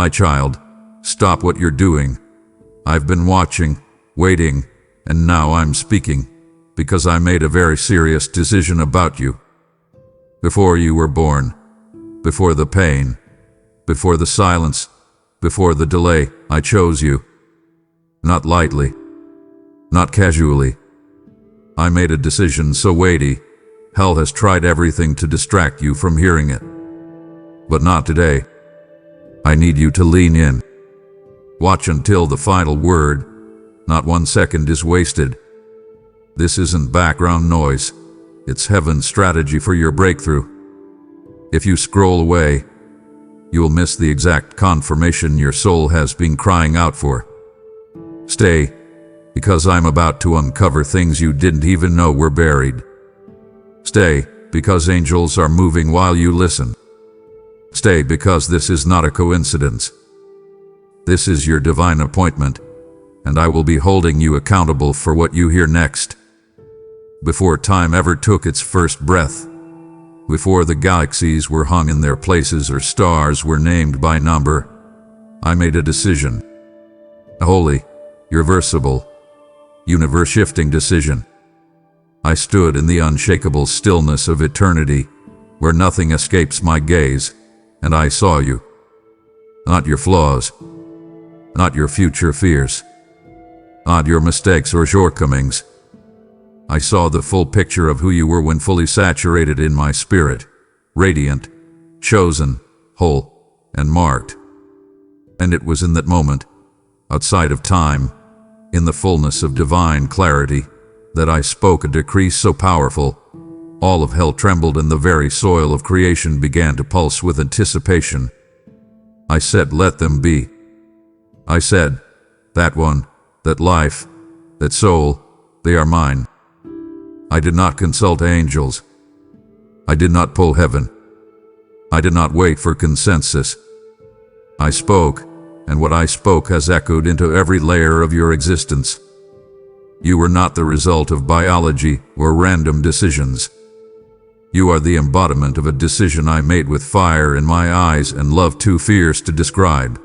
My child, stop what you're doing. I've been watching, waiting, and now I'm speaking, because I made a very serious decision about you. Before you were born, before the pain, before the silence, before the delay, I chose you. Not lightly, not casually. I made a decision so weighty, hell has tried everything to distract you from hearing it. But not today. I need you to lean in. Watch until the final word. Not 1 second is wasted. This isn't background noise. It's heaven's strategy for your breakthrough. If you scroll away, you'll miss the exact confirmation your soul has been crying out for. Stay, because I'm about to uncover things you didn't even know were buried. Stay, because angels are moving while you listen. Stay, because this is not a coincidence. This is your divine appointment, and I will be holding you accountable for what you hear next. Before time ever took its first breath, before the galaxies were hung in their places or stars were named by number, I made a decision. A holy, irreversible, universe-shifting decision. I stood in the unshakable stillness of eternity, where nothing escapes my gaze, and I saw you. Not your flaws, not your future fears, not your mistakes or shortcomings. I saw the full picture of who you were when fully saturated in my spirit, radiant, chosen, whole, and marked. And it was in that moment, outside of time, in the fullness of divine clarity, that I spoke a decree so powerful, all of hell trembled and the very soil of creation began to pulse with anticipation. I said, let them be. I said, that one, that life, that soul, they are mine. I did not consult angels. I did not pull heaven. I did not wait for consensus. I spoke, and what I spoke has echoed into every layer of your existence. You were not the result of biology or random decisions. You are the embodiment of a decision I made with fire in my eyes and love too fierce to describe.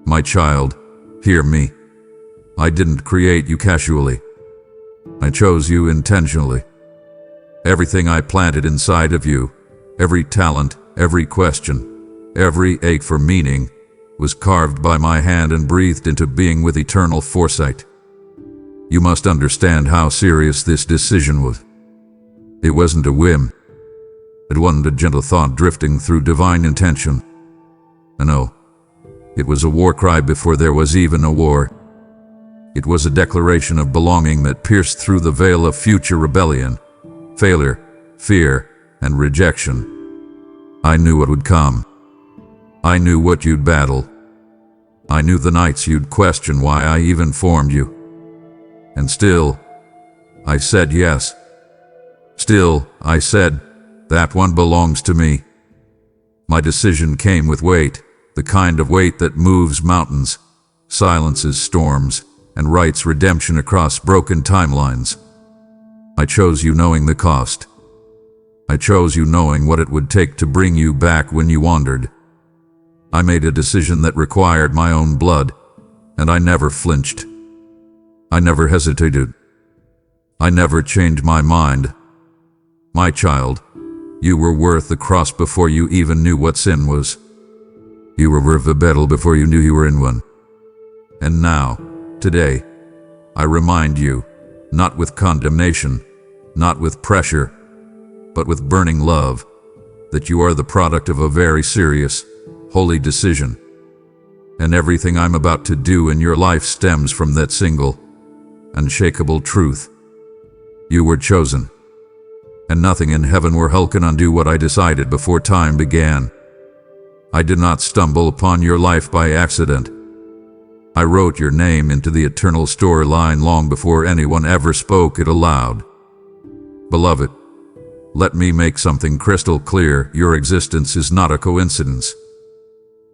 My child, hear me. I didn't create you casually. I chose you intentionally. Everything I planted inside of you, every talent, every question, every ache for meaning, was carved by my hand and breathed into being with eternal foresight. You must understand how serious this decision was. It wasn't a whim. It wasn't a gentle thought drifting through divine intention. No, it was a war cry before there was even a war. It was a declaration of belonging that pierced through the veil of future rebellion, failure, fear, and rejection. I knew what would come. I knew what you'd battle. I knew the nights you'd question why I even formed you. And still, I said yes. Still, I said, that one belongs to me. My decision came with weight, the kind of weight that moves mountains, silences storms, and writes redemption across broken timelines. I chose you knowing the cost. I chose you knowing what it would take to bring you back when you wandered. I made a decision that required my own blood, and I never flinched. I never hesitated. I never changed my mind. My child, you were worth the cross before you even knew what sin was. You were worth the battle before you knew you were in one. And now, today, I remind you, not with condemnation, not with pressure, but with burning love, that you are the product of a very serious, holy decision. And everything I'm about to do in your life stems from that single, unshakable truth. You were chosen, and nothing in heaven or hell can undo what I decided before time began. I did not stumble upon your life by accident. I wrote your name into the eternal storyline long before anyone ever spoke it aloud. Beloved, let me make something crystal clear. Your existence is not a coincidence.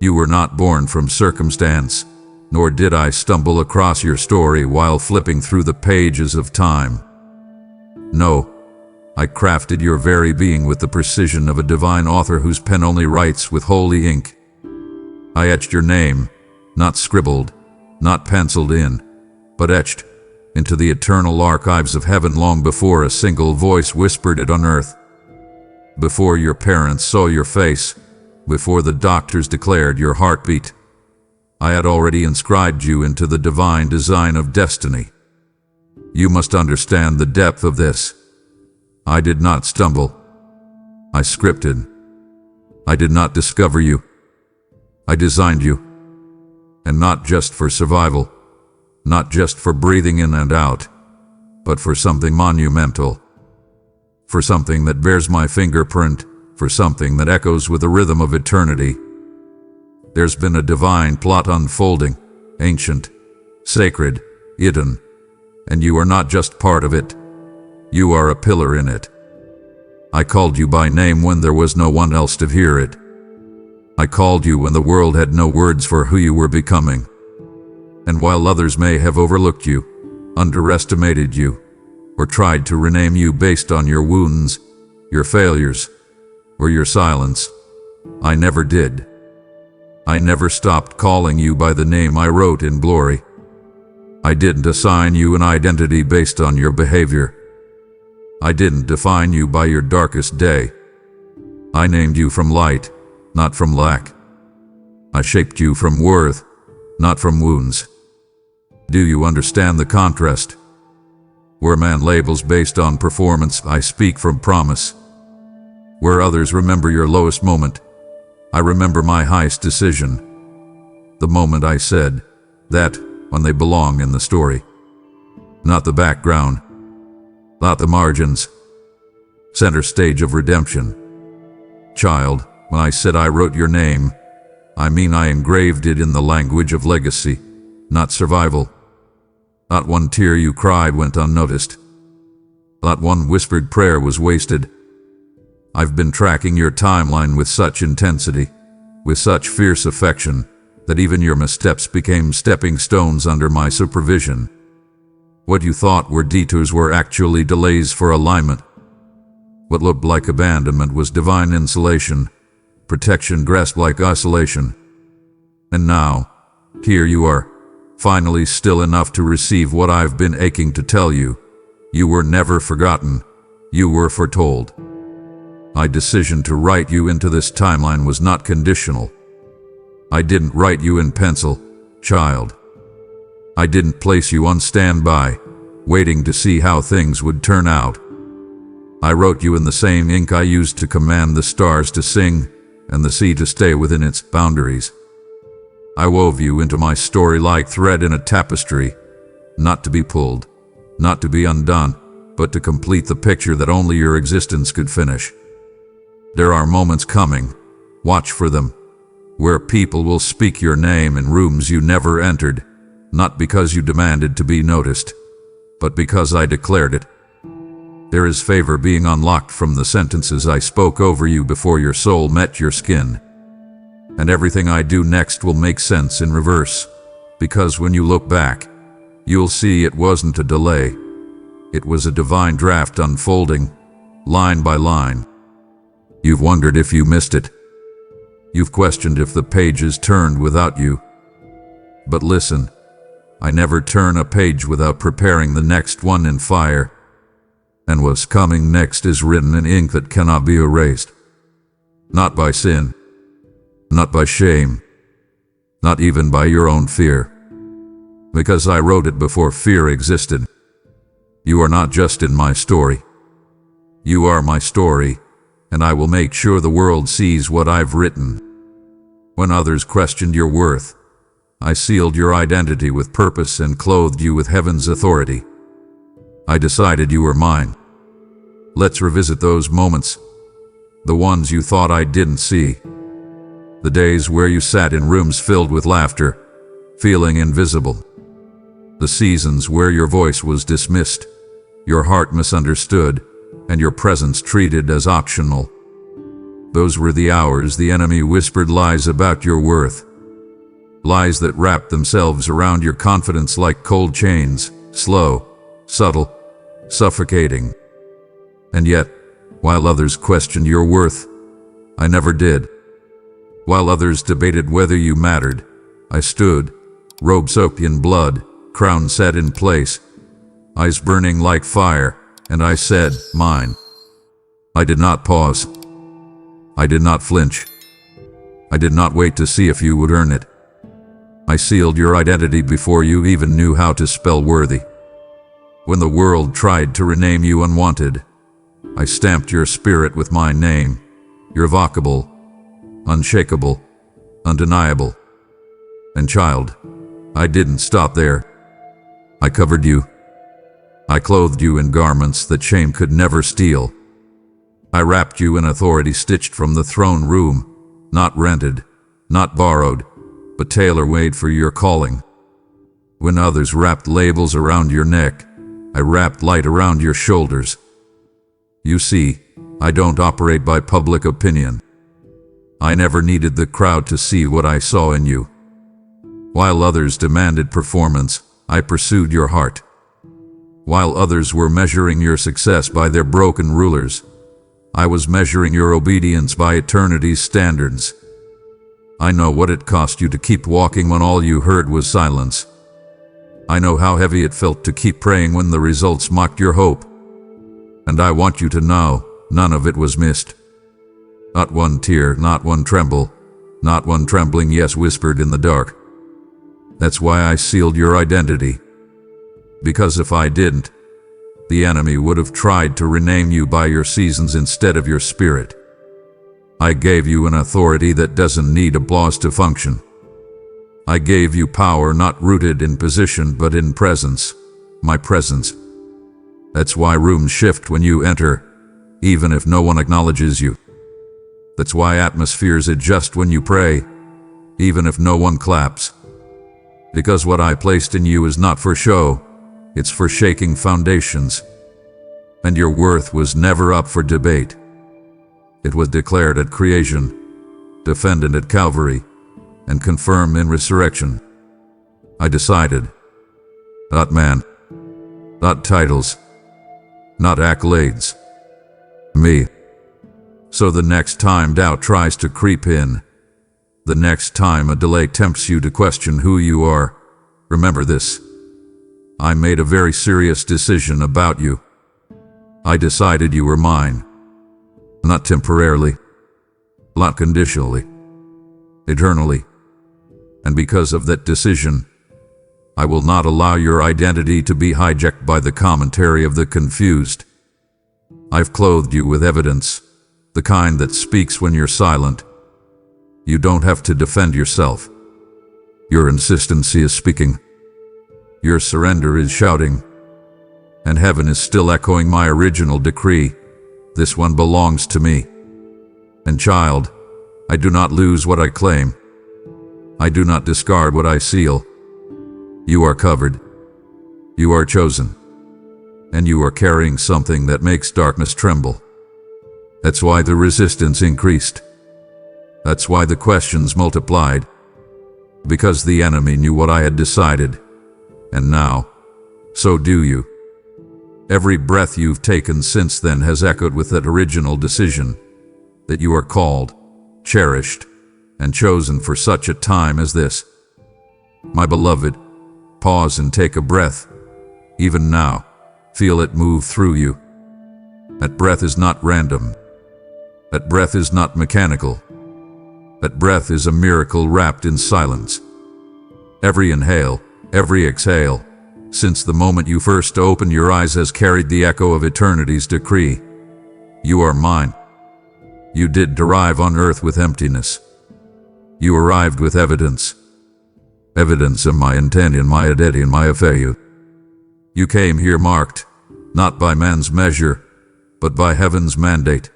You were not born from circumstance, nor did I stumble across your story while flipping through the pages of time. No, I crafted your very being with the precision of a divine author whose pen only writes with holy ink. I etched your name, not scribbled, not penciled in, but etched into the eternal archives of heaven long before a single voice whispered it on earth. Before your parents saw your face, before the doctors declared your heartbeat, I had already inscribed you into the divine design of destiny. You must understand the depth of this. I did not stumble. I scripted. I did not discover you. I designed you. And not just for survival, not just for breathing in and out, but for something monumental. For something that bears my fingerprint, for something that echoes with the rhythm of eternity. There's been a divine plot unfolding, ancient, sacred, hidden, and you are not just part of it. You are a pillar in it. I called you by name when there was no one else to hear it. I called you when the world had no words for who you were becoming. And while others may have overlooked you, underestimated you, or tried to rename you based on your wounds, your failures, or your silence, I never did. I never stopped calling you by the name I wrote in glory. I didn't assign you an identity based on your behavior. I didn't define you by your darkest day. I named you from light, not from lack. I shaped you from worth, not from wounds. Do you understand the contrast? Where man labels based on performance, I speak from promise. Where others remember your lowest moment, I remember my highest decision. The moment I said that when they belong in the story. Not the background, not the margins. Center stage of redemption. Child, when I said I wrote your name, I mean I engraved it in the language of legacy, not survival. Not one tear you cried went unnoticed. Not one whispered prayer was wasted. I've been tracking your timeline with such intensity, with such fierce affection, that even your missteps became stepping stones under my supervision. What you thought were detours were actually delays for alignment. What looked like abandonment was divine insulation, protection grasped like isolation. And now, here you are, finally still enough to receive what I've been aching to tell you. You were never forgotten. You were foretold. My decision to write you into this timeline was not conditional. I didn't write you in pencil, child. I didn't place you on standby, waiting to see how things would turn out. I wrote you in the same ink I used to command the stars to sing and the sea to stay within its boundaries. I wove you into my story like thread in a tapestry, not to be pulled, not to be undone, but to complete the picture that only your existence could finish. There are moments coming, watch for them, where people will speak your name in rooms you never entered, not because you demanded to be noticed, but because I declared it. There is favor being unlocked from the sentences I spoke over you before your soul met your skin. And everything I do next will make sense in reverse, because when you look back, you'll see it wasn't a delay. It was a divine draft unfolding, line by line. You've wondered if you missed it. You've questioned if the pages turned without you. But listen, I never turn a page without preparing the next one in fire. And what's coming next is written in ink that cannot be erased. Not by sin, not by shame, not even by your own fear. Because I wrote it before fear existed. You are not just in my story. You are my story, and I will make sure the world sees what I've written. When others questioned your worth, I sealed your identity with purpose and clothed you with heaven's authority. I decided you were mine. Let's revisit those moments, the ones you thought I didn't see. The days where you sat in rooms filled with laughter, feeling invisible. The seasons where your voice was dismissed, your heart misunderstood, and your presence treated as optional. Those were the hours the enemy whispered lies about your worth. Lies that wrapped themselves around your confidence like cold chains, slow, subtle, suffocating. And yet, while others questioned your worth, I never did. While others debated whether you mattered, I stood, robe soaked in blood, crown set in place, eyes burning like fire, and I said, mine. I did not pause. I did not flinch. I did not wait to see if you would earn it. I sealed your identity before you even knew how to spell worthy. When the world tried to rename you unwanted, I stamped your spirit with my name, irrevocable, unshakable, undeniable. And child, I didn't stop there. I covered you. I clothed you in garments that shame could never steal. I wrapped you in authority stitched from the throne room, not rented, not borrowed, but tailor-made for your calling. When others wrapped labels around your neck, I wrapped light around your shoulders. You see, I don't operate by public opinion. I never needed the crowd to see what I saw in you. While others demanded performance, I pursued your heart. While others were measuring your success by their broken rulers, I was measuring your obedience by eternity's standards. I know what it cost you to keep walking when all you heard was silence. I know how heavy it felt to keep praying when the results mocked your hope. And I want you to know, none of it was missed. Not one tear, not one tremble, not one trembling yes whispered in the dark. That's why I sealed your identity. Because if I didn't, the enemy would have tried to rename you by your seasons instead of your spirit. I gave you an authority that doesn't need applause to function. I gave you power not rooted in position but in presence, my presence. That's why rooms shift when you enter, even if no one acknowledges you. That's why atmospheres adjust when you pray, even if no one claps. Because what I placed in you is not for show, it's for shaking foundations. And your worth was never up for debate. It was declared at creation, defended at Calvary, and confirmed in resurrection. I decided, not man, not titles, not accolades, me. So the next time doubt tries to creep in, the next time a delay tempts you to question who you are, remember this. I made a very serious decision about you. I decided you were mine. Not temporarily, not conditionally, eternally. And because of that decision, I will not allow your identity to be hijacked by the commentary of the confused. I've clothed you with evidence, the kind that speaks when you're silent. You don't have to defend yourself. Your insistency is speaking. Your surrender is shouting. And heaven is still echoing my original decree. This one belongs to me. And child, I do not lose what I claim. I do not discard what I seal. You are covered. You are chosen. And you are carrying something that makes darkness tremble. That's why the resistance increased. That's why the questions multiplied. Because the enemy knew what I had decided. And now, so do you. Every breath you've taken since then has echoed with that original decision, that you are called, cherished, and chosen for such a time as this. My beloved, pause and take a breath. Even now, feel it move through you. That breath is not random. That breath is not mechanical. That breath is a miracle wrapped in silence. Every inhale, every exhale, since the moment you first opened your eyes has carried the echo of eternity's decree. You are mine. You did arrive on earth with emptiness. You arrived with evidence. Evidence of my intent and my identity and my affair. You came here marked, not by man's measure, but by heaven's mandate.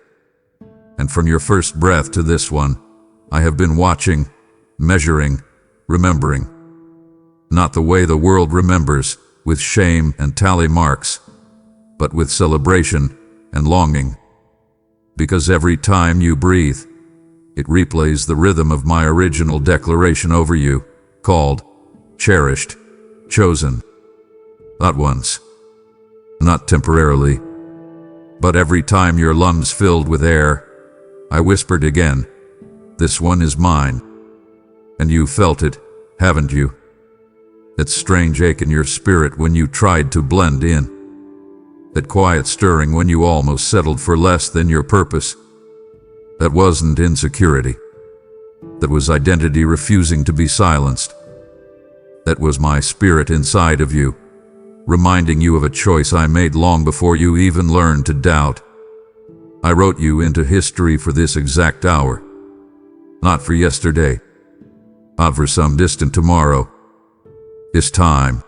And from your first breath to this one, I have been watching, measuring, remembering. Not the way the world remembers, with shame and tally marks, but with celebration and longing. Because every time you breathe, it replays the rhythm of my original declaration over you, called, cherished, chosen. Not once, not temporarily, but every time your lungs filled with air, I whispered again, This one is mine. And you felt it, haven't you? That strange ache in your spirit when you tried to blend in. That quiet stirring when you almost settled for less than your purpose. That wasn't insecurity. That was identity refusing to be silenced. That was my spirit inside of you, reminding you of a choice I made long before you even learned to doubt. I wrote you into history for this exact hour. Not for yesterday. Not for some distant tomorrow. This time.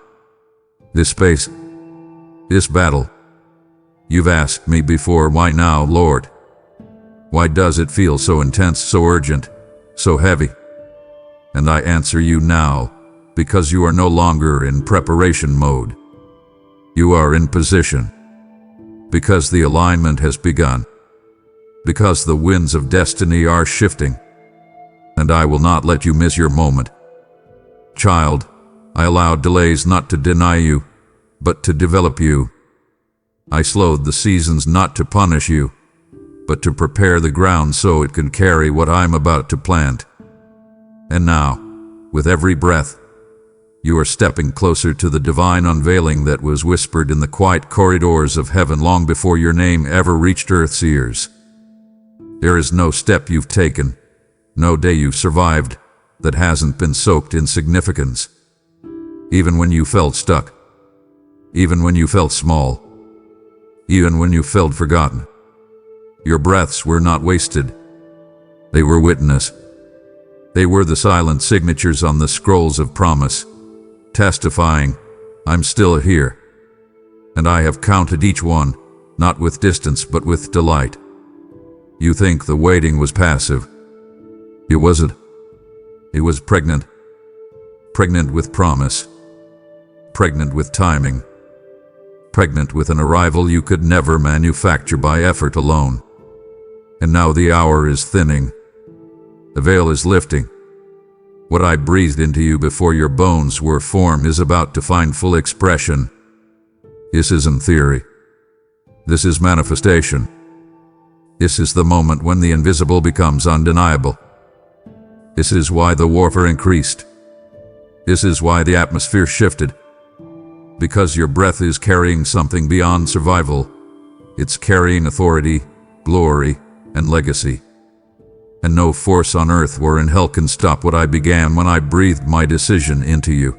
This space. This battle. You've asked me before, why now, Lord? Why does it feel so intense, so urgent, so heavy? And I answer you now, because you are no longer in preparation mode. You are in position. Because the alignment has begun. Because the winds of destiny are shifting. And I will not let you miss your moment. Child, I allowed delays not to deny you, but to develop you. I slowed the seasons not to punish you, but to prepare the ground so it can carry what I'm about to plant. And now, with every breath, you are stepping closer to the divine unveiling that was whispered in the quiet corridors of heaven long before your name ever reached earth's ears. There is no step you've taken, no day you've survived, that hasn't been soaked in significance. Even when you felt stuck, even when you felt small, even when you felt forgotten, your breaths were not wasted. They were witness. They were the silent signatures on the scrolls of promise, testifying, I'm still here. And I have counted each one, not with distance but with delight. You think the waiting was passive. It wasn't. It was pregnant. Pregnant with promise. Pregnant with timing. Pregnant with an arrival you could never manufacture by effort alone. And now the hour is thinning. The veil is lifting. What I breathed into you before your bones were formed is about to find full expression. This isn't theory. This is manifestation. This is the moment when the invisible becomes undeniable. This is why the warfare increased. This is why the atmosphere shifted. Because your breath is carrying something beyond survival. It's carrying authority, glory, and legacy. And no force on earth or in hell can stop what I began when I breathed my decision into you.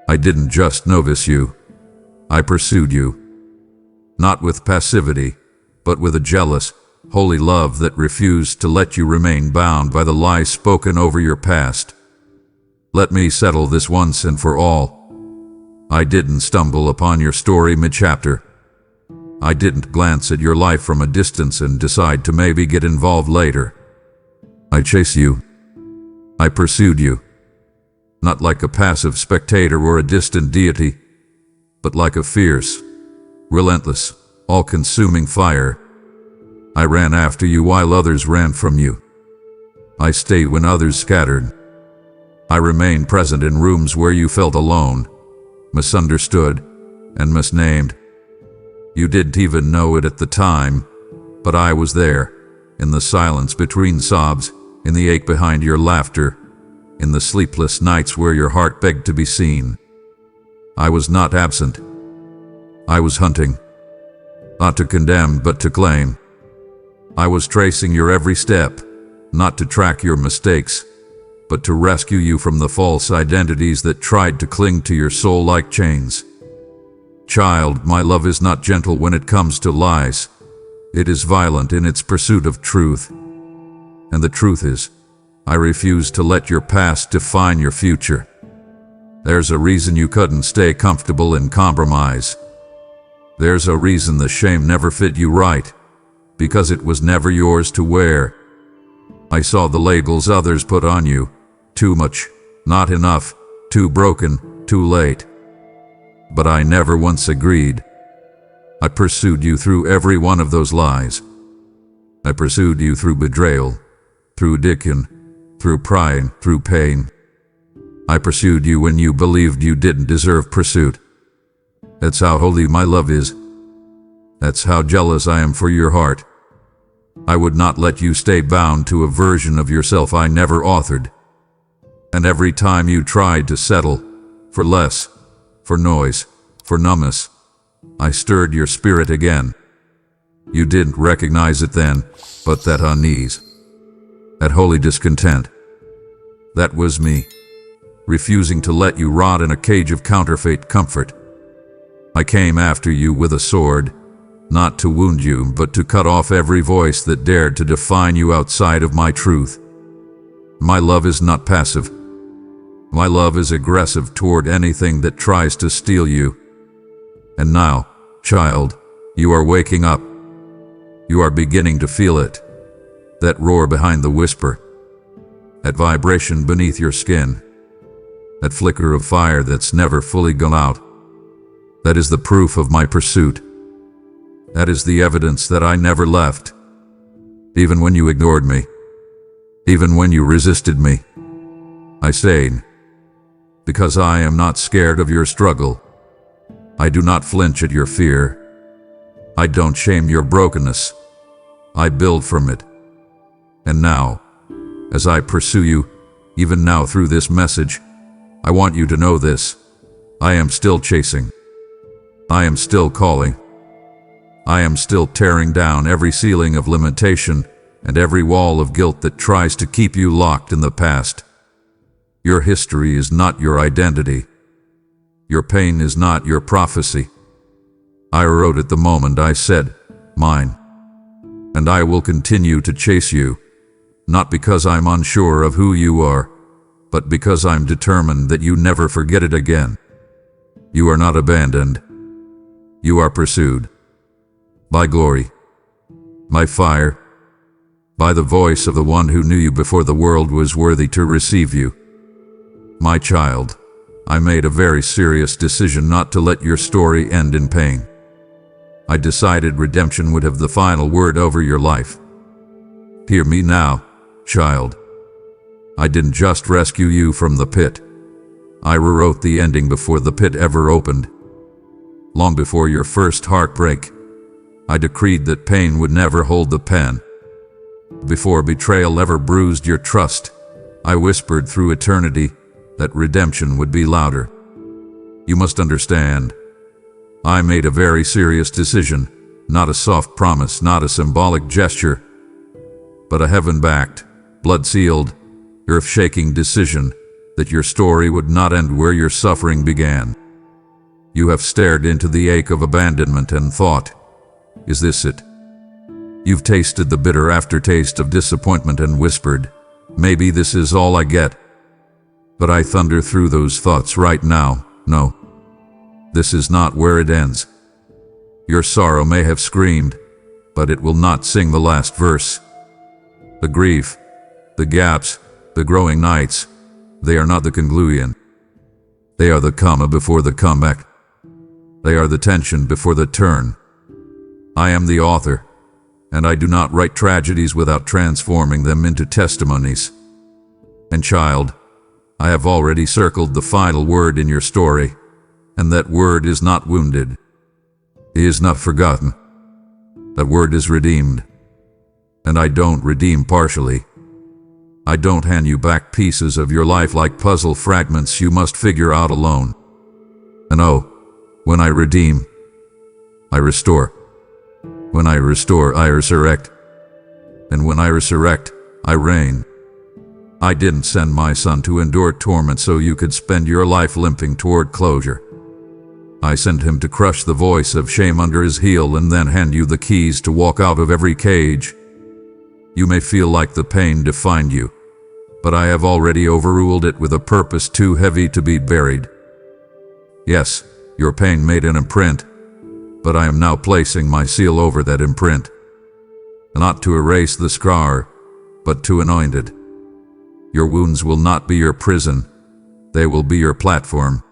I didn't just notice you. I pursued you. Not with passivity, but with a jealous, holy love that refused to let you remain bound by the lies spoken over your past. Let me settle this once and for all. I didn't stumble upon your story mid-chapter. I didn't glance at your life from a distance and decide to maybe get involved later. I chased you. I pursued you. Not like a passive spectator or a distant deity, but like a fierce, relentless, all-consuming fire. I ran after you while others ran from you. I stayed when others scattered. I remained present in rooms where you felt alone, misunderstood, and misnamed. You didn't even know it at the time, but I was there, in the silence between sobs, in the ache behind your laughter, in the sleepless nights where your heart begged to be seen. I was not absent. I was hunting, not to condemn but to claim. I was tracing your every step, not to track your mistakes, but to rescue you from the false identities that tried to cling to your soul like chains. Child, my love is not gentle when it comes to lies. It is violent in its pursuit of truth. And the truth is, I refuse to let your past define your future. There's a reason you couldn't stay comfortable in compromise. There's a reason the shame never fit you right, because it was never yours to wear. I saw the labels others put on you. Too much, not enough, too broken, too late. But I never once agreed. I pursued you through every one of those lies. I pursued you through betrayal, through addiction, through pride, through pain. I pursued you when you believed you didn't deserve pursuit. That's how holy my love is. That's how jealous I am for your heart. I would not let you stay bound to a version of yourself I never authored. And every time you tried to settle for less, for noise, for numbness, I stirred your spirit again. You didn't recognize it then, but that unease, that holy discontent, that was me, refusing to let you rot in a cage of counterfeit comfort. I came after you with a sword, not to wound you, but to cut off every voice that dared to define you outside of my truth. My love is not passive. My love is aggressive toward anything that tries to steal you. And now, child, you are waking up. You are beginning to feel it. That roar behind the whisper. That vibration beneath your skin. That flicker of fire that's never fully gone out. That is the proof of my pursuit. That is the evidence that I never left. Even when you ignored me. Even when you resisted me. I stayed. Because I am not scared of your struggle. I do not flinch at your fear. I don't shame your brokenness. I build from it. And now, as I pursue you, even now through this message, I want you to know this. I am still chasing. I am still calling. I am still tearing down every ceiling of limitation and every wall of guilt that tries to keep you locked in the past. Your history is not your identity. Your pain is not your prophecy. I wrote it the moment I said, mine. And I will continue to chase you, not because I'm unsure of who you are, but because I'm determined that you never forget it again. You are not abandoned. You are pursued. By glory. By fire. By the voice of the one who knew you before the world was worthy to receive you. My child, I made a very serious decision not to let your story end in pain. I decided redemption would have the final word over your life. Hear me now, child. I didn't just rescue you from the pit. I rewrote the ending before the pit ever opened. Long before your first heartbreak, I decreed that pain would never hold the pen. Before betrayal ever bruised your trust, I whispered through eternity that redemption would be louder. You must understand, I made a very serious decision, not a soft promise, not a symbolic gesture, but a heaven-backed, blood-sealed, earth-shaking decision that your story would not end where your suffering began. You have stared into the ache of abandonment and thought, is this it? You've tasted the bitter aftertaste of disappointment and whispered, maybe this is all I get. But I thunder through those thoughts right now, no. This is not where it ends. Your sorrow may have screamed, but it will not sing the last verse. The grief, the gaps, the growing nights, they are not the conclusion. They are the comma before the comeback. They are the tension before the turn. I am the author, and I do not write tragedies without transforming them into testimonies. And child, I have already circled the final word in your story, and that word is not wounded. It is not forgotten. That word is redeemed. And I don't redeem partially. I don't hand you back pieces of your life like puzzle fragments you must figure out alone. And oh, when I redeem, I restore. When I restore, I resurrect. And when I resurrect, I reign. I didn't send my son to endure torment so you could spend your life limping toward closure. I sent him to crush the voice of shame under his heel and then hand you the keys to walk out of every cage. You may feel like the pain defined you, but I have already overruled it with a purpose too heavy to be buried. Yes, your pain made an imprint, but I am now placing my seal over that imprint. Not to erase the scar, but to anoint it. Your wounds will not be your prison, they will be your platform.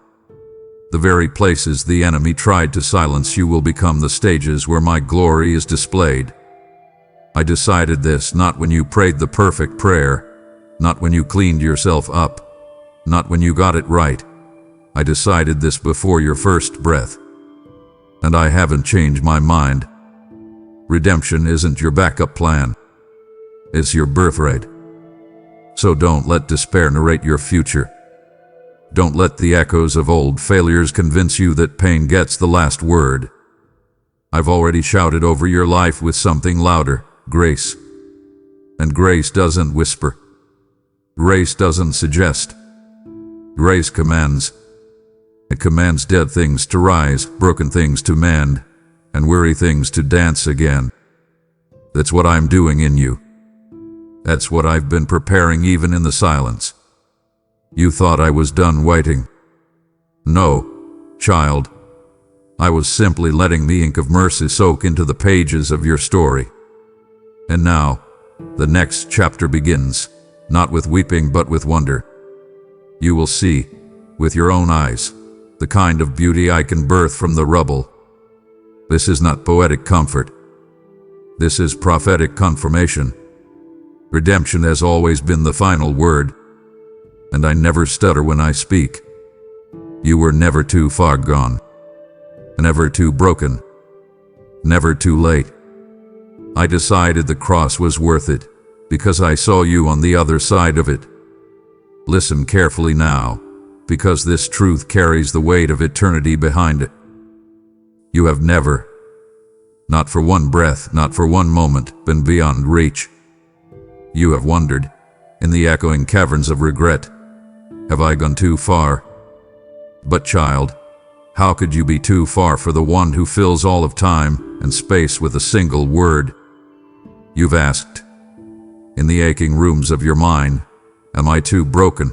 The very places the enemy tried to silence you will become the stages where my glory is displayed. I decided this not when you prayed the perfect prayer, not when you cleaned yourself up, not when you got it right. I decided this before your first breath. And I haven't changed my mind. Redemption isn't your backup plan. It's your birthright. So don't let despair narrate your future. Don't let the echoes of old failures convince you that pain gets the last word. I've already shouted over your life with something louder: grace. And grace doesn't whisper. Grace doesn't suggest. Grace commands. It commands dead things to rise, broken things to mend, and weary things to dance again. That's what I'm doing in you. That's what I've been preparing even in the silence. You thought I was done waiting. No, child. I was simply letting the ink of mercy soak into the pages of your story. And now, the next chapter begins, not with weeping but with wonder. You will see, with your own eyes, the kind of beauty I can birth from the rubble. This is not poetic comfort. This is prophetic confirmation. Redemption has always been the final word, and I never stutter when I speak. You were never too far gone, never too broken, never too late. I decided the cross was worth it because I saw you on the other side of it. Listen carefully now, because this truth carries the weight of eternity behind it. You have never, not for one breath, not for one moment, been beyond reach. You have wondered, in the echoing caverns of regret, have I gone too far? But child, how could you be too far for the one who fills all of time and space with a single word? You've asked, in the aching rooms of your mind, am I too broken?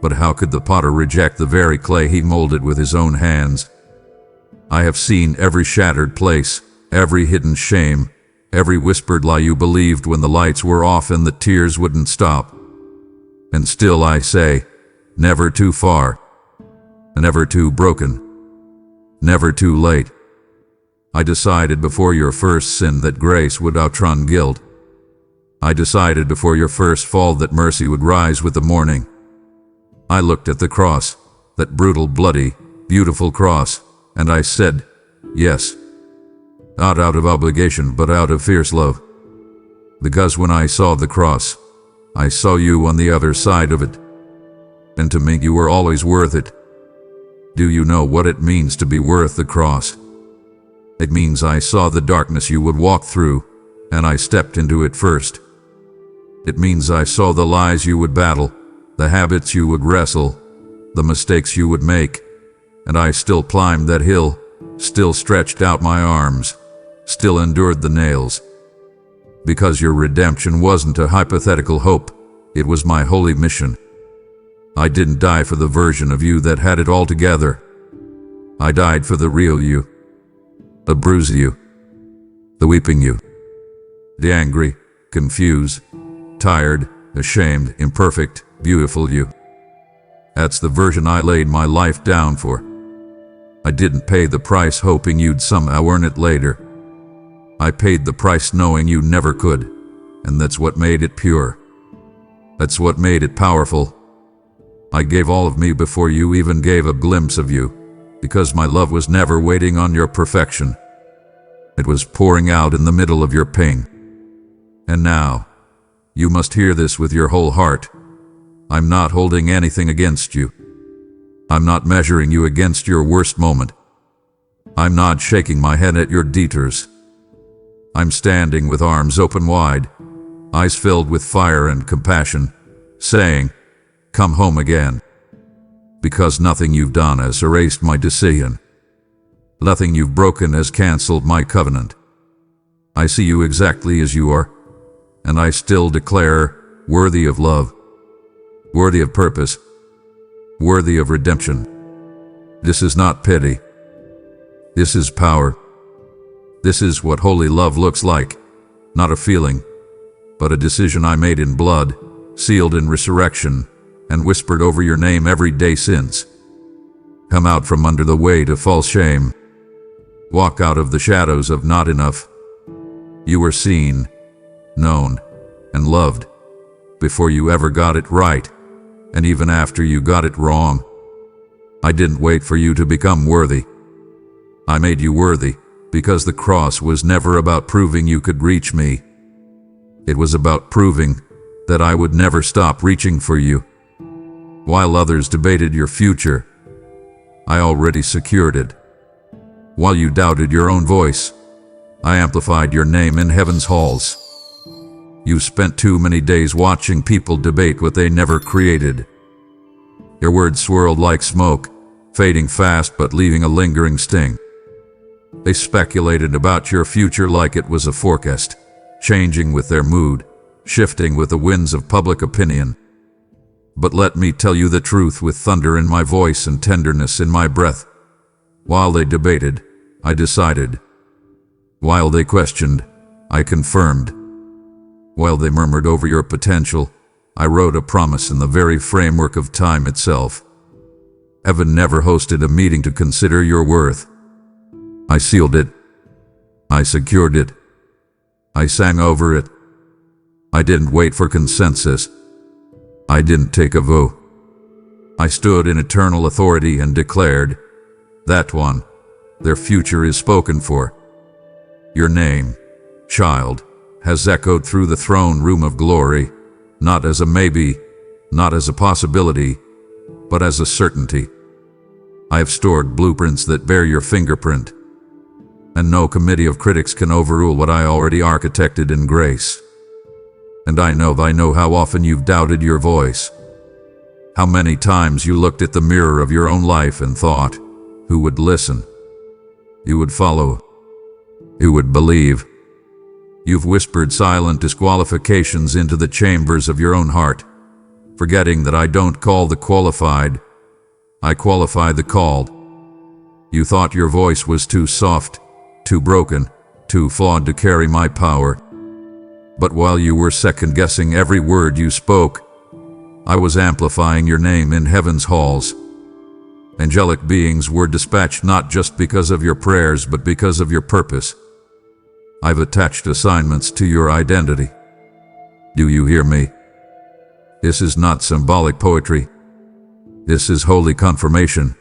But how could the potter reject the very clay he molded with his own hands? I have seen every shattered place, every hidden shame, every whispered lie you believed when the lights were off and the tears wouldn't stop. And still I say, never too far, never too broken, never too late. I decided before your first sin that grace would outrun guilt. I decided before your first fall that mercy would rise with the morning. I looked at the cross, that brutal, bloody, beautiful cross, and I said, yes. Not out of obligation, but out of fierce love. Because when I saw the cross, I saw you on the other side of it. And to me, you were always worth it. Do you know what it means to be worth the cross? It means I saw the darkness you would walk through, and I stepped into it first. It means I saw the lies you would battle, the habits you would wrestle, the mistakes you would make, and I still climbed that hill, still stretched out my arms, still endured the nails. Because your redemption wasn't a hypothetical hope, it was my holy mission. I didn't die for the version of you that had it all together. I died for the real you, the bruised you, the weeping you, the angry, confused, tired, ashamed, imperfect, beautiful you. That's the version I laid my life down for. I didn't pay the price hoping you'd somehow earn it later. I paid the price knowing you never could, and that's what made it pure. That's what made it powerful. I gave all of me before you even gave a glimpse of you, because my love was never waiting on your perfection. It was pouring out in the middle of your pain. And now, you must hear this with your whole heart. I'm not holding anything against you. I'm not measuring you against your worst moment. I'm not shaking my head at your detours. I'm standing with arms open wide, eyes filled with fire and compassion, saying, come home again. Because nothing you've done has erased my decision. Nothing you've broken has canceled my covenant. I see you exactly as you are, and I still declare worthy of love, worthy of purpose, worthy of redemption. This is not pity. This is power. This is what holy love looks like, not a feeling, but a decision I made in blood, sealed in resurrection, and whispered over your name every day since. Come out from under the weight of false shame. Walk out of the shadows of not enough. You were seen, known, and loved before you ever got it right, and even after you got it wrong. I didn't wait for you to become worthy. I made you worthy, because the cross was never about proving you could reach me. It was about proving that I would never stop reaching for you. While others debated your future, I already secured it. While you doubted your own voice, I amplified your name in heaven's halls. You spent too many days watching people debate what they never created. Your words swirled like smoke, fading fast but leaving a lingering sting. They speculated about your future like it was a forecast, changing with their mood, shifting with the winds of public opinion. But let me tell you the truth with thunder in my voice and tenderness in my breath. While they debated, I decided. While they questioned, I confirmed. While they murmured over your potential, I wrote a promise in the very framework of time itself. Heaven never hosted a meeting to consider your worth. I sealed it. I secured it. I sang over it. I didn't wait for consensus. I didn't take a vote. I stood in eternal authority and declared, that one, their future is spoken for. Your name, child, has echoed through the throne room of glory, not as a maybe, not as a possibility, but as a certainty. I have stored blueprints that bear your fingerprint, and no committee of critics can overrule what I already architected in grace. And I know how often you've doubted your voice, how many times you looked at the mirror of your own life and thought, who would listen? Who would follow? Who would believe? You've whispered silent disqualifications into the chambers of your own heart, forgetting that I don't call the qualified, I qualify the called. You thought your voice was too soft, too broken, too flawed to carry my power. But while you were second-guessing every word you spoke, I was amplifying your name in heaven's halls. Angelic beings were dispatched not just because of your prayers, but because of your purpose. I've attached assignments to your identity. Do you hear me? This is not symbolic poetry. This is holy confirmation.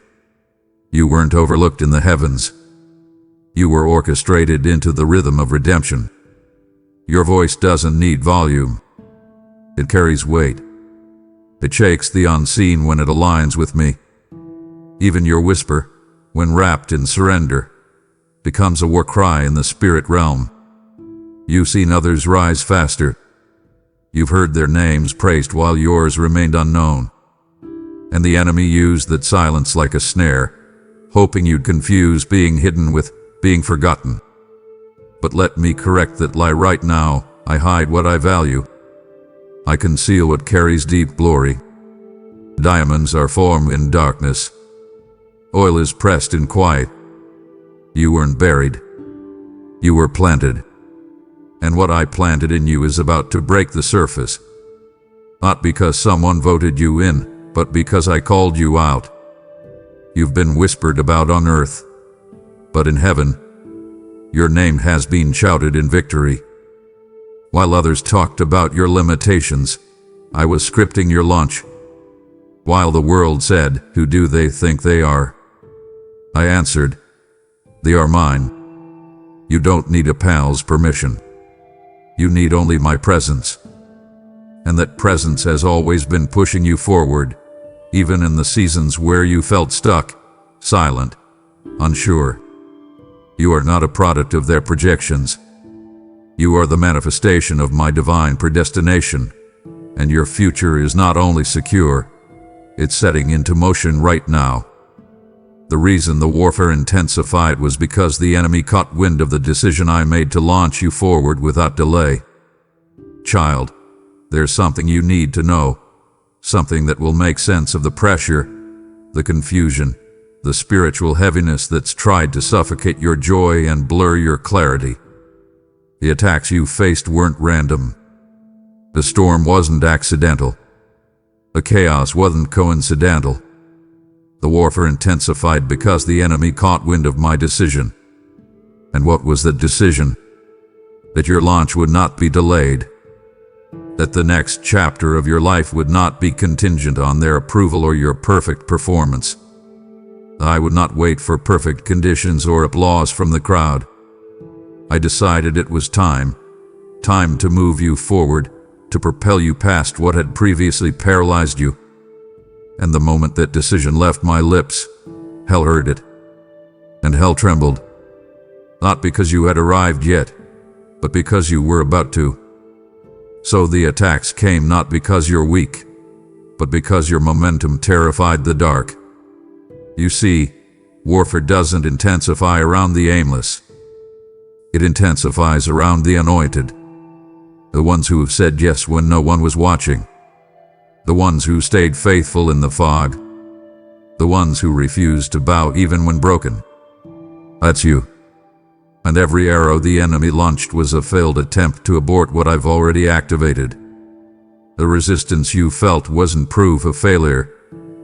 You weren't overlooked in the heavens. You were orchestrated into the rhythm of redemption. Your voice doesn't need volume. It carries weight. It shakes the unseen when it aligns with me. Even your whisper, when wrapped in surrender, becomes a war cry in the spirit realm. You've seen others rise faster. You've heard their names praised while yours remained unknown. And the enemy used that silence like a snare, hoping you'd confuse being hidden with being forgotten. But let me correct that lie right now. I hide what I value. I conceal what carries deep glory. Diamonds are formed in darkness. Oil is pressed in quiet. You weren't buried. You were planted. And what I planted in you is about to break the surface. Not because someone voted you in, but because I called you out. You've been whispered about on earth, but in heaven, your name has been shouted in victory. While others talked about your limitations, I was scripting your launch. While the world said, "Who do they think they are?" I answered, "They are mine." You don't need a pal's permission. You need only my presence. And that presence has always been pushing you forward, even in the seasons where you felt stuck, silent, unsure. You are not a product of their projections. You are the manifestation of my divine predestination, and your future is not only secure, it's setting into motion right now. The reason the warfare intensified was because the enemy caught wind of the decision I made to launch you forward without delay. Child, there's something you need to know, something that will make sense of the pressure, the confusion, the spiritual heaviness that's tried to suffocate your joy and blur your clarity. The attacks you faced weren't random. The storm wasn't accidental. The chaos wasn't coincidental. The warfare intensified because the enemy caught wind of my decision. And what was the decision? That your launch would not be delayed. That the next chapter of your life would not be contingent on their approval or your perfect performance. I would not wait for perfect conditions or applause from the crowd. I decided it was time to move you forward, to propel you past what had previously paralyzed you. And the moment that decision left my lips, hell heard it, and hell trembled. Not because you had arrived yet, but because you were about to. So the attacks came not because you're weak, but because your momentum terrified the dark. You see, warfare doesn't intensify around the aimless. It intensifies around the anointed. The ones who have said yes when no one was watching. The ones who stayed faithful in the fog. The ones who refused to bow even when broken. That's you. And every arrow the enemy launched was a failed attempt to abort what I've already activated. The resistance you felt wasn't proof of failure.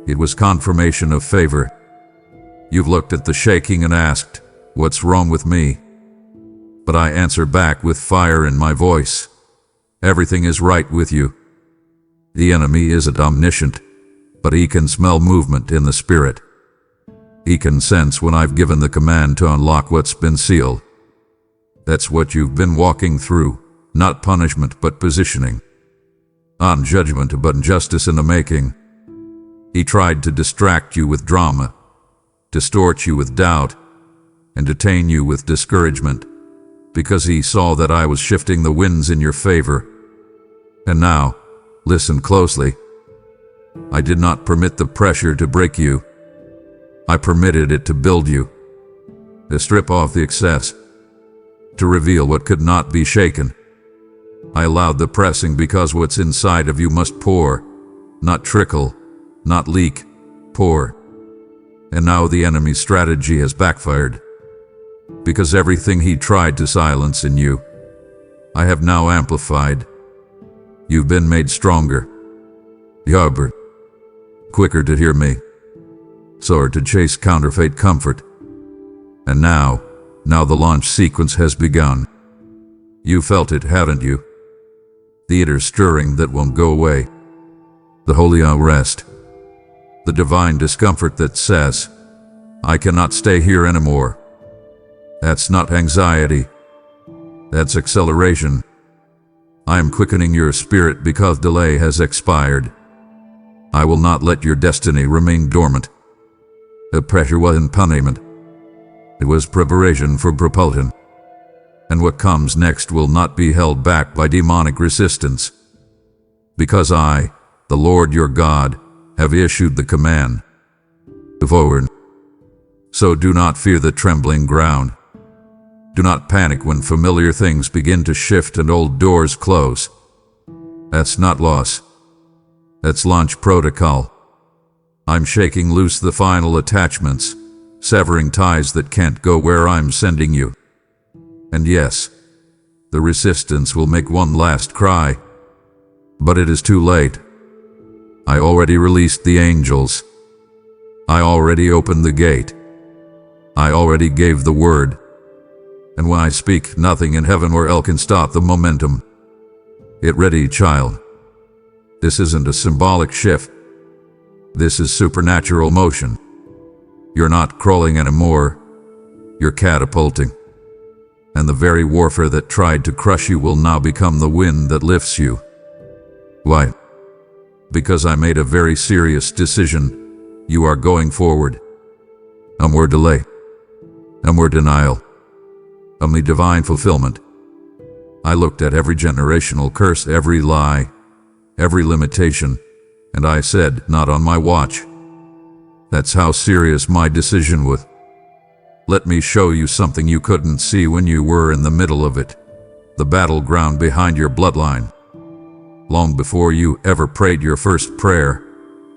It was confirmation of favor. You've looked at the shaking and asked, "What's wrong with me?" But I answer back with fire in my voice. Everything is right with you. The enemy isn't omniscient, but he can smell movement in the spirit. He can sense when I've given the command to unlock what's been sealed. That's what you've been walking through, not punishment but positioning. Not judgment but justice in the making. He tried to distract you with drama, distort you with doubt, and detain you with discouragement, because he saw that I was shifting the winds in your favor. And now, listen closely. I did not permit the pressure to break you. I permitted it to build you, to strip off the excess, to reveal what could not be shaken. I allowed the pressing because what's inside of you must pour, not trickle, not leak, pour. And now the enemy's strategy has backfired. Because everything he tried to silence in you, I have now amplified. You've been made stronger, sharper, quicker to hear me, slower to chase counterfeit comfort. And now the launch sequence has begun. You felt it, haven't you? The inner stirring that won't go away. The holy unrest. The divine discomfort that says, I cannot stay here anymore. That's not anxiety. That's acceleration. I am quickening your spirit because delay has expired. I will not let your destiny remain dormant. The pressure wasn't punishment. It was preparation for propulsion. And what comes next will not be held back by demonic resistance. Because I, the Lord your God, have issued the command. Forward. So do not fear the trembling ground. Do not panic when familiar things begin to shift and old doors close. That's not loss. That's launch protocol. I'm shaking loose the final attachments, severing ties that can't go where I'm sending you. And yes, the resistance will make one last cry. But it is too late. I already released the angels. I already opened the gate. I already gave the word. And when I speak, nothing in heaven or hell can stop the momentum. Get ready, child. This isn't a symbolic shift. This is supernatural motion. You're not crawling anymore. You're catapulting. And the very warfare that tried to crush you will now become the wind that lifts you. Why? Because I made a very serious decision. You are going forward. No more delay. No more denial. Only divine fulfillment. I looked at every generational curse, every lie, every limitation, and I said, not on my watch. That's how serious my decision was. Let me show you something you couldn't see when you were in the middle of it. The battleground behind your bloodline. Long before you ever prayed your first prayer,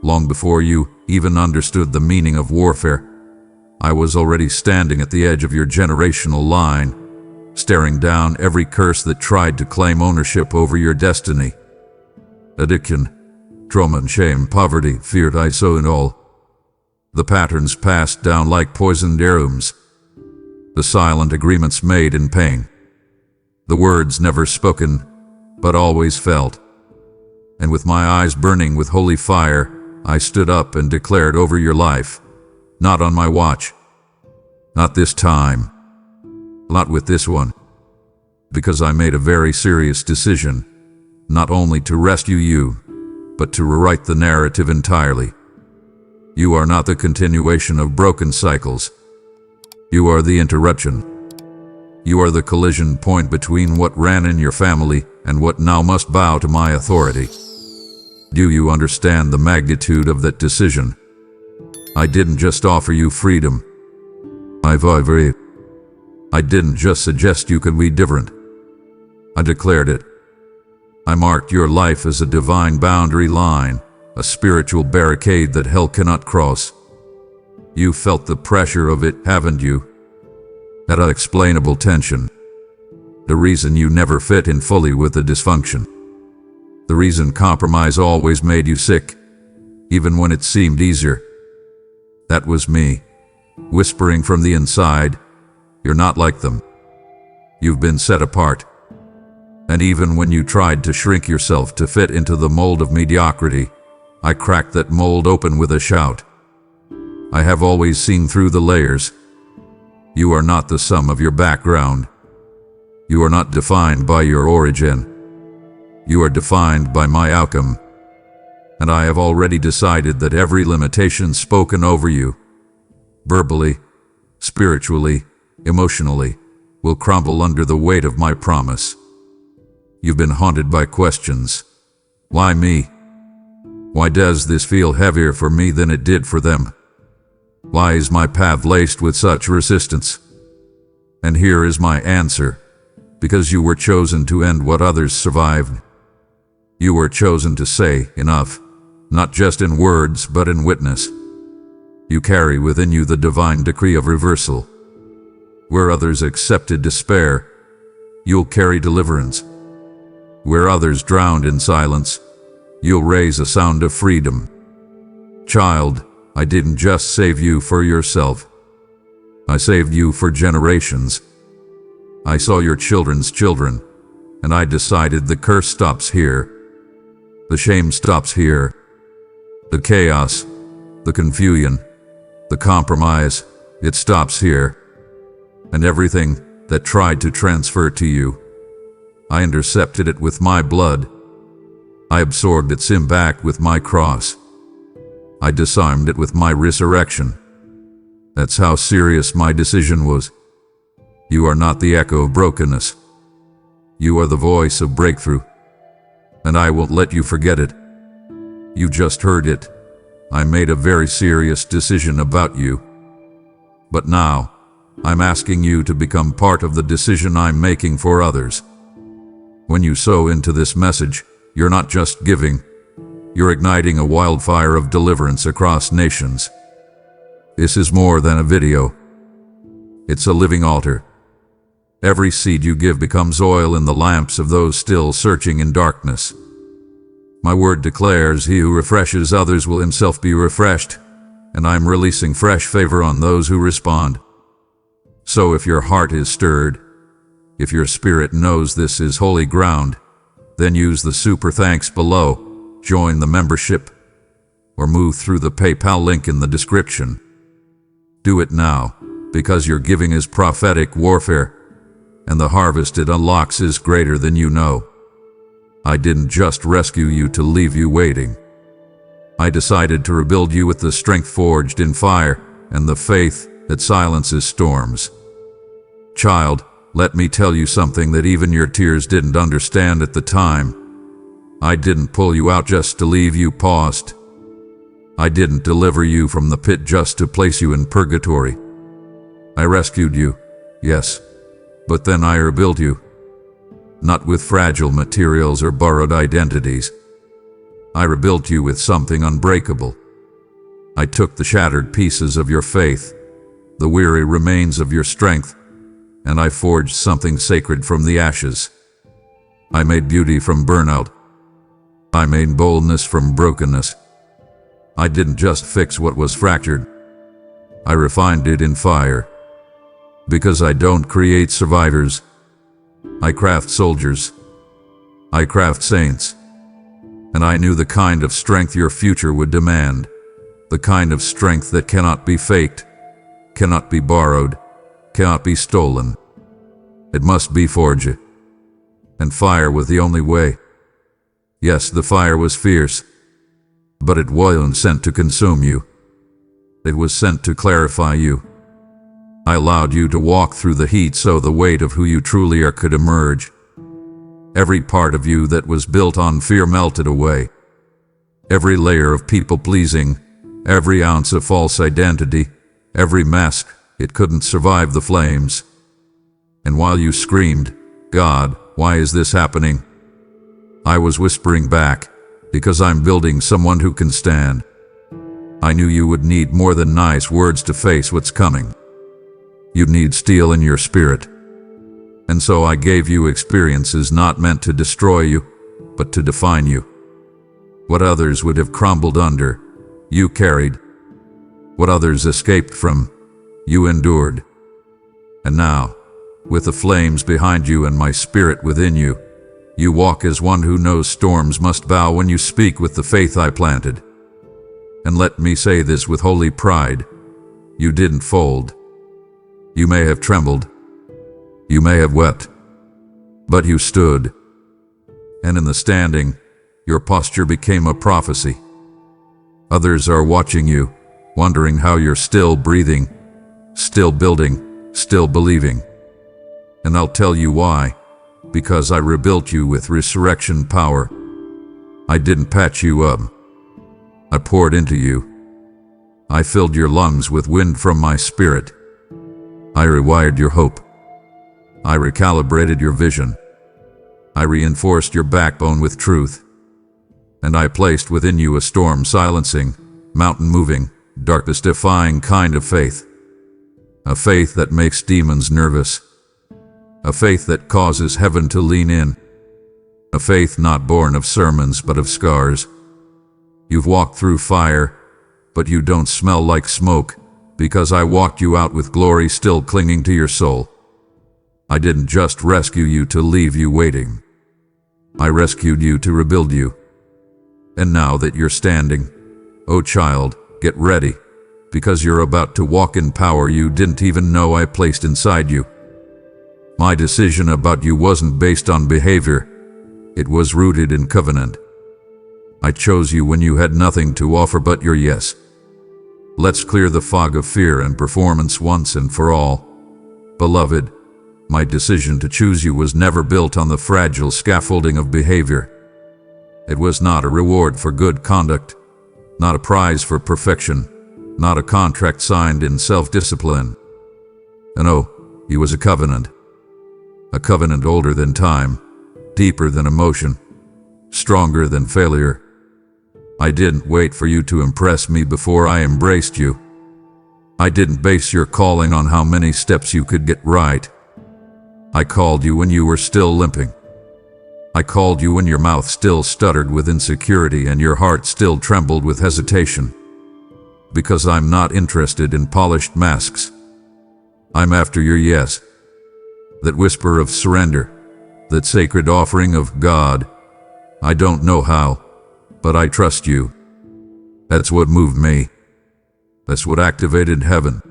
long before you even understood the meaning of warfare, I was already standing at the edge of your generational line, staring down every curse that tried to claim ownership over your destiny. Addiction, trauma and shame, poverty, fear, I saw it all. The patterns passed down like poisoned heirlooms. The silent agreements made in pain. The words never spoken, but always felt. And with my eyes burning with holy fire, I stood up and declared over your life, not on my watch. Not this time. Not with this one. because I made a very serious decision, not only to rescue you, but to rewrite the narrative entirely. You are not the continuation of broken cycles. You are the interruption. You are the collision point between what ran in your family and what now must bow to my authority. Do you understand the magnitude of that decision? I didn't just offer you freedom. I didn't just suggest you could be different. I declared it. I marked your life as a divine boundary line, a spiritual barricade that hell cannot cross. You felt the pressure of it, haven't you? That unexplainable tension. The reason you never fit in fully with the dysfunction. The reason compromise always made you sick, even when it seemed easier. That was me, whispering from the inside, "You're not like them. You've been set apart." And even when you tried to shrink yourself to fit into the mold of mediocrity, I cracked that mold open with a shout. I have always seen through the layers. You are not the sum of your background. You are not defined by your origin. You are defined by my outcome. And I have already decided that every limitation spoken over you, verbally, spiritually, emotionally, will crumble under the weight of my promise. You've been haunted by questions. Why me? Why does this feel heavier for me than it did for them? Why is my path laced with such resistance? And here is my answer. Because you were chosen to end what others survived. You were chosen to say enough, not just in words but in witness. You carry within you the divine decree of reversal. Where others accepted despair, you'll carry deliverance. Where others drowned in silence, you'll raise a sound of freedom. Child, I didn't just save you for yourself. I saved you for generations. I saw your children's children, and I decided the curse stops here. The shame stops here. The chaos, the confusion, the compromise, it stops here. And everything that tried to transfer to you, I intercepted it with my blood. I absorbed its impact with my cross. I disarmed it with my resurrection. That's how serious my decision was. You are not the echo of brokenness. You are the voice of breakthrough. And I won't let you forget it. You just heard it. I made a very serious decision about you. But now, I'm asking you to become part of the decision I'm making for others. When you sow into this message, you're not just giving. You're igniting a wildfire of deliverance across nations. This is more than a video. It's a living altar. Every seed you give becomes oil in the lamps of those still searching in darkness. My word declares, he who refreshes others will himself be refreshed, and I'm releasing fresh favor on those who respond. So if your heart is stirred, if your spirit knows this is holy ground, then use the super thanks below, join the membership, or move through the PayPal link in the description. Do it now, because your giving is prophetic warfare, and the harvest it unlocks is greater than you know. I didn't just rescue you to leave you waiting. I decided to rebuild you with the strength forged in fire and the faith that silences storms. Child, let me tell you something that even your tears didn't understand at the time. I didn't pull you out just to leave you paused. I didn't deliver you from the pit just to place you in purgatory. I rescued you, yes, but then I rebuilt you. Not with fragile materials or borrowed identities. I rebuilt you with something unbreakable. I took the shattered pieces of your faith, the weary remains of your strength, and I forged something sacred from the ashes. I made beauty from burnout. I made boldness from brokenness. I didn't just fix what was fractured. I refined it in fire. Because I don't create survivors. I craft soldiers. I craft saints. And I knew the kind of strength your future would demand. The kind of strength that cannot be faked, cannot be borrowed, cannot be stolen. It must be forged. and fire was the only way. Yes, the fire was fierce, but it wasn't sent to consume you. It was sent to clarify you. I allowed you to walk through the heat so the weight of who you truly are could emerge. Every part of you that was built on fear melted away. Every layer of people-pleasing, every ounce of false identity, every mask, it couldn't survive the flames. And while you screamed, "God, why is this happening?" I was whispering back, "Because I'm building someone who can stand." I knew you would need more than nice words to face what's coming. You'd need steel in your spirit. And so I gave you experiences not meant to destroy you, but to define you. What others would have crumbled under, you carried. What others escaped from, you endured. And now, with the flames behind you and my spirit within you, you walk as one who knows storms must bow when you speak with the faith I planted. And let me say this with holy pride, you didn't fold. You may have trembled. You may have wept. But you stood. And in the standing, your posture became a prophecy. Others are watching you, wondering how you're still breathing, still building, still believing. And I'll tell you why. Because I rebuilt you with resurrection power. I didn't patch you up. I poured into you. I filled your lungs with wind from my spirit. I rewired your hope. I recalibrated your vision. I reinforced your backbone with truth. And I placed within you a storm-silencing, mountain-moving, darkness-defying kind of faith. A faith that makes demons nervous. A faith that causes heaven to lean in. A faith not born of sermons but of scars. You've walked through fire, but you don't smell like smoke, because I walked you out with glory still clinging to your soul. I didn't just rescue you to leave you waiting. I rescued you to rebuild you. And now that you're standing, oh child, get ready, because you're about to walk in power you didn't even know I placed inside you. My decision about you wasn't based on behavior. It was rooted in covenant. I chose you when you had nothing to offer but your yes. Let's clear the fog of fear and performance once and for all. Beloved, my decision to choose you was never built on the fragile scaffolding of behavior. It was not a reward for good conduct, not a prize for perfection, not a contract signed in self-discipline. No, it was a covenant older than time, deeper than emotion, stronger than failure. I didn't wait for you to impress me before I embraced you. I didn't base your calling on how many steps you could get right. I called you when you were still limping. I called you when your mouth still stuttered with insecurity and your heart still trembled with hesitation. Because I'm not interested in polished masks. I'm after your yes. That whisper of surrender, that sacred offering of God. I don't know how, but I trust you. That's what moved me. That's what activated heaven.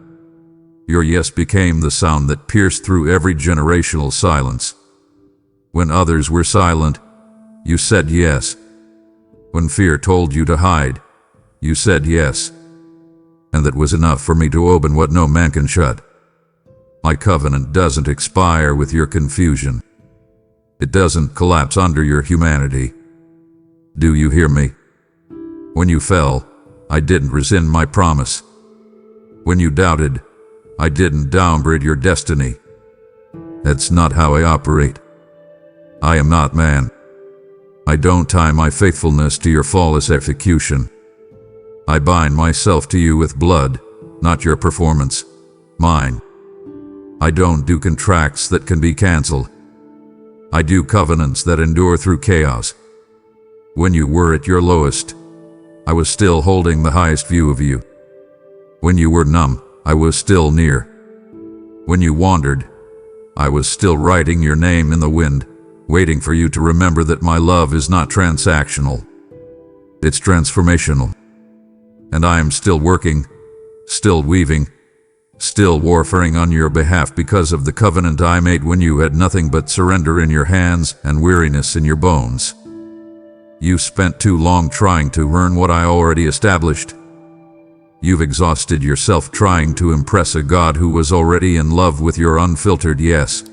Your yes became the sound that pierced through every generational silence. When others were silent, you said yes. When fear told you to hide, you said yes. And that was enough for me to open what no man can shut. My covenant doesn't expire with your confusion. It doesn't collapse under your humanity. Do you hear me? When you fell, I didn't rescind my promise. When you doubted, I didn't downgrade your destiny. That's not how I operate. I am not man. I don't tie my faithfulness to your flawless execution. I bind myself to you with blood, not your performance, mine. I don't do contracts that can be canceled. I do covenants that endure through chaos. When you were at your lowest, I was still holding the highest view of you. When you were numb, I was still near. When you wandered, I was still writing your name in the wind, waiting for you to remember that my love is not transactional. It's transformational. And I am still working, still weaving, still warfaring on your behalf because of the covenant I made when you had nothing but surrender in your hands and weariness in your bones. You spent too long trying to earn what I already established. You've exhausted yourself trying to impress a God who was already in love with your unfiltered yes.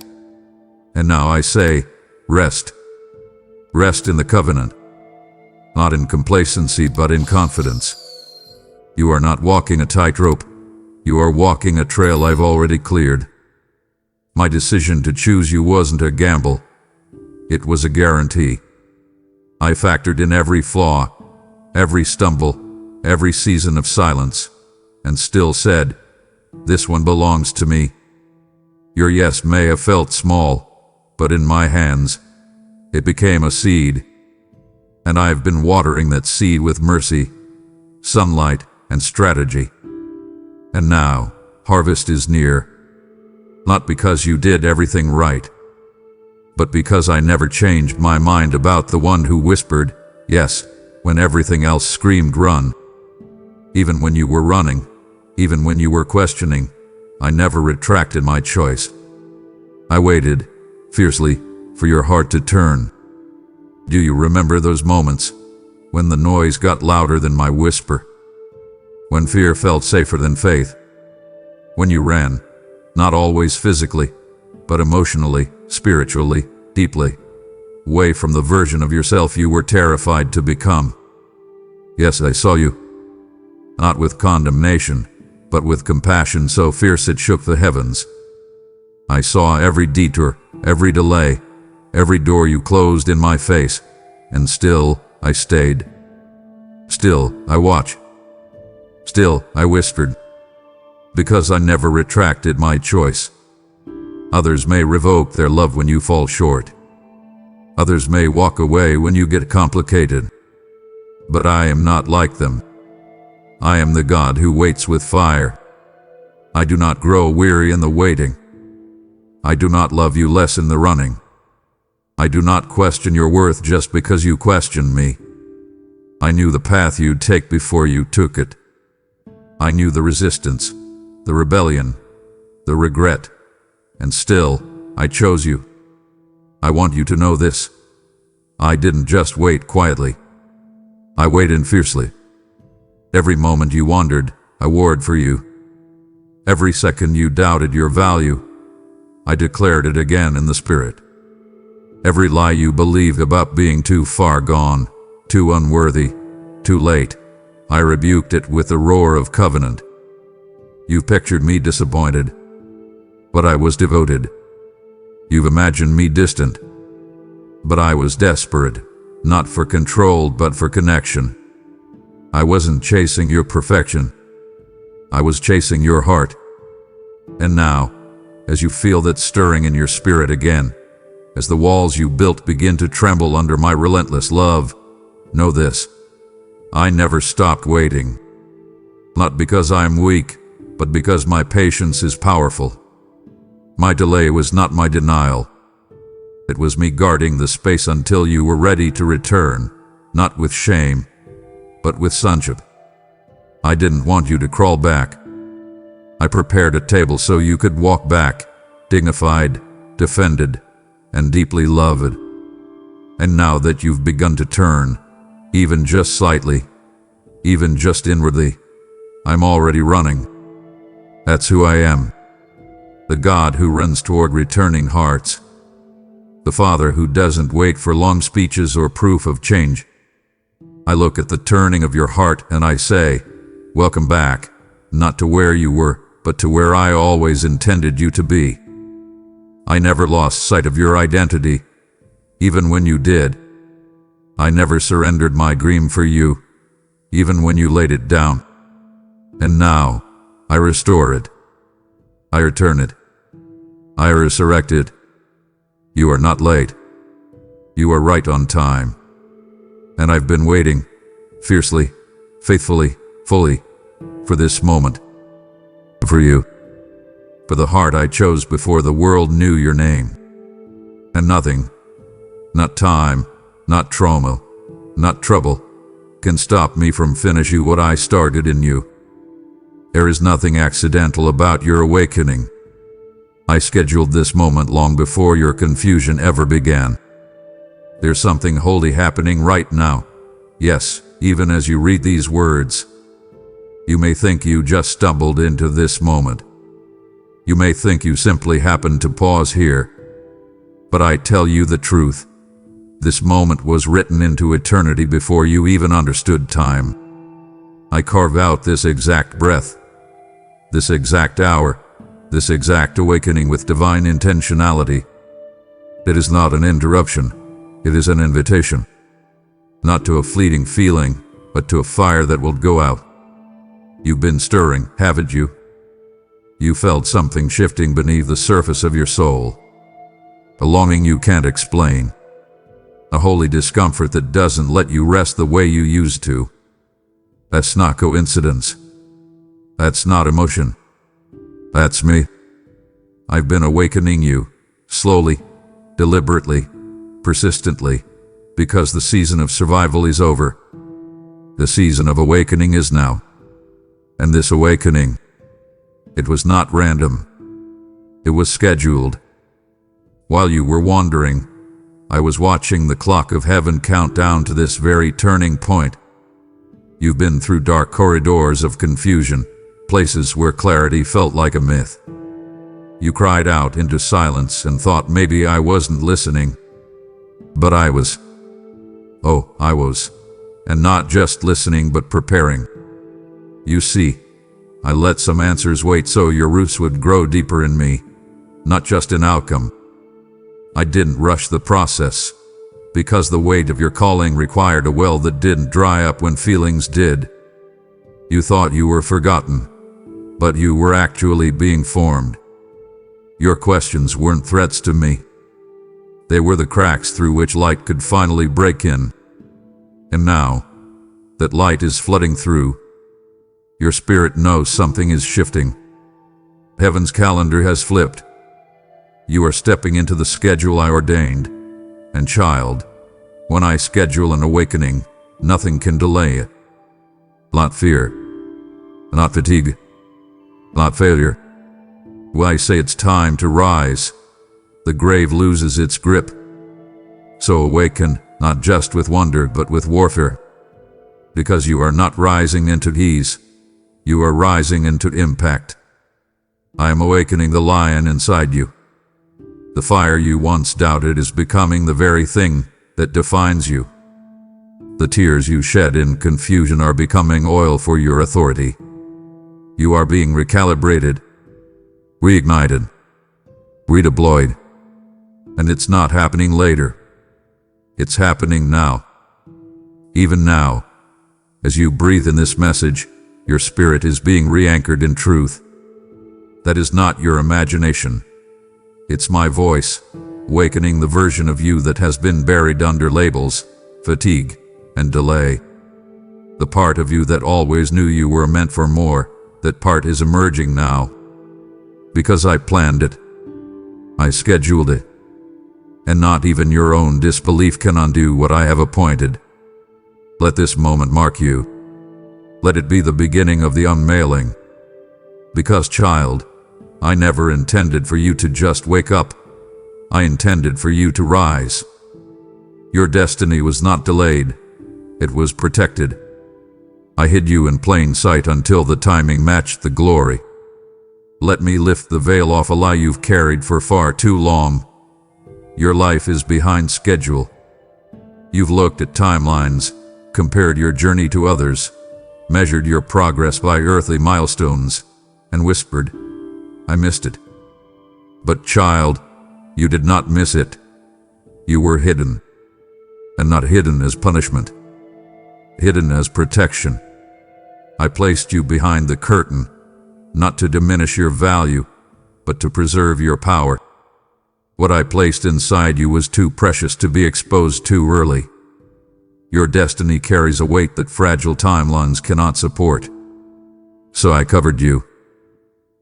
And now I say, rest. Rest in the covenant. Not in complacency, but in confidence. You are not walking a tightrope. You are walking a trail I've already cleared. My decision to choose you wasn't a gamble. It was a guarantee. I factored in every flaw, every stumble, every season of silence, and still said, this one belongs to me. Your yes may have felt small, but in my hands, it became a seed. And I've been watering that seed with mercy, sunlight, and strategy. And now, harvest is near. Not because you did everything right, but because I never changed my mind about the one who whispered, yes, when everything else screamed run. Even when you were running, even when you were questioning, I never retracted my choice. I waited, fiercely, for your heart to turn. Do you remember those moments, when the noise got louder than my whisper? When fear felt safer than faith? When you ran, not always physically, but emotionally, spiritually, deeply, away from the version of yourself you were terrified to become? Yes, I saw you. Not with condemnation, but with compassion so fierce it shook the heavens. I saw every detour, every delay, every door you closed in my face, and still I stayed. Still I watched. Still I whispered. Because I never retracted my choice. Others may revoke their love when you fall short. Others may walk away when you get complicated. But I am not like them. I am the God who waits with fire. I do not grow weary in the waiting. I do not love you less in the running. I do not question your worth just because you question me. I knew the path you'd take before you took it. I knew the resistance, the rebellion, the regret, and still, I chose you. I want you to know this. I didn't just wait quietly. I waited fiercely. Every moment you wandered, I warred for you. Every second you doubted your value, I declared it again in the Spirit. Every lie you believed about being too far gone, too unworthy, too late, I rebuked it with the roar of covenant. You've pictured me disappointed, but I was devoted. You've imagined me distant, but I was desperate, not for control but for connection. I wasn't chasing your perfection. I was chasing your heart. And now, as you feel that stirring in your spirit again, as the walls you built begin to tremble under my relentless love, know this. I never stopped waiting. Not because I am weak, but because my patience is powerful. My delay was not my denial. It was me guarding the space until you were ready to return, not with shame, but with sonship. I didn't want you to crawl back. I prepared a table so you could walk back, dignified, defended, and deeply loved. And now that you've begun to turn, even just slightly, even just inwardly, I'm already running. That's who I am. The God who runs toward returning hearts. The Father who doesn't wait for long speeches or proof of change. I look at the turning of your heart and I say, welcome back, not to where you were, but to where I always intended you to be. I never lost sight of your identity, even when you did. I never surrendered my dream for you, even when you laid it down. And now, I restore it. I return it. I resurrect it. You are not late. You are right on time. And I've been waiting, fiercely, faithfully, fully, for this moment. For you. For the heart I chose before the world knew your name. And nothing, not time, not trauma, not trouble, can stop me from finishing what I started in you. There is nothing accidental about your awakening. I scheduled this moment long before your confusion ever began. There's something holy happening right now. Yes, even as you read these words. You may think you just stumbled into this moment. You may think you simply happened to pause here. But I tell you the truth. This moment was written into eternity before you even understood time. I carve out this exact breath, this exact hour, this exact awakening with divine intentionality. It is not an interruption, it is an invitation. Not to a fleeting feeling, but to a fire that will go out. You've been stirring, haven't you? You felt something shifting beneath the surface of your soul. A longing you can't explain. A holy discomfort that doesn't let you rest the way you used to. That's not coincidence. That's not emotion. That's me. I've been awakening you, slowly, deliberately, persistently, because the season of survival is over. The season of awakening is now. And this awakening, it was not random. It was scheduled. While you were wandering, I was watching the clock of heaven count down to this very turning point. You've been through dark corridors of confusion, places where clarity felt like a myth. You cried out into silence and thought maybe I wasn't listening. But I was. Oh, I was. And not just listening but preparing. You see, I let some answers wait so your roots would grow deeper in me, not just in outcome. I didn't rush the process, because the weight of your calling required a well that didn't dry up when feelings did. You thought you were forgotten, but you were actually being formed. Your questions weren't threats to me. They were the cracks through which light could finally break in. And now, that light is flooding through, your spirit knows something is shifting. Heaven's calendar has flipped. You are stepping into the schedule I ordained. And child, when I schedule an awakening, nothing can delay it. Not fear, not fatigue, not failure. When I say it's time to rise, the grave loses its grip. So awaken, not just with wonder, but with warfare. Because you are not rising into ease, you are rising into impact. I am awakening the lion inside you. The fire you once doubted is becoming the very thing that defines you. The tears you shed in confusion are becoming oil for your authority. You are being recalibrated, reignited, redeployed. And it's not happening later. It's happening now. Even now, as you breathe in this message, your spirit is being re-anchored in truth. That is not your imagination. It's my voice, awakening the version of you that has been buried under labels, fatigue, and delay. The part of you that always knew you were meant for more, that part is emerging now. Because I planned it. I scheduled it. And not even your own disbelief can undo what I have appointed. Let this moment mark you. Let it be the beginning of the unmailing. Because, child, I never intended for you to just wake up. I intended for you to rise. Your destiny was not delayed. It was protected. I hid you in plain sight until the timing matched the glory. Let me lift the veil off a lie you've carried for far too long. Your life is behind schedule. You've looked at timelines, compared your journey to others, measured your progress by earthly milestones, and whispered, I missed it. But child, you did not miss it. You were hidden. And not hidden as punishment. Hidden as protection. I placed you behind the curtain, not to diminish your value, but to preserve your power. What I placed inside you was too precious to be exposed too early. Your destiny carries a weight that fragile timelines cannot support. So I covered you.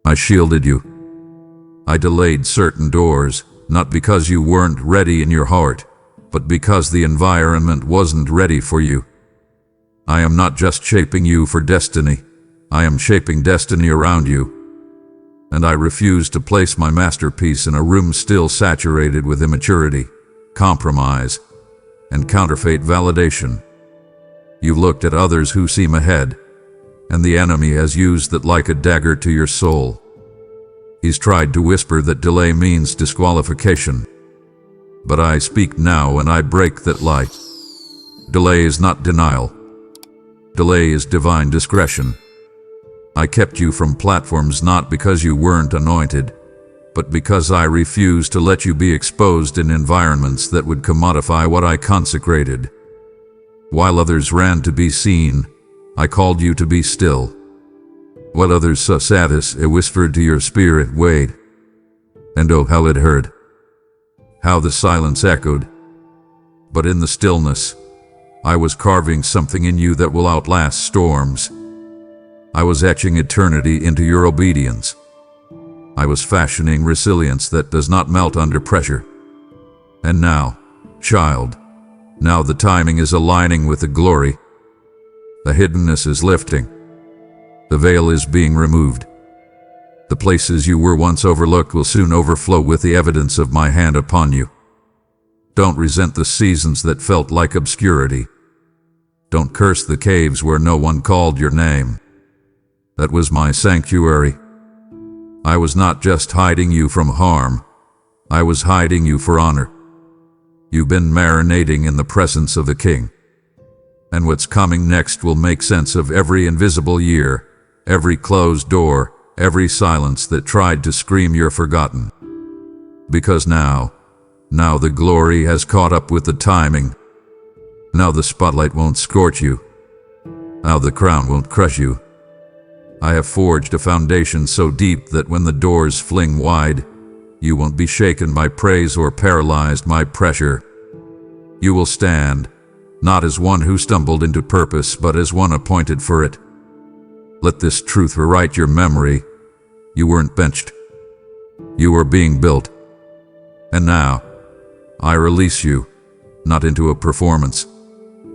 I shielded you. I delayed certain doors, not because you weren't ready in your heart, but because the environment wasn't ready for you. I am not just shaping you for destiny. I am shaping destiny around you, and I refuse to place my masterpiece in a room still saturated with immaturity, compromise, and counterfeit validation. You've looked at others who seem ahead, and the enemy has used that like a dagger to your soul. He's tried to whisper that delay means disqualification. But I speak now and I break that lie. Delay is not denial. Delay is divine discretion. I kept you from platforms not because you weren't anointed, but because I refused to let you be exposed in environments that would commodify what I consecrated. While others ran to be seen, I called you to be still. What others saw satis, it whispered to your spirit, wait. And oh, how it hurt. How the silence echoed. But in the stillness, I was carving something in you that will outlast storms. I was etching eternity into your obedience. I was fashioning resilience that does not melt under pressure. And now, child, now the timing is aligning with the glory. The hiddenness is lifting. The veil is being removed. The places you were once overlooked will soon overflow with the evidence of my hand upon you. Don't resent the seasons that felt like obscurity. Don't curse the caves where no one called your name. That was my sanctuary. I was not just hiding you from harm. I was hiding you for honor. You've been marinating in the presence of the King. And what's coming next will make sense of every invisible year, every closed door, every silence that tried to scream you're forgotten. Because now the glory has caught up with the timing. Now the spotlight won't scorch you. Now the crown won't crush you. I have forged a foundation so deep that when the doors fling wide, you won't be shaken by praise or paralyzed by pressure. You will stand, not as one who stumbled into purpose, but as one appointed for it. Let this truth rewrite your memory. You weren't benched. You were being built. And now, I release you, not into a performance,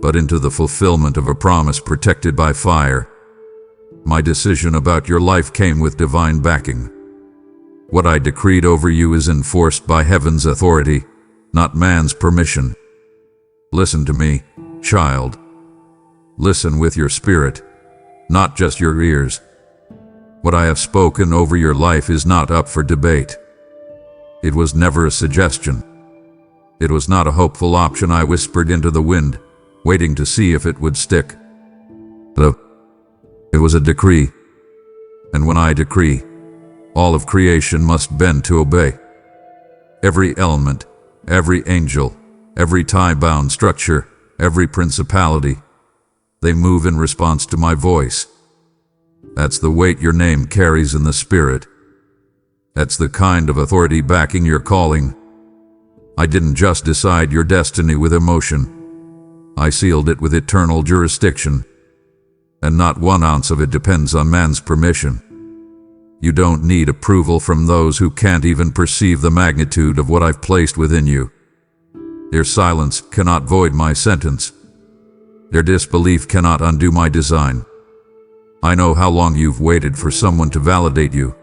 but into the fulfillment of a promise protected by fire. My decision about your life came with divine backing. What I decreed over you is enforced by heaven's authority, not man's permission. Listen to me, child. Listen with your spirit, not just your ears. What I have spoken over your life is not up for debate. It was never a suggestion. It was not a hopeful option I whispered into the wind, waiting to see if it would stick. It was a decree. And when I decree, all of creation must bend to obey. Every element, every angel, every time-bound structure, every principality, they move in response to my voice. That's the weight your name carries in the spirit. That's the kind of authority backing your calling. I didn't just decide your destiny with emotion. I sealed it with eternal jurisdiction. And not 1 ounce of it depends on man's permission. You don't need approval from those who can't even perceive the magnitude of what I've placed within you. Their silence cannot void my sentence. Their disbelief cannot undo my design. I know how long you've waited for someone to validate you.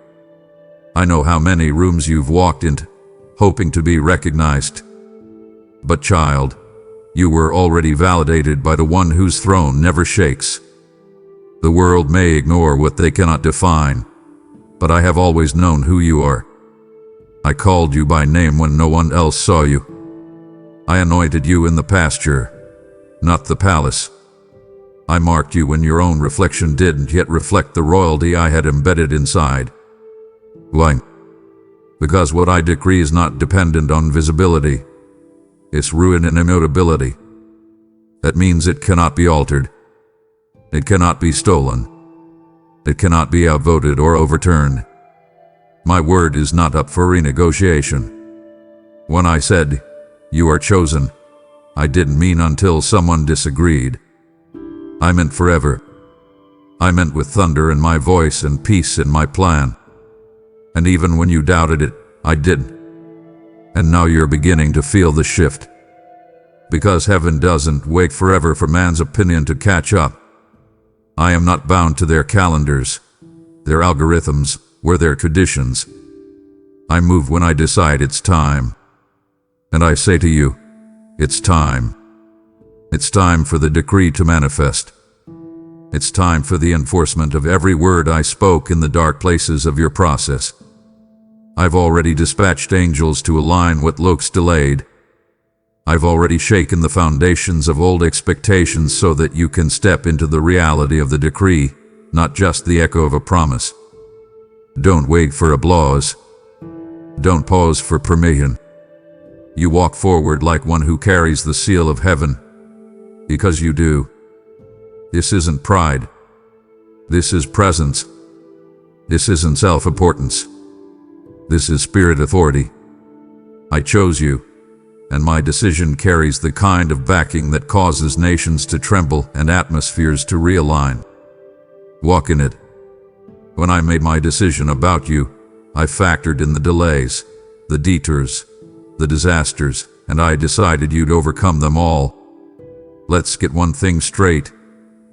I know how many rooms you've walked into, hoping to be recognized. But child, you were already validated by the one whose throne never shakes. The world may ignore what they cannot define, but I have always known who you are. I called you by name when no one else saw you. I anointed you in the pasture, not the palace. I marked you when your own reflection didn't yet reflect the royalty I had embedded inside. Why? Because what I decree is not dependent on visibility. It's rooted in immutability. That means it cannot be altered. It cannot be stolen. It cannot be outvoted or overturned. My word is not up for renegotiation. When I said, "You are chosen," I didn't mean until someone disagreed. I meant forever. I meant with thunder in my voice and peace in my plan. And even when you doubted it, I didn't. And now you're beginning to feel the shift. Because heaven doesn't wait forever for man's opinion to catch up. I am not bound to their calendars, their algorithms, or their traditions. I move when I decide it's time. And I say to you, it's time. It's time for the decree to manifest. It's time for the enforcement of every word I spoke in the dark places of your process. I've already dispatched angels to align what looks delayed. I've already shaken the foundations of old expectations so that you can step into the reality of the decree, not just the echo of a promise. Don't wait for applause. Don't pause for permission. You walk forward like one who carries the seal of heaven. Because you do. This isn't pride. This is presence. This isn't self-importance. This is spirit authority. I chose you, and my decision carries the kind of backing that causes nations to tremble and atmospheres to realign. Walk in it. When I made my decision about you, I factored in the delays, the detours, the disasters, and I decided you'd overcome them all. Let's get one thing straight.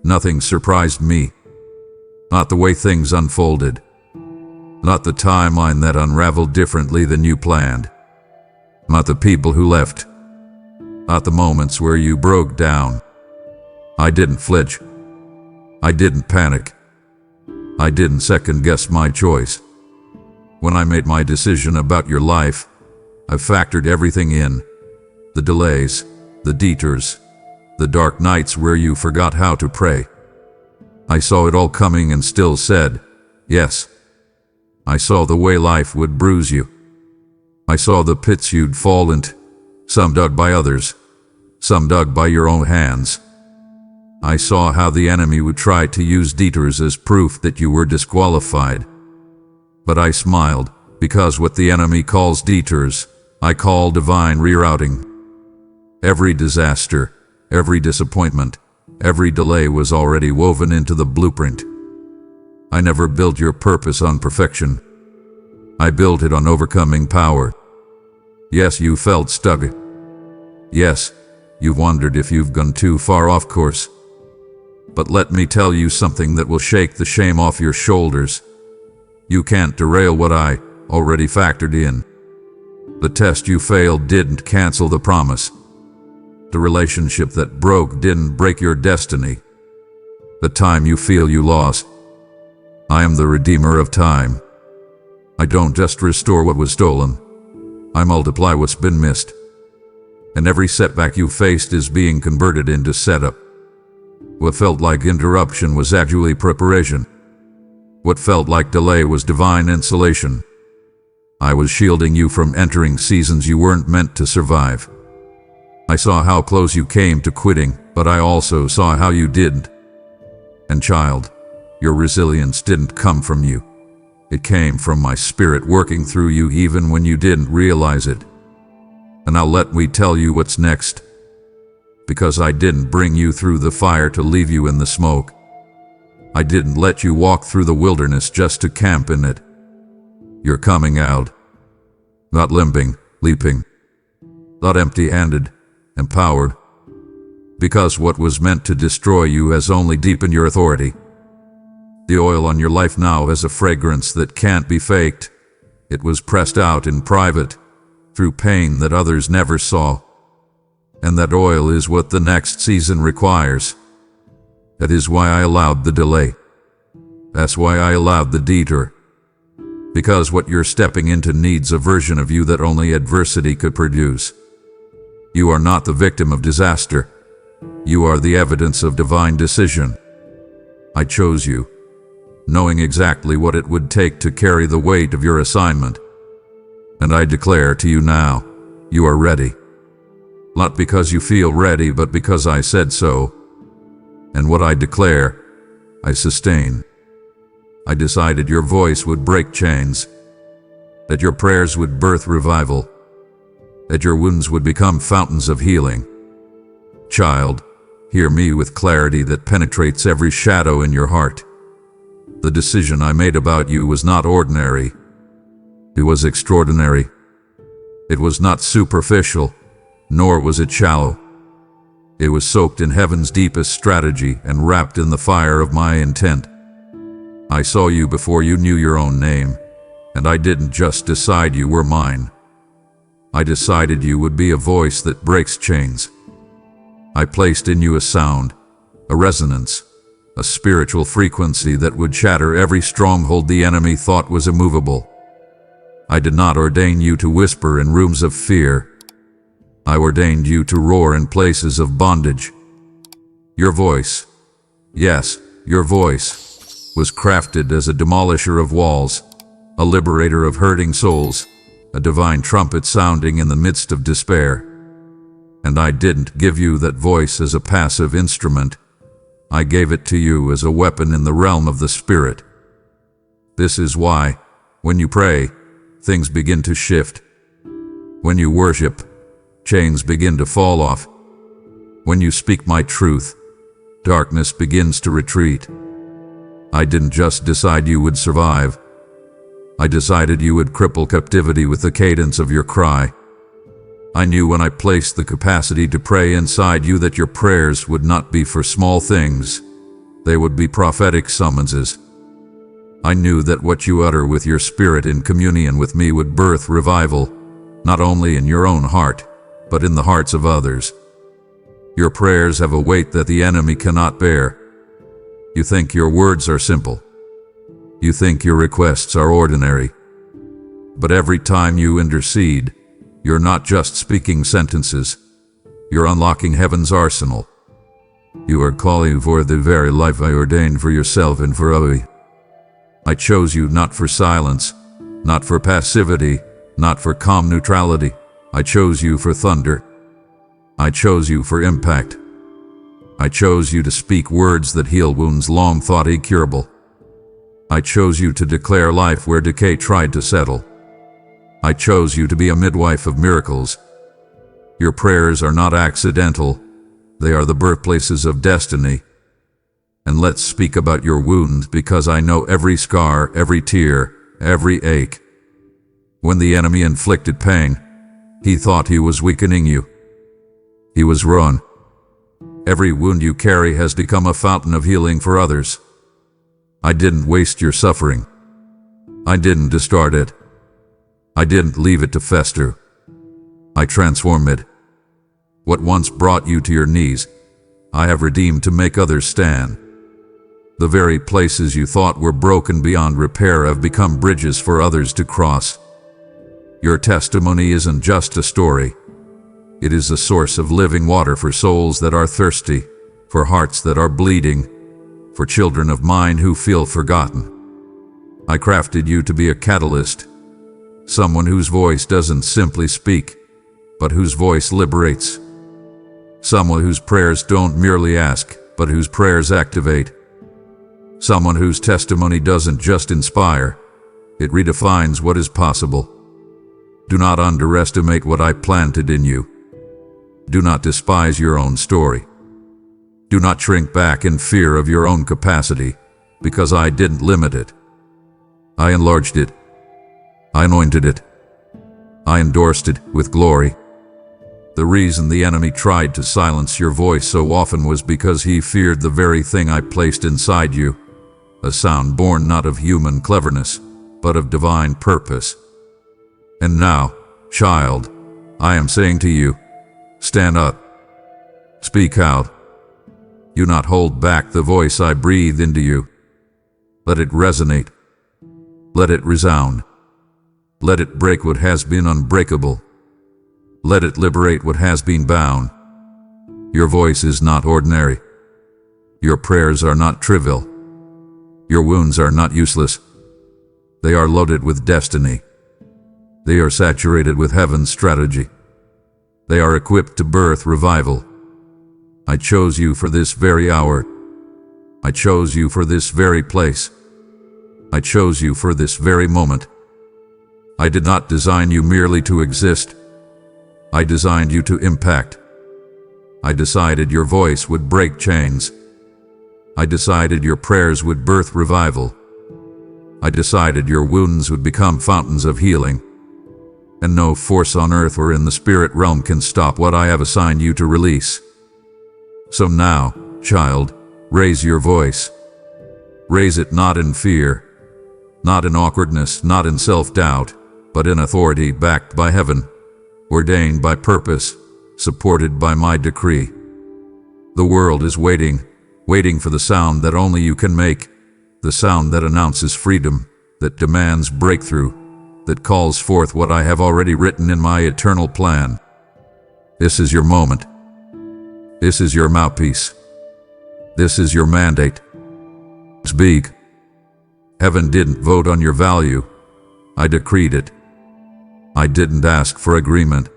Nothing surprised me. Not the way things unfolded. Not the timeline that unraveled differently than you planned. Not the people who left. Not the moments where you broke down. I didn't flinch. I didn't panic. I didn't second-guess my choice. When I made my decision about your life, I factored everything in. The delays, the detours, the dark nights where you forgot how to pray. I saw it all coming and still said, yes. I saw the way life would bruise you. I saw the pits you'd fall into, some dug by others, some dug by your own hands. I saw how the enemy would try to use detours as proof that you were disqualified. But I smiled, because what the enemy calls detours, I call divine rerouting. Every disaster, every disappointment, every delay was already woven into the blueprint. I never built your purpose on perfection. I built it on overcoming power. Yes, you felt stuck. Yes, you've wondered if you've gone too far off course. But let me tell you something that will shake the shame off your shoulders. You can't derail what I already factored in. The test you failed didn't cancel the promise. The relationship that broke didn't break your destiny. The time you feel you lost. I am the redeemer of time. I don't just restore what was stolen. I multiply what's been missed. And every setback you faced is being converted into setup. What felt like interruption was actually preparation. What felt like delay was divine insulation. I was shielding you from entering seasons you weren't meant to survive. I saw how close you came to quitting, but I also saw how you didn't. And child, your resilience didn't come from you. It came from my spirit working through you even when you didn't realize it. And now let me tell you what's next. Because I didn't bring you through the fire to leave you in the smoke. I didn't let you walk through the wilderness just to camp in it. You're coming out. Not limping, leaping. Not empty-handed, empowered. Because what was meant to destroy you has only deepened your authority. The oil on your life now has a fragrance that can't be faked. It was pressed out in private, through pain that others never saw. And that oil is what the next season requires. That is why I allowed the delay. That's why I allowed the detour. Because what you're stepping into needs a version of you that only adversity could produce. You are not the victim of disaster. You are the evidence of divine decision. I chose you, knowing exactly what it would take to carry the weight of your assignment. And I declare to you now, you are ready. Not because you feel ready, but because I said so. And what I declare, I sustain. I decided your voice would break chains, that your prayers would birth revival, that your wounds would become fountains of healing. Child, hear me with clarity that penetrates every shadow in your heart. The decision I made about you was not ordinary. It was extraordinary. It was not superficial, nor was it shallow. It was soaked in heaven's deepest strategy and wrapped in the fire of my intent. I saw you before you knew your own name, and I didn't just decide you were mine. I decided you would be a voice that breaks chains. I placed in you a sound, a resonance, a spiritual frequency that would shatter every stronghold the enemy thought was immovable. I did not ordain you to whisper in rooms of fear. I ordained you to roar in places of bondage. Your voice, yes, your voice, was crafted as a demolisher of walls, a liberator of hurting souls, a divine trumpet sounding in the midst of despair. And I didn't give you that voice as a passive instrument. I gave it to you as a weapon in the realm of the Spirit. This is why, when you pray, things begin to shift. When you worship, chains begin to fall off. When you speak my truth, darkness begins to retreat. I didn't just decide you would survive. I decided you would cripple captivity with the cadence of your cry. I knew when I placed the capacity to pray inside you that your prayers would not be for small things. They would be prophetic summonses. I knew that what you utter with your spirit in communion with me would birth revival, not only in your own heart, but in the hearts of others. Your prayers have a weight that the enemy cannot bear. You think your words are simple. You think your requests are ordinary. But every time you intercede, you're not just speaking sentences. You're unlocking heaven's arsenal. You are calling for the very life I ordained for yourself and for others. I chose you not for silence, not for passivity, not for calm neutrality. I chose you for thunder. I chose you for impact. I chose you to speak words that heal wounds long thought incurable. I chose you to declare life where decay tried to settle. I chose you to be a midwife of miracles. Your prayers are not accidental. They are the birthplaces of destiny. And let's speak about your wounds, because I know every scar, every tear, every ache. When the enemy inflicted pain, he thought he was weakening you. He was wrong. Every wound you carry has become a fountain of healing for others. I didn't waste your suffering. I didn't distort it. I didn't leave it to fester. I transformed it. What once brought you to your knees, I have redeemed to make others stand. The very places you thought were broken beyond repair have become bridges for others to cross. Your testimony isn't just a story. It is a source of living water for souls that are thirsty, for hearts that are bleeding, for children of mine who feel forgotten. I crafted you to be a catalyst, someone whose voice doesn't simply speak, but whose voice liberates. Someone whose prayers don't merely ask, but whose prayers activate. Someone whose testimony doesn't just inspire, it redefines what is possible. Do not underestimate what I planted in you. Do not despise your own story. Do not shrink back in fear of your own capacity, because I didn't limit it. I enlarged it. I anointed it. I endorsed it with glory. The reason the enemy tried to silence your voice so often was because he feared the very thing I placed inside you, a sound born not of human cleverness, but of divine purpose. And now, child, I am saying to you, stand up. Speak out. Do not hold back the voice I breathe into you. Let it resonate. Let it resound. Let it break what has been unbreakable. Let it liberate what has been bound. Your voice is not ordinary. Your prayers are not trivial. Your wounds are not useless. They are loaded with destiny. They are saturated with heaven's strategy. They are equipped to birth revival. I chose you for this very hour. I chose you for this very place. I chose you for this very moment. I did not design you merely to exist. I designed you to impact. I decided your voice would break chains. I decided your prayers would birth revival. I decided your wounds would become fountains of healing. And no force on earth or in the spirit realm can stop what I have assigned you to release. So now, child, raise your voice. Raise it not in fear, not in awkwardness, not in self-doubt, but in authority backed by heaven, ordained by purpose, supported by my decree. The world is waiting for the sound that only you can make, the sound that announces freedom, that demands breakthrough, that calls forth what I have already written in my eternal plan. This is your moment. This is your mouthpiece. This is your mandate. Speak. Heaven didn't vote on your value. I decreed it. I didn't ask for agreement.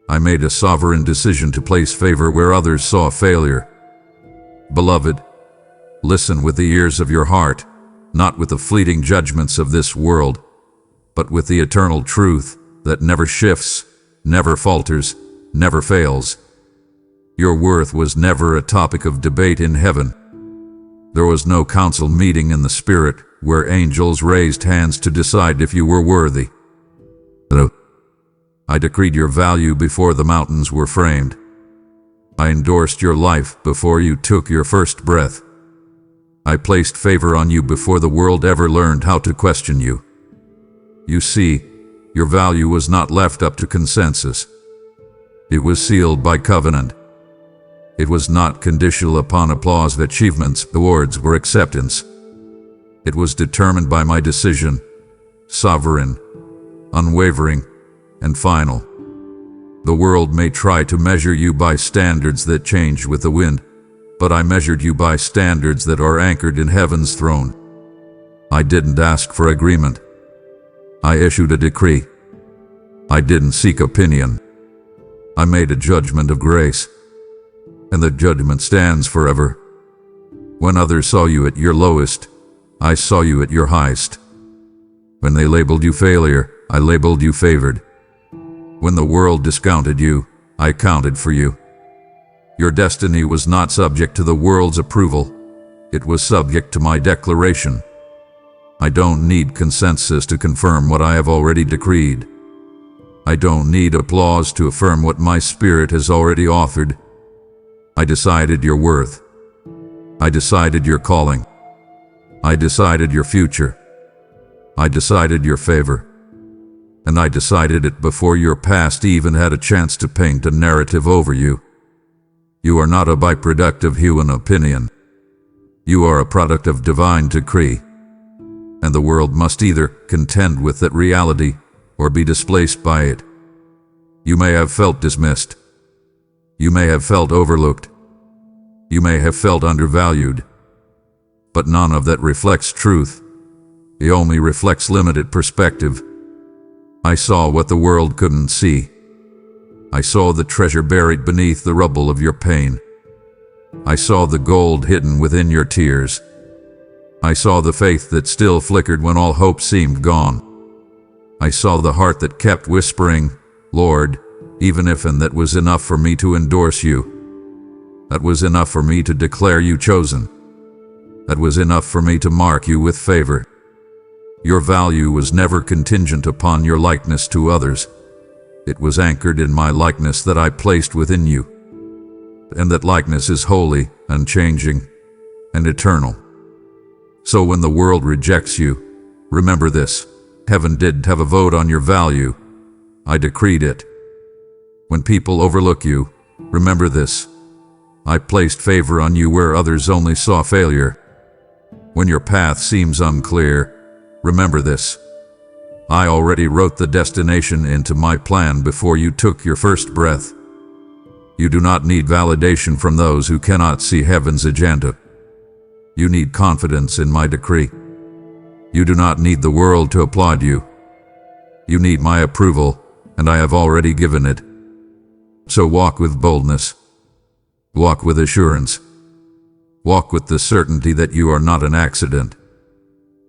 I made a sovereign decision to place favor where others saw failure. Beloved, listen with the ears of your heart, not with the fleeting judgments of this world, but with the eternal truth that never shifts, never falters, never fails. Your worth was never a topic of debate in heaven. There was no council meeting in the Spirit where angels raised hands to decide if you were worthy. I decreed your value before the mountains were framed. I endorsed your life before you took your first breath. I placed favor on you before the world ever learned how to question you. You see, your value was not left up to consensus. It was sealed by covenant. It was not conditional upon applause, achievements, awards, or acceptance. It was determined by my decision, sovereign, unwavering, and final. The world may try to measure you by standards that change with the wind, but I measured you by standards that are anchored in heaven's throne. I didn't ask for agreement. I issued a decree. I didn't seek opinion. I made a judgment of grace, and the judgment stands forever. When others saw you at your lowest, I saw you at your highest. When they labeled you failure, I labeled you favored. When the world discounted you, I counted for you. Your destiny was not subject to the world's approval. It was subject to my declaration. I don't need consensus to confirm what I have already decreed. I don't need applause to affirm what my Spirit has already authored. I decided your worth. I decided your calling. I decided your future. I decided your favor. And I decided it before your past even had a chance to paint a narrative over you. You are not a byproduct of human opinion. You are a product of divine decree. And the world must either contend with that reality or be displaced by it. You may have felt dismissed. You may have felt overlooked. You may have felt undervalued. But none of that reflects truth. It only reflects limited perspective. I saw what the world couldn't see. I saw the treasure buried beneath the rubble of your pain. I saw the gold hidden within your tears. I saw the faith that still flickered when all hope seemed gone. I saw the heart that kept whispering, Lord, even if, and that was enough for me to endorse you. That was enough for me to declare you chosen. That was enough for me to mark you with favor. Your value was never contingent upon your likeness to others. It was anchored in my likeness that I placed within you. And that likeness is holy, unchanging, and eternal. So when the world rejects you, remember this: heaven didn't have a vote on your value. I decreed it. When people overlook you, remember this: I placed favor on you where others only saw failure. When your path seems unclear, remember this: I already wrote the destination into my plan before you took your first breath. You do not need validation from those who cannot see heaven's agenda. You need confidence in my decree. You do not need the world to applaud you. You need my approval, and I have already given it. So walk with boldness. Walk with assurance. Walk with the certainty that you are not an accident.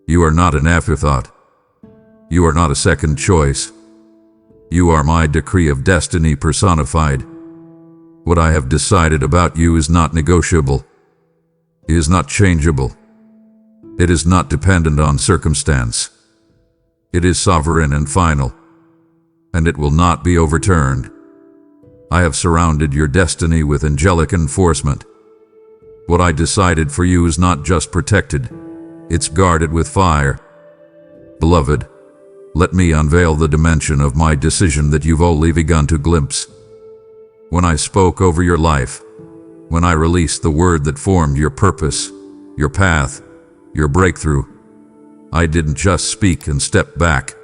You are not an afterthought. You are not a second choice. You are my decree of destiny personified. What I have decided about you is not negotiable. It is not changeable. It is not dependent on circumstance. It is sovereign and final, and it will not be overturned. I have surrounded your destiny with angelic enforcement. What I decided for you is not just protected, it's guarded with fire. Beloved, let me unveil the dimension of my decision that you've only begun to glimpse. When I spoke over your life, when I released the word that formed your purpose, your path, your breakthrough, I didn't just speak and step back.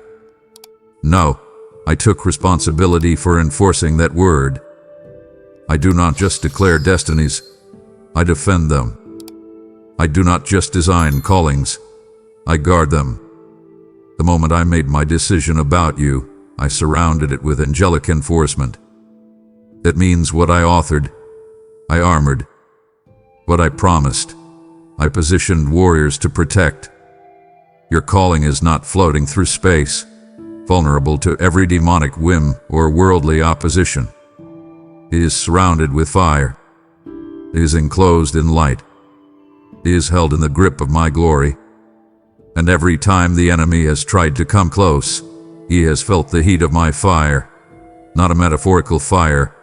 No, I took responsibility for enforcing that word. I do not just declare destinies, I defend them. I do not just design callings, I guard them. The moment I made my decision about you, I surrounded it with angelic enforcement. That means what I authored, I armored. What I promised, I positioned warriors to protect. Your calling is not floating through space, vulnerable to every demonic whim or worldly opposition. It is surrounded with fire. It is enclosed in light. It is held in the grip of my glory. And every time the enemy has tried to come close, he has felt the heat of my fire. Not a metaphorical fire,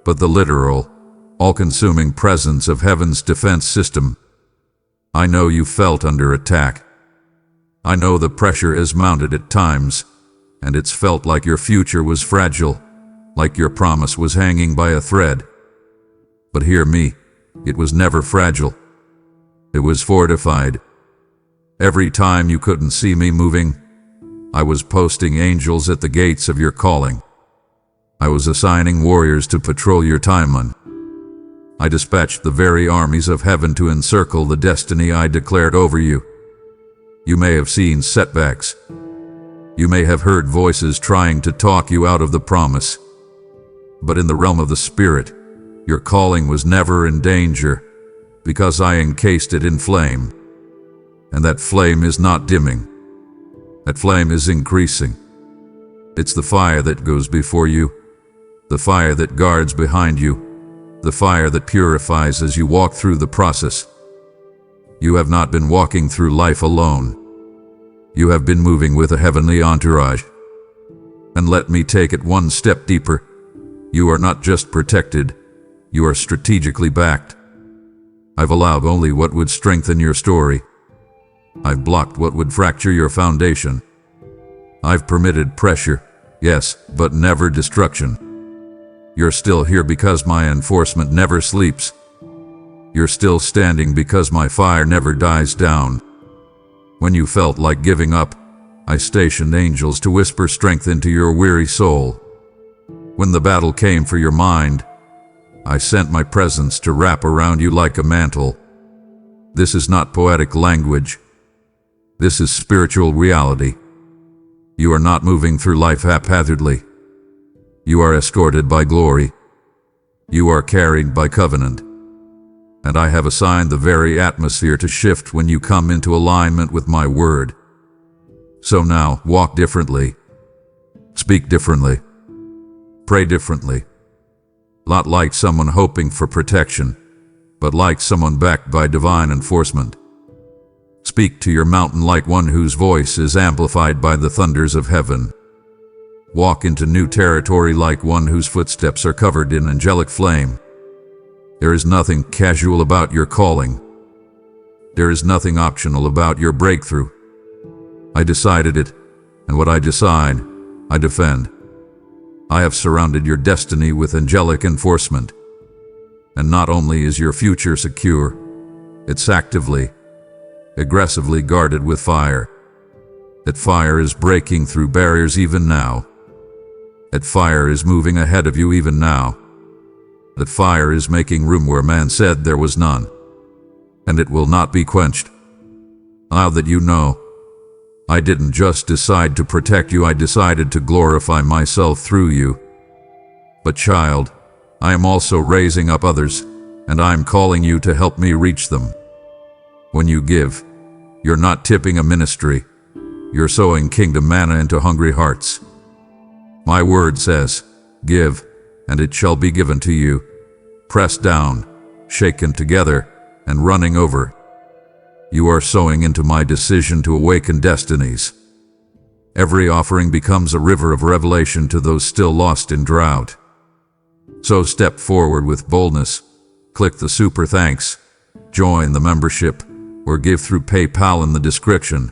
but the literal, all-consuming presence of heaven's defense system. I know you felt under attack. I know the pressure is mounted at times, and it's felt like your future was fragile, like your promise was hanging by a thread. But hear me, it was never fragile. It was fortified. Every time you couldn't see me moving, I was posting angels at the gates of your calling. I was assigning warriors to patrol your timeline. I dispatched the very armies of heaven to encircle the destiny I declared over you. You may have seen setbacks. You may have heard voices trying to talk you out of the promise. But in the realm of the Spirit, your calling was never in danger, because I encased it in flame. And that flame is not dimming. That flame is increasing. It's the fire that goes before you, the fire that guards behind you, the fire that purifies as you walk through the process. You have not been walking through life alone. You have been moving with a heavenly entourage. And let me take it one step deeper. You are not just protected, you are strategically backed. I've allowed only what would strengthen your story. I've blocked what would fracture your foundation. I've permitted pressure, yes, but never destruction. You're still here because my enforcement never sleeps. You're still standing because my fire never dies down. When you felt like giving up, I stationed angels to whisper strength into your weary soul. When the battle came for your mind, I sent my presence to wrap around you like a mantle. This is not poetic language. This is spiritual reality. You are not moving through life haphazardly. You are escorted by glory. You are carried by covenant. And I have assigned the very atmosphere to shift when you come into alignment with my word. So now, walk differently. Speak differently. Pray differently. Not like someone hoping for protection, but like someone backed by divine enforcement. Speak to your mountain like one whose voice is amplified by the thunders of heaven. Walk into new territory like one whose footsteps are covered in angelic flame. There is nothing casual about your calling. There is nothing optional about your breakthrough. I decided it, and what I decide, I defend. I have surrounded your destiny with angelic enforcement. And not only is your future secure, it's actively, aggressively guarded with fire. That fire is breaking through barriers even now. That fire is moving ahead of you even now. That fire is making room where man said there was none. And it will not be quenched. Now that you know, I didn't just decide to protect you, I decided to glorify myself through you. But child, I am also raising up others, and I am calling you to help me reach them. When you give, you're not tipping a ministry. You're sowing kingdom manna into hungry hearts. My word says, give, and it shall be given to you, pressed down, shaken together, and running over. You are sowing into my decision to awaken destinies. Every offering becomes a river of revelation to those still lost in drought. So step forward with boldness. Click the super thanks, join the membership, or give through PayPal in the description.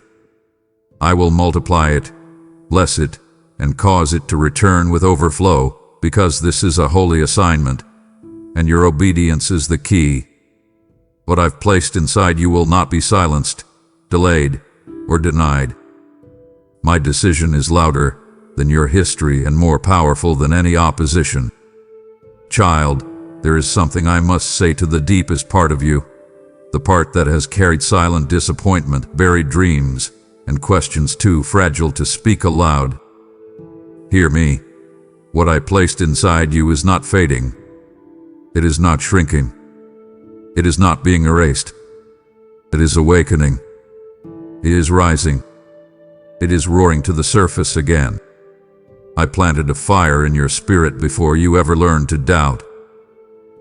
I will multiply it, bless it, and cause it to return with overflow, because this is a holy assignment, and your obedience is the key. What I've placed inside you will not be silenced, delayed, or denied. My decision is louder than your history and more powerful than any opposition. Child, there is something I must say to the deepest part of you, the part that has carried silent disappointment, buried dreams, and questions too fragile to speak aloud. Hear me. What I placed inside you is not fading. It is not shrinking. It is not being erased. It is awakening. It is rising. It is roaring to the surface again. I planted a fire in your spirit before you ever learned to doubt.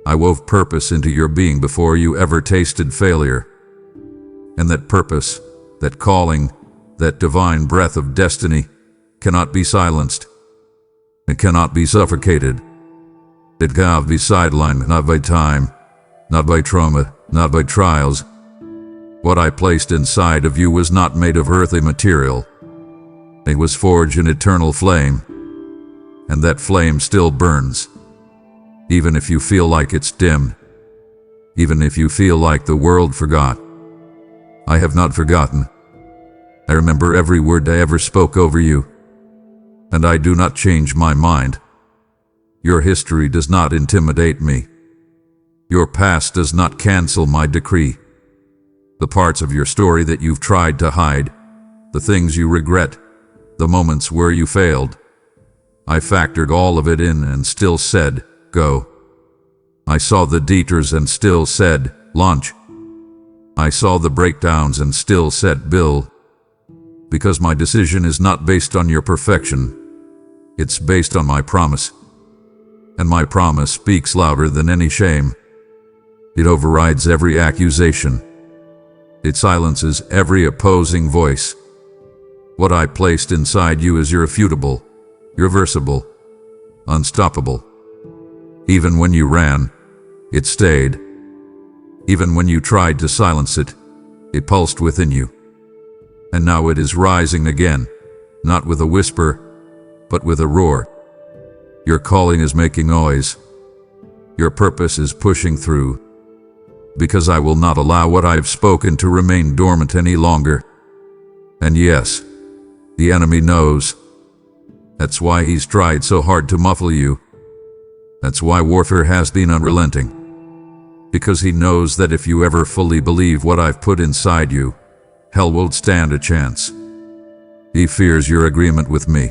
I wove purpose into your being before you ever tasted failure. And that purpose, that calling, that divine breath of destiny, cannot be silenced. It cannot be suffocated. It cannot be sidelined, not by time, not by trauma, not by trials. What I placed inside of you was not made of earthly material. It was forged in eternal flame. And that flame still burns. Even if you feel like it's dimmed. Even if you feel like the world forgot. I have not forgotten. I remember every word I ever spoke over you. And I do not change my mind. Your history does not intimidate me. Your past does not cancel my decree. The parts of your story that you've tried to hide, the things you regret, the moments where you failed, I factored all of it in and still said, go. I saw the detours and still said, launch. I saw the breakdowns and still said, build. Because my decision is not based on your perfection. It's based on my promise. And my promise speaks louder than any shame. It overrides every accusation. It silences every opposing voice. What I placed inside you is irrefutable, irreversible, unstoppable. Even when you ran, it stayed. Even when you tried to silence it, it pulsed within you. And now it is rising again, not with a whisper, but with a roar. Your calling is making noise. Your purpose is pushing through. Because I will not allow what I have spoken to remain dormant any longer. And yes, the enemy knows. That's why he's tried so hard to muffle you. That's why warfare has been unrelenting. Because he knows that if you ever fully believe what I've put inside you, hell won't stand a chance. He fears your agreement with me.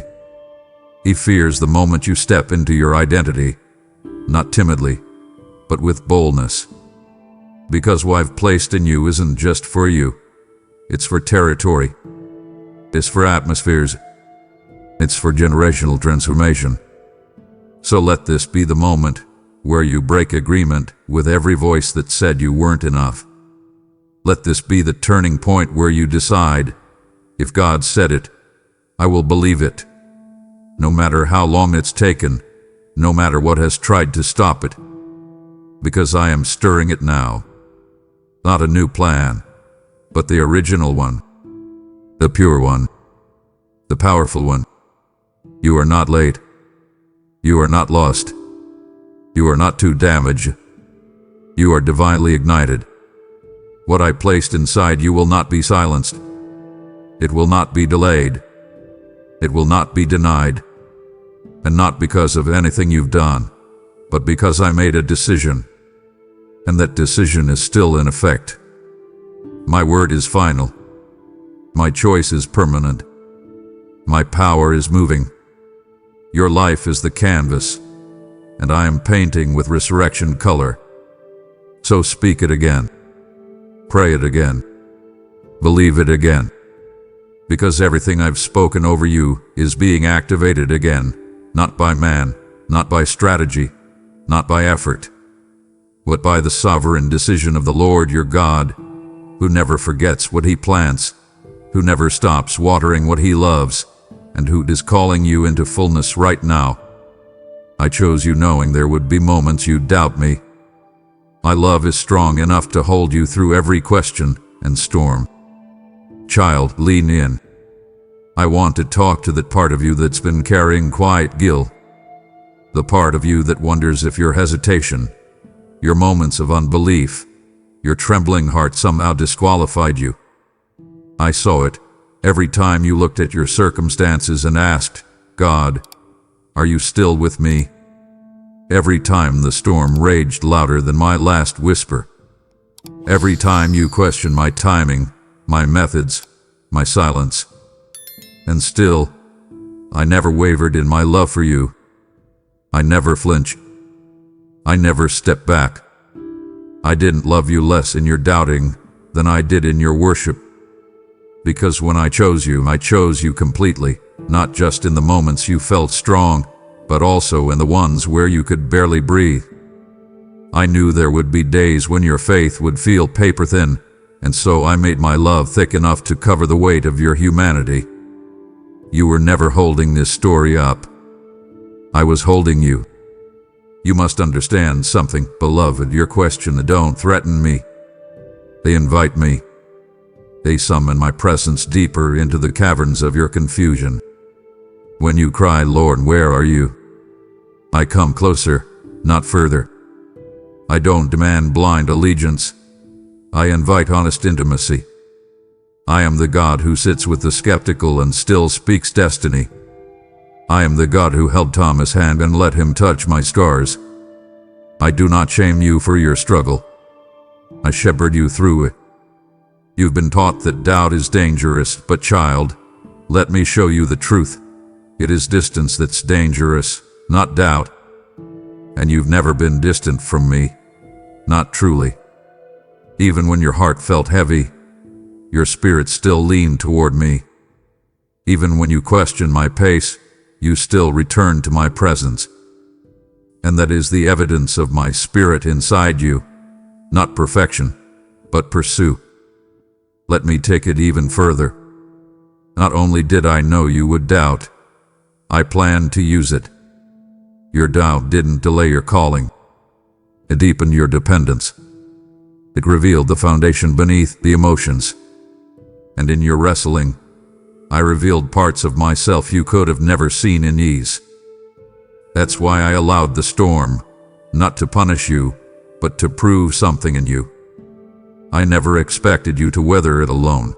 He fears the moment you step into your identity, not timidly, but with boldness. Because what I've placed in you isn't just for you. It's for territory. It's for atmospheres. It's for generational transformation. So let this be the moment where you break agreement with every voice that said you weren't enough. Let this be the turning point where you decide, if God said it, I will believe it. No matter how long it's taken, no matter what has tried to stop it. Because I am stirring it now. Not a new plan, but the original one. The pure one. The powerful one. You are not late. You are not lost. You are not too damaged. You are divinely ignited. What I placed inside you will not be silenced. It will not be delayed. It will not be denied. And not because of anything you've done, but because I made a decision. And that decision is still in effect. My word is final. My choice is permanent. My power is moving. Your life is the canvas, and I am painting with resurrection color. So speak it again. Pray it again. Believe it again. Because everything I've spoken over you is being activated again, not by man, not by strategy, not by effort, but by the sovereign decision of the Lord your God, who never forgets what he plants, who never stops watering what he loves, and who is calling you into fullness right now. I chose you knowing there would be moments you'd doubt me. My love is strong enough to hold you through every question and storm. Child, lean in. I want to talk to that part of you that's been carrying quiet guilt. The part of you that wonders if your hesitation, your moments of unbelief, your trembling heart somehow disqualified you. I saw it every time you looked at your circumstances and asked, God, are you still with me? Every time the storm raged louder than my last whisper. Every time you questioned my timing, my methods, my silence. And still, I never wavered in my love for you. I never flinched. I never stepped back. I didn't love you less in your doubting than I did in your worship. Because when I chose you completely, not just in the moments you felt strong, but also in the ones where you could barely breathe. I knew there would be days when your faith would feel paper thin, and so I made my love thick enough to cover the weight of your humanity. You were never holding this story up. I was holding you. You must understand something, beloved. Your questions don't threaten me. They invite me. They summon my presence deeper into the caverns of your confusion. When you cry, Lord, where are you? I come closer, not further. I don't demand blind allegiance. I invite honest intimacy. I am the God who sits with the skeptical and still speaks destiny. I am the God who held Thomas' hand and let him touch my scars. I do not shame you for your struggle. I shepherd you through it. You've been taught that doubt is dangerous, but child, let me show you the truth. It is distance that's dangerous, not doubt. And you've never been distant from me, not truly. Even when your heart felt heavy, your spirit still leaned toward me. Even when you questioned my pace, you still returned to my presence. And that is the evidence of my spirit inside you, not perfection, but pursuit. Let me take it even further. Not only did I know you would doubt, I planned to use it. Your doubt didn't delay your calling. It deepened your dependence. It revealed the foundation beneath the emotions. And in your wrestling, I revealed parts of myself you could have never seen in ease. That's why I allowed the storm, not to punish you, but to prove something in you. I never expected you to weather it alone.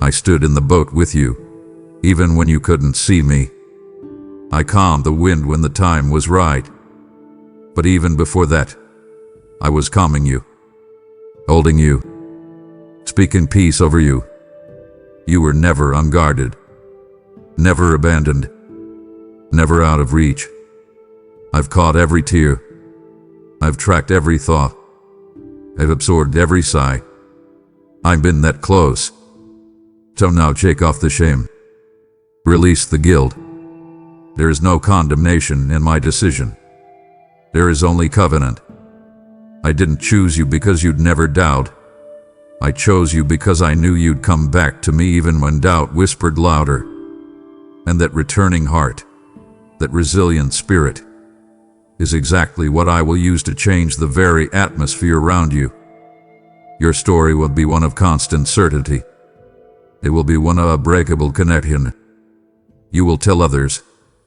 I stood in the boat with you, even when you couldn't see me. I calmed the wind when the time was right. But even before that, I was calming you, holding you, speaking peace over you. You were never unguarded, never abandoned, never out of reach. I've caught every tear. I've tracked every thought. I've absorbed every sigh. I've been that close. So now shake off the shame. Release the guilt. There is no condemnation in my decision. There is only covenant. I didn't choose you because you'd never doubt. I chose you because I knew you'd come back to me even when doubt whispered louder. And that returning heart, that resilient spirit, is exactly what I will use to change the very atmosphere around you. Your story will be one of constant certainty. It will be one of unbreakable connection. You will tell others,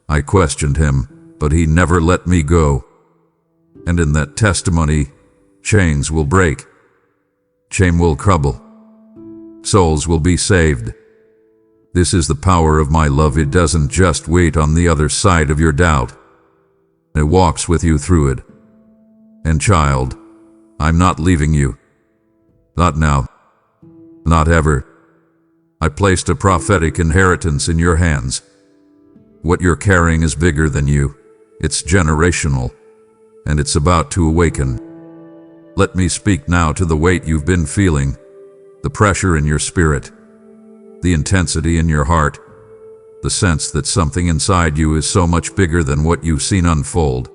I questioned him, but he never let me go. And in that testimony, chains will break. Shame will crumble. Souls will be saved. This is the power of my love. It doesn't just wait on the other side of your doubt. It walks with you through it. And child, I'm not leaving you. Not now. Not ever. I placed a prophetic inheritance in your hands. What you're carrying is bigger than you. It's generational. And it's about to awaken. Let me speak now to the weight you've been feeling, the pressure in your spirit, the intensity in your heart, the sense that something inside you is so much bigger than what you've seen unfold.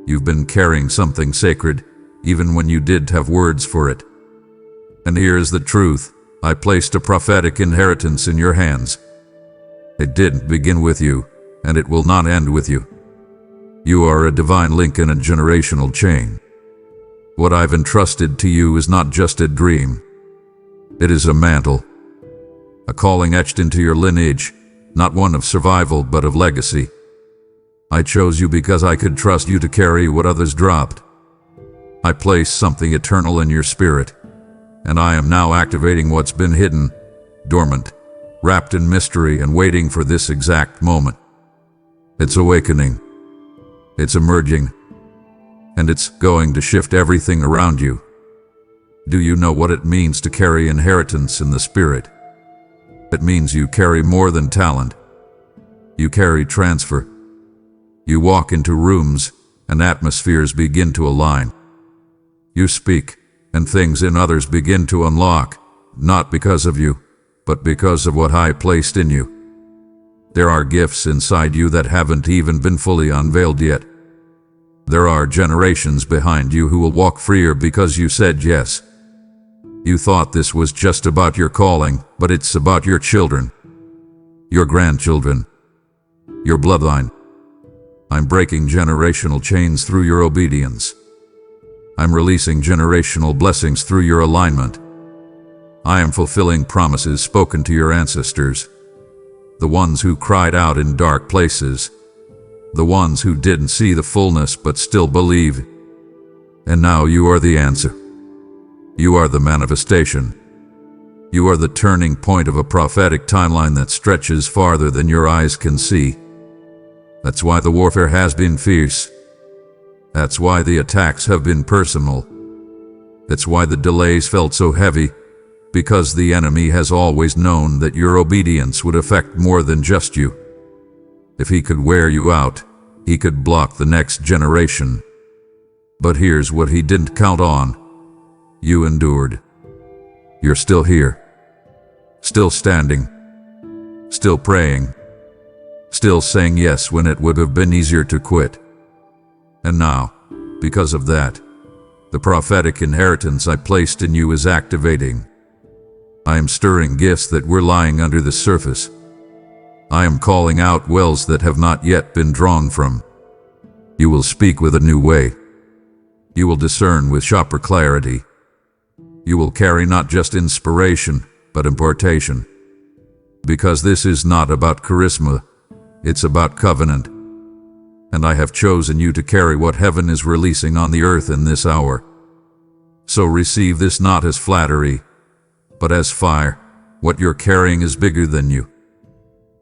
You've been carrying something sacred, even when you didn't have words for it. And here's the truth. I placed a prophetic inheritance in your hands. It didn't begin with you, and it will not end with you. You are a divine link in a generational chain. What I've entrusted to you is not just a dream. It is a mantle, a calling etched into your lineage, not one of survival but of legacy. I chose you because I could trust you to carry what others dropped. I placed something eternal in your spirit, and I am now activating what's been hidden, dormant, wrapped in mystery and waiting for this exact moment. It's awakening. It's emerging. And it's going to shift everything around you. Do you know what it means to carry inheritance in the spirit? It means you carry more than talent. You carry transfer. You walk into rooms and atmospheres begin to align. You speak and things in others begin to unlock, not because of you, but because of what I placed in you. There are gifts inside you that haven't even been fully unveiled yet. There are generations behind you who will walk freer because you said yes. You thought this was just about your calling, but it's about your children, your grandchildren, your bloodline. I'm breaking generational chains through your obedience. I'm releasing generational blessings through your alignment. I am fulfilling promises spoken to your ancestors, the ones who cried out in dark places, the ones who didn't see the fullness but still believe. And now you are the answer. You are the manifestation. You are the turning point of a prophetic timeline that stretches farther than your eyes can see. That's why the warfare has been fierce. That's why the attacks have been personal. That's why the delays felt so heavy, because the enemy has always known that your obedience would affect more than just you. If he could wear you out, he could block the next generation. But here's what he didn't count on. You endured. You're still here. Still standing. Still praying. Still saying yes when it would have been easier to quit. And now, because of that, the prophetic inheritance I placed in you is activating. I am stirring gifts that were lying under the surface. I am calling out wells that have not yet been drawn from. You will speak with a new way. You will discern with sharper clarity. You will carry not just inspiration, but impartation. Because this is not about charisma, it's about covenant. And I have chosen you to carry what heaven is releasing on the earth in this hour. So receive this not as flattery, but as fire. What you're carrying is bigger than you.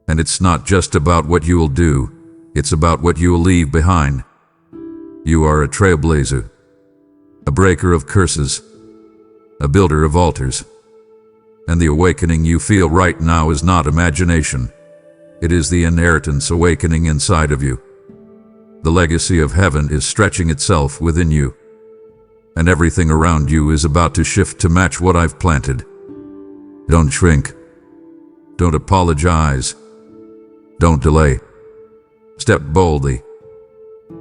And it's not just about what you will do, it's about what you will leave behind. You are a trailblazer, a breaker of curses, a builder of altars. And the awakening you feel right now is not imagination. It is the inheritance awakening inside of you. The legacy of heaven is stretching itself within you. And everything around you is about to shift to match what I've planted. Don't shrink. Don't apologize. Don't delay. Step boldly.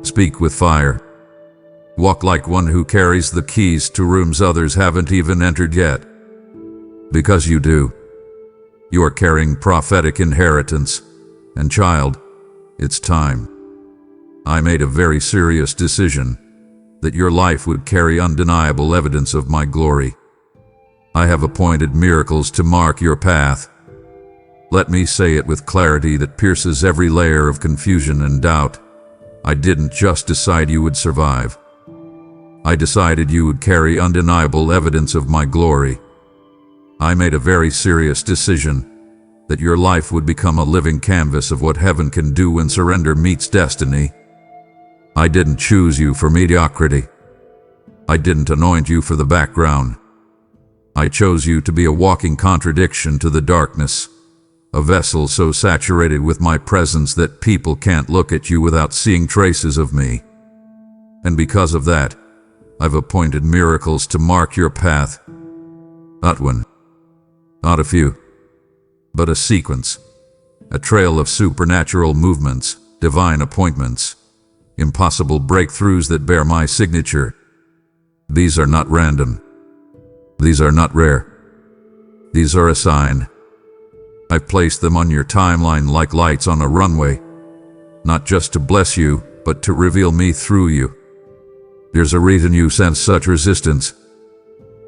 Speak with fire. Walk like one who carries the keys to rooms others haven't even entered yet. Because you do. You are carrying prophetic inheritance. And child, it's time. I made a very serious decision that your life would carry undeniable evidence of my glory. I have appointed miracles to mark your path. Let me say it with clarity that pierces every layer of confusion and doubt. I didn't just decide you would survive. I decided you would carry undeniable evidence of my glory. I made a very serious decision that your life would become a living canvas of what heaven can do when surrender meets destiny. I didn't choose you for mediocrity. I didn't anoint you for the background. I chose you to be a walking contradiction to the darkness, a vessel so saturated with my presence that people can't look at you without seeing traces of me. And because of that, I've appointed miracles to mark your path. Not one, not a few, but a sequence, a trail of supernatural movements, divine appointments, impossible breakthroughs that bear my signature. These are not random. These are not rare. These are a sign. I've placed them on your timeline like lights on a runway, not just to bless you, but to reveal me through you. There's a reason you sense such resistance.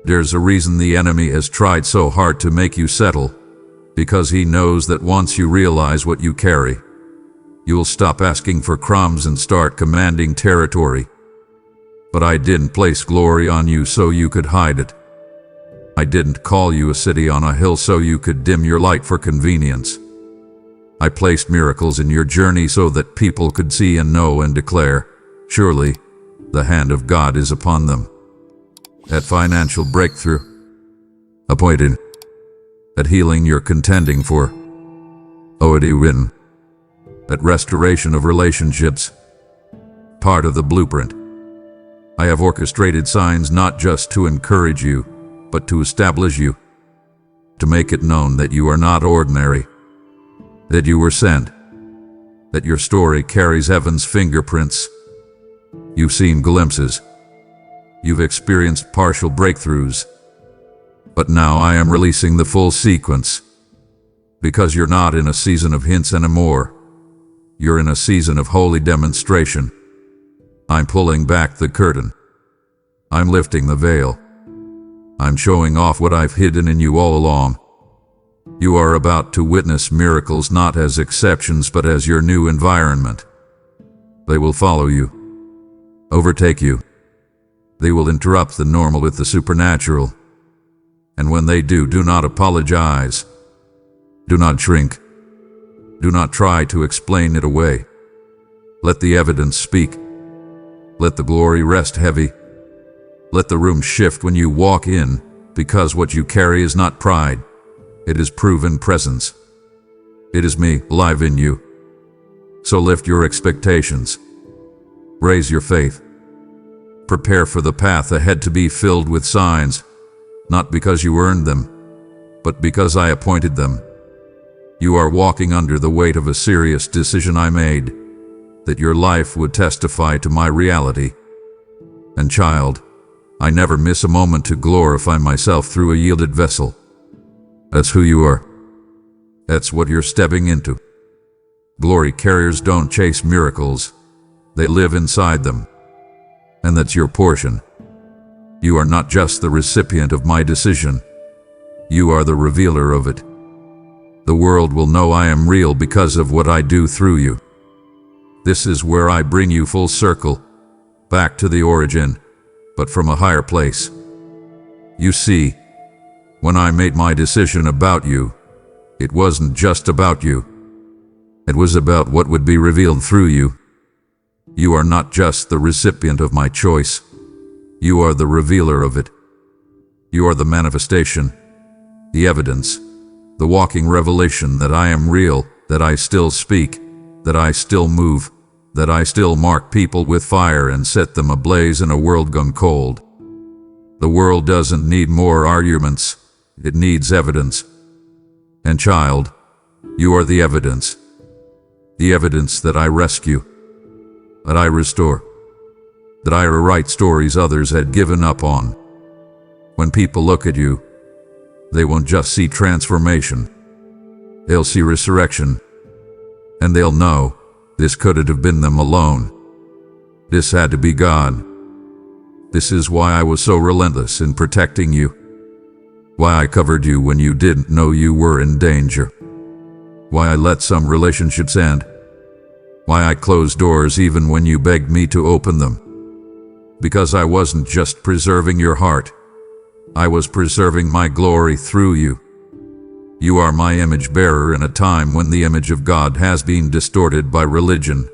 There's a reason the enemy has tried so hard to make you settle, because he knows that once you realize what you carry, you'll stop asking for crumbs and start commanding territory. But I didn't place glory on you so you could hide it. I didn't call you a city on a hill so you could dim your light for convenience. I placed miracles in your journey so that people could see and know and declare, surely, the hand of God is upon them. That financial breakthrough, appointed, that healing you're contending for, already written, that restoration of relationships, part of the blueprint. I have orchestrated signs not just to encourage you, but to establish you, to make it known that you are not ordinary, that you were sent, that your story carries heaven's fingerprints. You've seen glimpses. You've experienced partial breakthroughs. But now I am releasing the full sequence. Because you're not in a season of hints anymore. You're in a season of holy demonstration. I'm pulling back the curtain. I'm lifting the veil. I'm showing off what I've hidden in you all along. You are about to witness miracles not as exceptions but as your new environment. They will follow you, overtake you. They will interrupt the normal with the supernatural. And when they do not apologize. Do not shrink. Do not try to explain it away. Let the evidence speak. Let the glory rest heavy. Let the room shift when you walk in, because what you carry is not pride. It is proven presence. It is me, alive in you. So lift your expectations. Raise your faith. Prepare for the path ahead to be filled with signs, not because you earned them, but because I appointed them. You are walking under the weight of a serious decision I made, that your life would testify to my reality. And child, I never miss a moment to glorify myself through a yielded vessel. That's who you are. That's what you're stepping into. Glory carriers don't chase miracles. They live inside them. And that's your portion. You are not just the recipient of my decision. You are the revealer of it. The world will know I am real because of what I do through you. This is where I bring you full circle, back to the origin, but from a higher place. You see, when I made my decision about you, it wasn't just about you. It was about what would be revealed through you. You are not just the recipient of my choice. You are the revealer of it. You are the manifestation, the evidence, the walking revelation that I am real, that I still speak, that I still move, that I still mark people with fire and set them ablaze in a world gone cold. The world doesn't need more arguments. It needs evidence. And child, you are the evidence that I rescue, that I restore, that I rewrite stories others had given up on. When people look at you, they won't just see transformation. They'll see resurrection. And they'll know this couldn't have been them alone. This had to be God. This is why I was so relentless in protecting you. Why I covered you when you didn't know you were in danger. Why I let some relationships end. Why I closed doors even when you begged me to open them. Because I wasn't just preserving your heart. I was preserving my glory through you. You are my image bearer in a time when the image of God has been distorted by religion,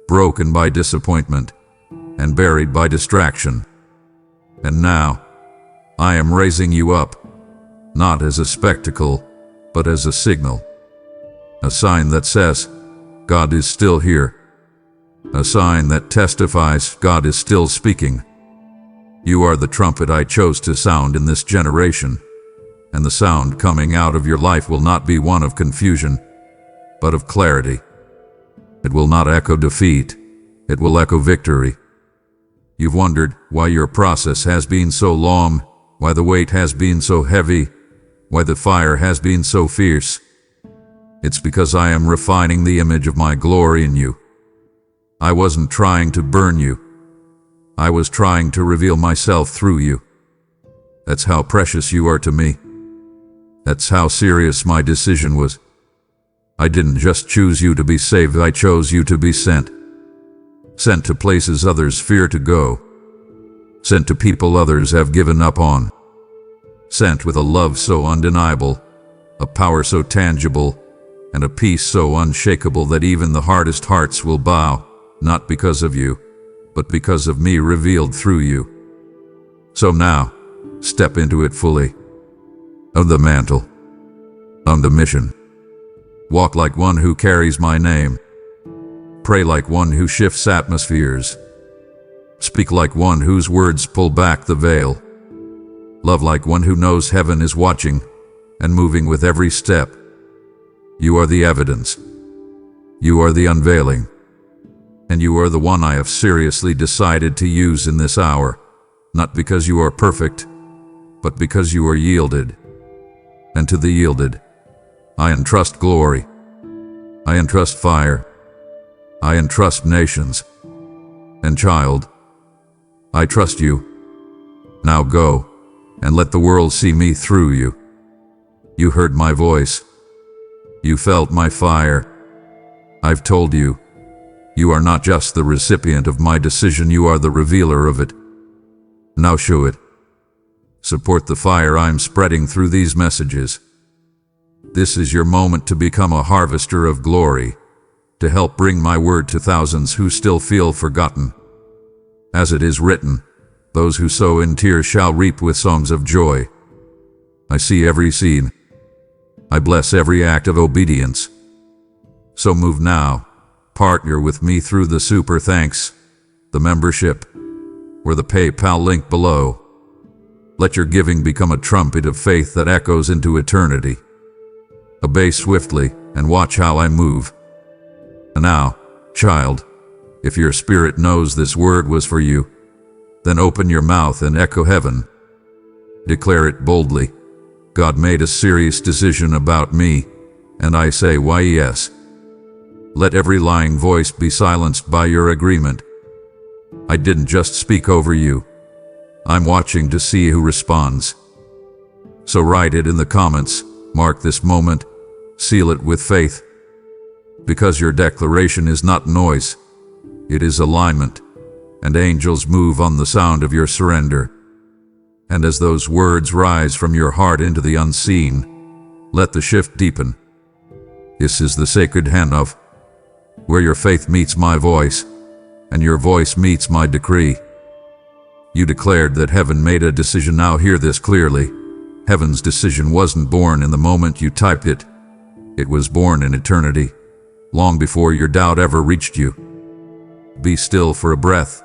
broken by disappointment, and buried by distraction. And now, I am raising you up, not as a spectacle, but as a signal. A sign that says, God is still here. A sign that testifies God is still speaking. You are the trumpet I chose to sound in this generation, and the sound coming out of your life will not be one of confusion, but of clarity. It will not echo defeat, it will echo victory. You've wondered why your process has been so long, why the weight has been so heavy, why the fire has been so fierce. It's because I am refining the image of my glory in you. I wasn't trying to burn you. I was trying to reveal myself through you. That's how precious you are to me. That's how serious my decision was. I didn't just choose you to be saved, I chose you to be sent. Sent to places others fear to go. Sent to people others have given up on. Sent with a love so undeniable, a power so tangible, and a peace so unshakable that even the hardest hearts will bow, not because of you, but because of me revealed through you. So now, step into it fully. On the mantle. On the mission. Walk like one who carries my name. Pray like one who shifts atmospheres. Speak like one whose words pull back the veil. Love like one who knows heaven is watching and moving with every step. You are the evidence. You are the unveiling. And you are the one I have seriously decided to use in this hour, not because you are perfect, but because you are yielded. And to the yielded, I entrust glory. I entrust fire. I entrust nations. And child, I trust you. Now go, and let the world see me through you. You heard my voice. You felt my fire. I've told you, you are not just the recipient of my decision, you are the revealer of it. Now show it. Support the fire I'm spreading through these messages. This is your moment to become a harvester of glory, to help bring my word to thousands who still feel forgotten. As it is written, those who sow in tears shall reap with songs of joy. I see every seed. I bless every act of obedience. So move now, partner with me through the super thanks, the membership, or the PayPal link below. Let your giving become a trumpet of faith that echoes into eternity. Obey swiftly and watch how I move. And now, child, if your spirit knows this word was for you, then open your mouth and echo heaven. Declare it boldly. God made a serious decision about me, and I say why yes. Let every lying voice be silenced by your agreement. I didn't just speak over you. I'm watching to see who responds. So write it in the comments, mark this moment, seal it with faith. Because your declaration is not noise, it is alignment, and angels move on the sound of your surrender. And as those words rise from your heart into the unseen, let the shift deepen. This is the sacred handoff, where your faith meets my voice, and your voice meets my decree. You declared that heaven made a decision. Now hear this clearly. Heaven's decision wasn't born in the moment you typed it. It was born in eternity, long before your doubt ever reached you. Be still for a breath,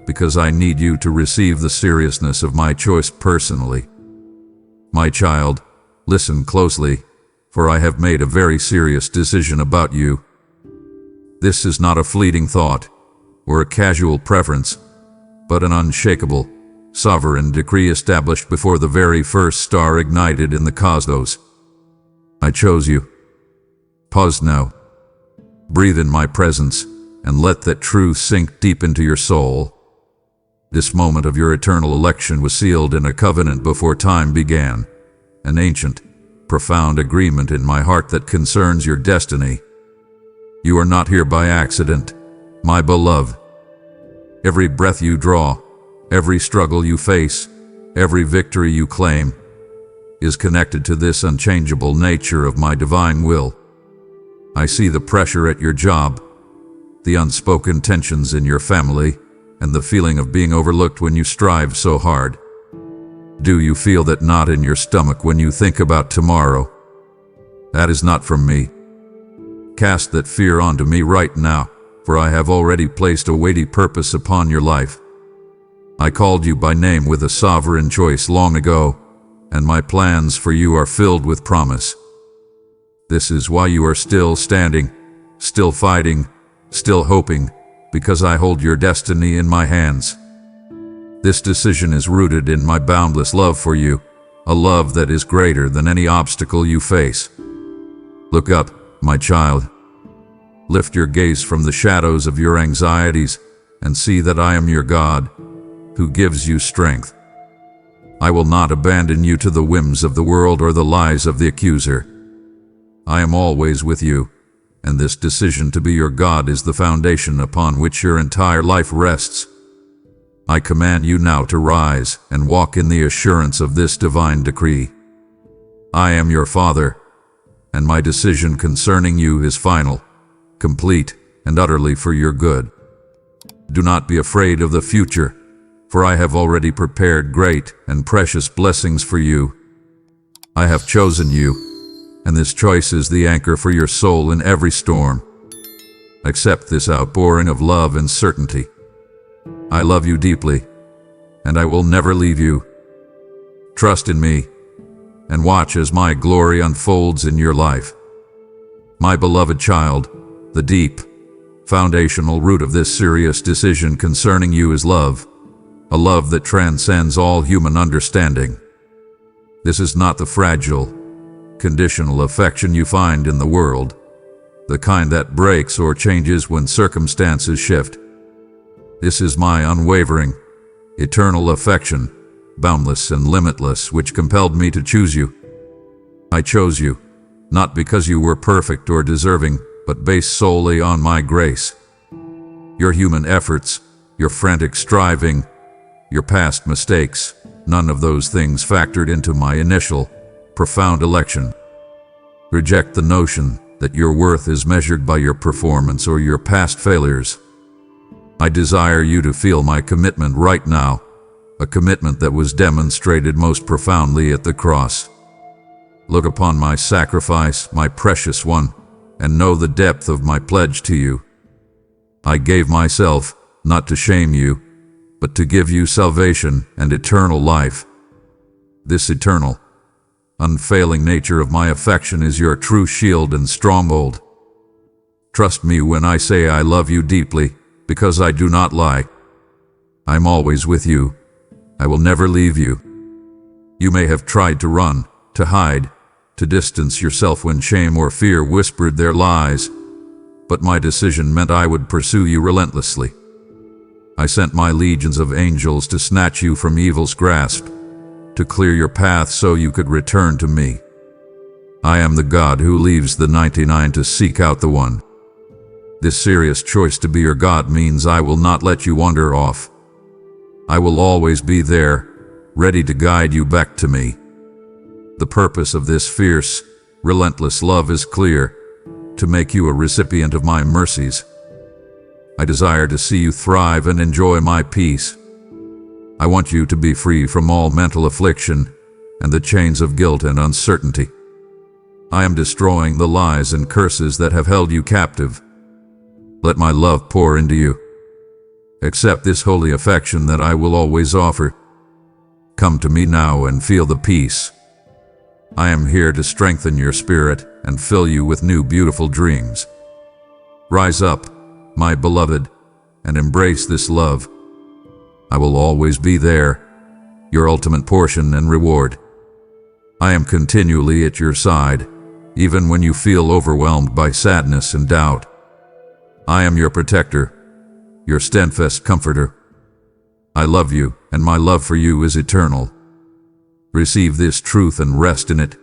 because I need you to receive the seriousness of my choice personally. My child, listen closely, for I have made a very serious decision about you. This is not a fleeting thought, or a casual preference, but an unshakable, sovereign decree established before the very first star ignited in the cosmos. I chose you. Pause now. Breathe in my presence, and let that truth sink deep into your soul. This moment of your eternal election was sealed in a covenant before time began, an ancient, profound agreement in my heart that concerns your destiny. You are not here by accident, my beloved. Every breath you draw, every struggle you face, every victory you claim, is connected to this unchangeable nature of my divine will. I see the pressure at your job, the unspoken tensions in your family, and the feeling of being overlooked when you strive so hard. Do you feel that knot in your stomach when you think about tomorrow? That is not from me. Cast that fear onto me right now, for I have already placed a weighty purpose upon your life. I called you by name with a sovereign choice long ago, and my plans for you are filled with promise. This is why you are still standing, still fighting, still hoping, because I hold your destiny in my hands. This decision is rooted in my boundless love for you, a love that is greater than any obstacle you face. Look up, my child. Lift your gaze from the shadows of your anxieties and see that I am your God, who gives you strength. I will not abandon you to the whims of the world or the lies of the accuser. I am always with you, and this decision to be your God is the foundation upon which your entire life rests. I command you now to rise and walk in the assurance of this divine decree. I am your Father, and my decision concerning you is final, complete, and utterly for your good. Do not be afraid of the future, for I have already prepared great and precious blessings for you. I have chosen you, and this choice is the anchor for your soul in every storm. Accept this outpouring of love and certainty. I love you deeply, and I will never leave you. Trust in me, and watch as my glory unfolds in your life. My beloved child, the deep, foundational root of this serious decision concerning you is love, a love that transcends all human understanding. This is not the fragile, conditional affection you find in the world, the kind that breaks or changes when circumstances shift. This is my unwavering, eternal affection, boundless and limitless, which compelled me to choose you. I chose you, not because you were perfect or deserving, but based solely on my grace. Your human efforts, your frantic striving, your past mistakes, none of those things factored into my initial, profound election. Reject the notion that your worth is measured by your performance or your past failures. I desire you to feel my commitment right now, a commitment that was demonstrated most profoundly at the cross. Look upon my sacrifice, my precious one, and know the depth of my pledge to you. I gave myself, not to shame you, but to give you salvation and eternal life. This eternal, unfailing nature of my affection is your true shield and stronghold. Trust me when I say I love you deeply, because I do not lie. I'm always with you. I will never leave you. You may have tried to run, to hide, to distance yourself when shame or fear whispered their lies, but my decision meant I would pursue you relentlessly. I sent my legions of angels to snatch you from evil's grasp, to clear your path so you could return to me. I am the God who leaves the 99 to seek out the one. This serious choice to be your God means I will not let you wander off. I will always be there, ready to guide you back to me. The purpose of this fierce, relentless love is clear: to make you a recipient of my mercies. I desire to see you thrive and enjoy my peace. I want you to be free from all mental affliction and the chains of guilt and uncertainty. I am destroying the lies and curses that have held you captive. Let my love pour into you. Accept this holy affection that I will always offer. Come to me now and feel the peace. I am here to strengthen your spirit and fill you with new beautiful dreams. Rise up, my beloved, and embrace this love. I will always be there, your ultimate portion and reward. I am continually at your side, even when you feel overwhelmed by sadness and doubt. I am your protector, your steadfast comforter. I love you, and my love for you is eternal. Receive this truth and rest in it.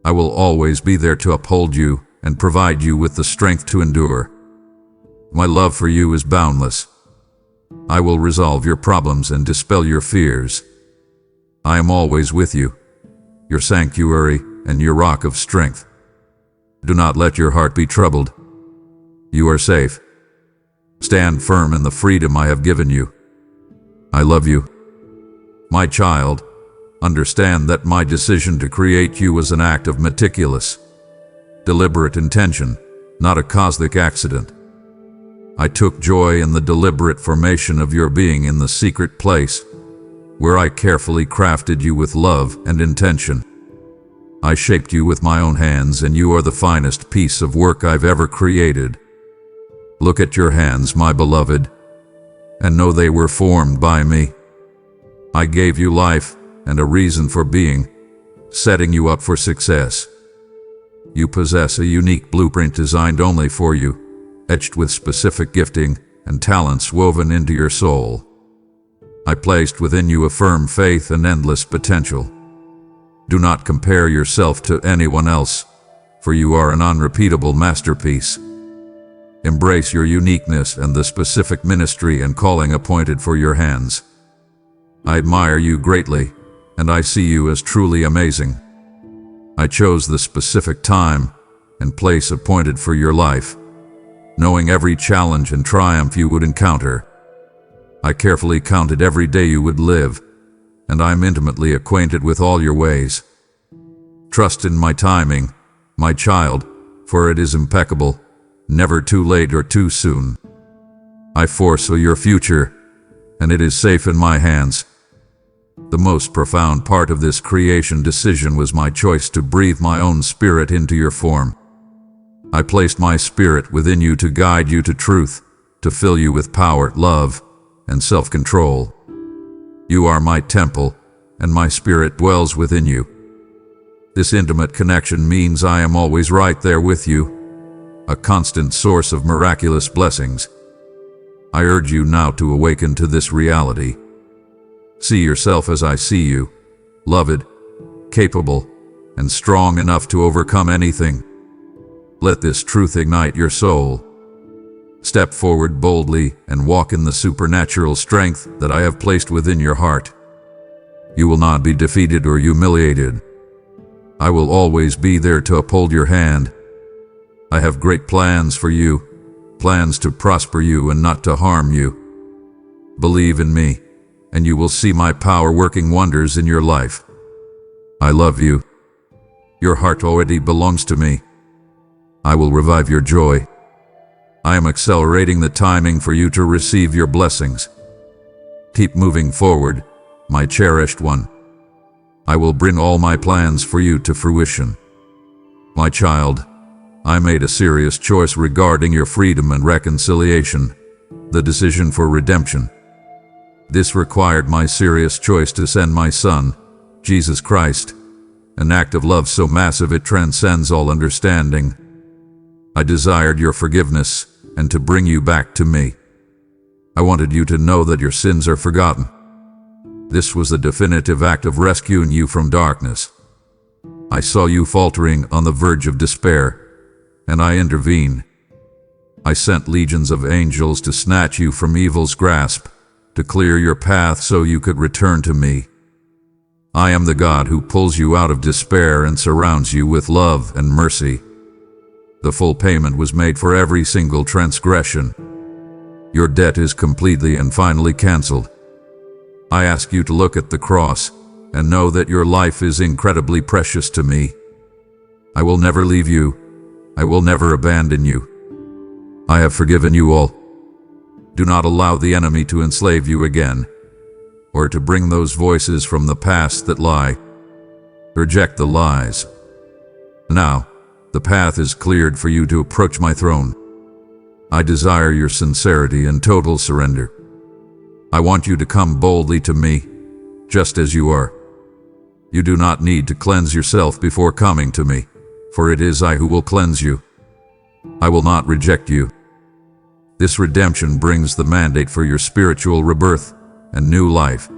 I will always be there to uphold you and provide you with the strength to endure. My love for you is boundless. I will resolve your problems and dispel your fears. I am always with you, your sanctuary and your rock of strength. Do not let your heart be troubled. You are safe. Stand firm in the freedom I have given you. I love you. My child, understand that my decision to create you was an act of meticulous, deliberate intention, not a cosmic accident. I took joy in the deliberate formation of your being in the secret place, where I carefully crafted you with love and intention. I shaped you with my own hands, and you are the finest piece of work I've ever created. Look at your hands, my beloved, and know they were formed by me. I gave you life and a reason for being, setting you up for success. You possess a unique blueprint designed only for you, etched with specific gifting and talents woven into your soul. I placed within you a firm faith and endless potential. Do not compare yourself to anyone else, for you are an unrepeatable masterpiece. Embrace your uniqueness and the specific ministry and calling appointed for your hands. I admire you greatly, and I see you as truly amazing. I chose the specific time and place appointed for your life, knowing every challenge and triumph you would encounter. I carefully counted every day you would live, and I am intimately acquainted with all your ways. Trust in my timing, my child, for it is impeccable, never too late or too soon. I foresaw your future, and it is safe in my hands. The most profound part of this creation decision was my choice to breathe my own spirit into your form. I placed my spirit within you to guide you to truth, to fill you with power, love, and self-control. You are my temple, and my spirit dwells within you. This intimate connection means I am always right there with you, a constant source of miraculous blessings. I urge you now to awaken to this reality. See yourself as I see you, loved, capable, and strong enough to overcome anything. Let this truth ignite your soul. Step forward boldly and walk in the supernatural strength that I have placed within your heart. You will not be defeated or humiliated. I will always be there to uphold your hand. I have great plans for you, plans to prosper you and not to harm you. Believe in me, and you will see my power working wonders in your life. I love you. Your heart already belongs to me. I will revive your joy. I am accelerating the timing for you to receive your blessings. Keep moving forward, my cherished one. I will bring all my plans for you to fruition. My child, I made a serious choice regarding your freedom and reconciliation, the decision for redemption. This required my serious choice to send my Son, Jesus Christ, an act of love so massive it transcends all understanding. I desired your forgiveness and to bring you back to me. I wanted you to know that your sins are forgotten. This was the definitive act of rescuing you from darkness. I saw you faltering on the verge of despair, and I intervened. I sent legions of angels to snatch you from evil's grasp, to clear your path so you could return to me. I am the God who pulls you out of despair and surrounds you with love and mercy. The full payment was made for every single transgression. Your debt is completely and finally canceled. I ask you to look at the cross and know that your life is incredibly precious to me. I will never leave you. I will never abandon you. I have forgiven you all. Do not allow the enemy to enslave you again, or to bring those voices from the past that lie. Reject the lies. Now, the path is cleared for you to approach my throne. I desire your sincerity and total surrender. I want you to come boldly to me, just as you are. You do not need to cleanse yourself before coming to me, for it is I who will cleanse you. I will not reject you. This redemption brings the mandate for your spiritual rebirth and new life.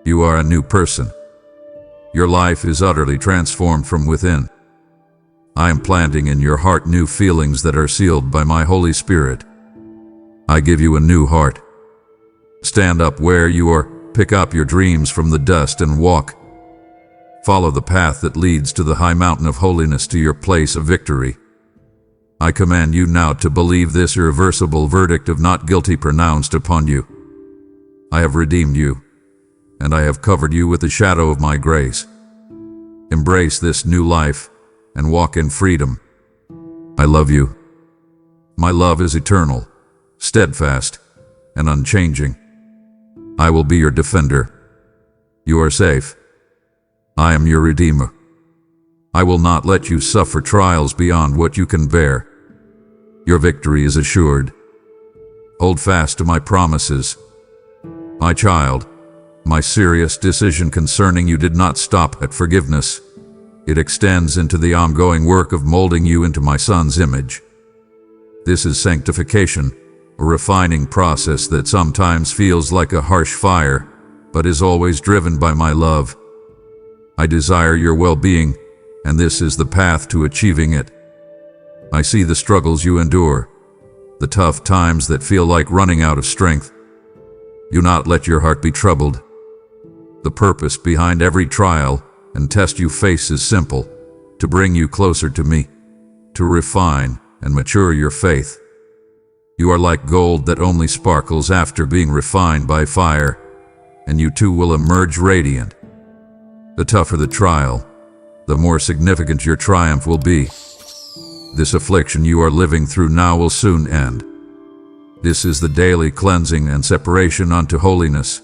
You are a new person. Your life is utterly transformed from within. I am planting in your heart new feelings that are sealed by my Holy Spirit. I give you a new heart. Stand up where you are, pick up your dreams from the dust and walk. Follow the path that leads to the high mountain of holiness, to your place of victory. I command you now to believe this irreversible verdict of not guilty pronounced upon you. I have redeemed you, and I have covered you with the shadow of my grace. Embrace this new life and walk in freedom. I love you. My love is eternal, steadfast, and unchanging. I will be your defender. You are safe. I am your Redeemer. I will not let you suffer trials beyond what you can bear. Your victory is assured. Hold fast to my promises. My child, my serious decision concerning you did not stop at forgiveness. It extends into the ongoing work of molding you into my Son's image. This is sanctification, a refining process that sometimes feels like a harsh fire, but is always driven by my love. I desire your well-being, and this is the path to achieving it. I see the struggles you endure, the tough times that feel like running out of strength. Do not let your heart be troubled. The purpose behind every trial and test you face is simple: to bring you closer to me, to refine and mature your faith. You are like gold that only sparkles after being refined by fire, and you too will emerge radiant. The tougher the trial, the more significant your triumph will be. This affliction you are living through now will soon end. This is the daily cleansing and separation unto holiness.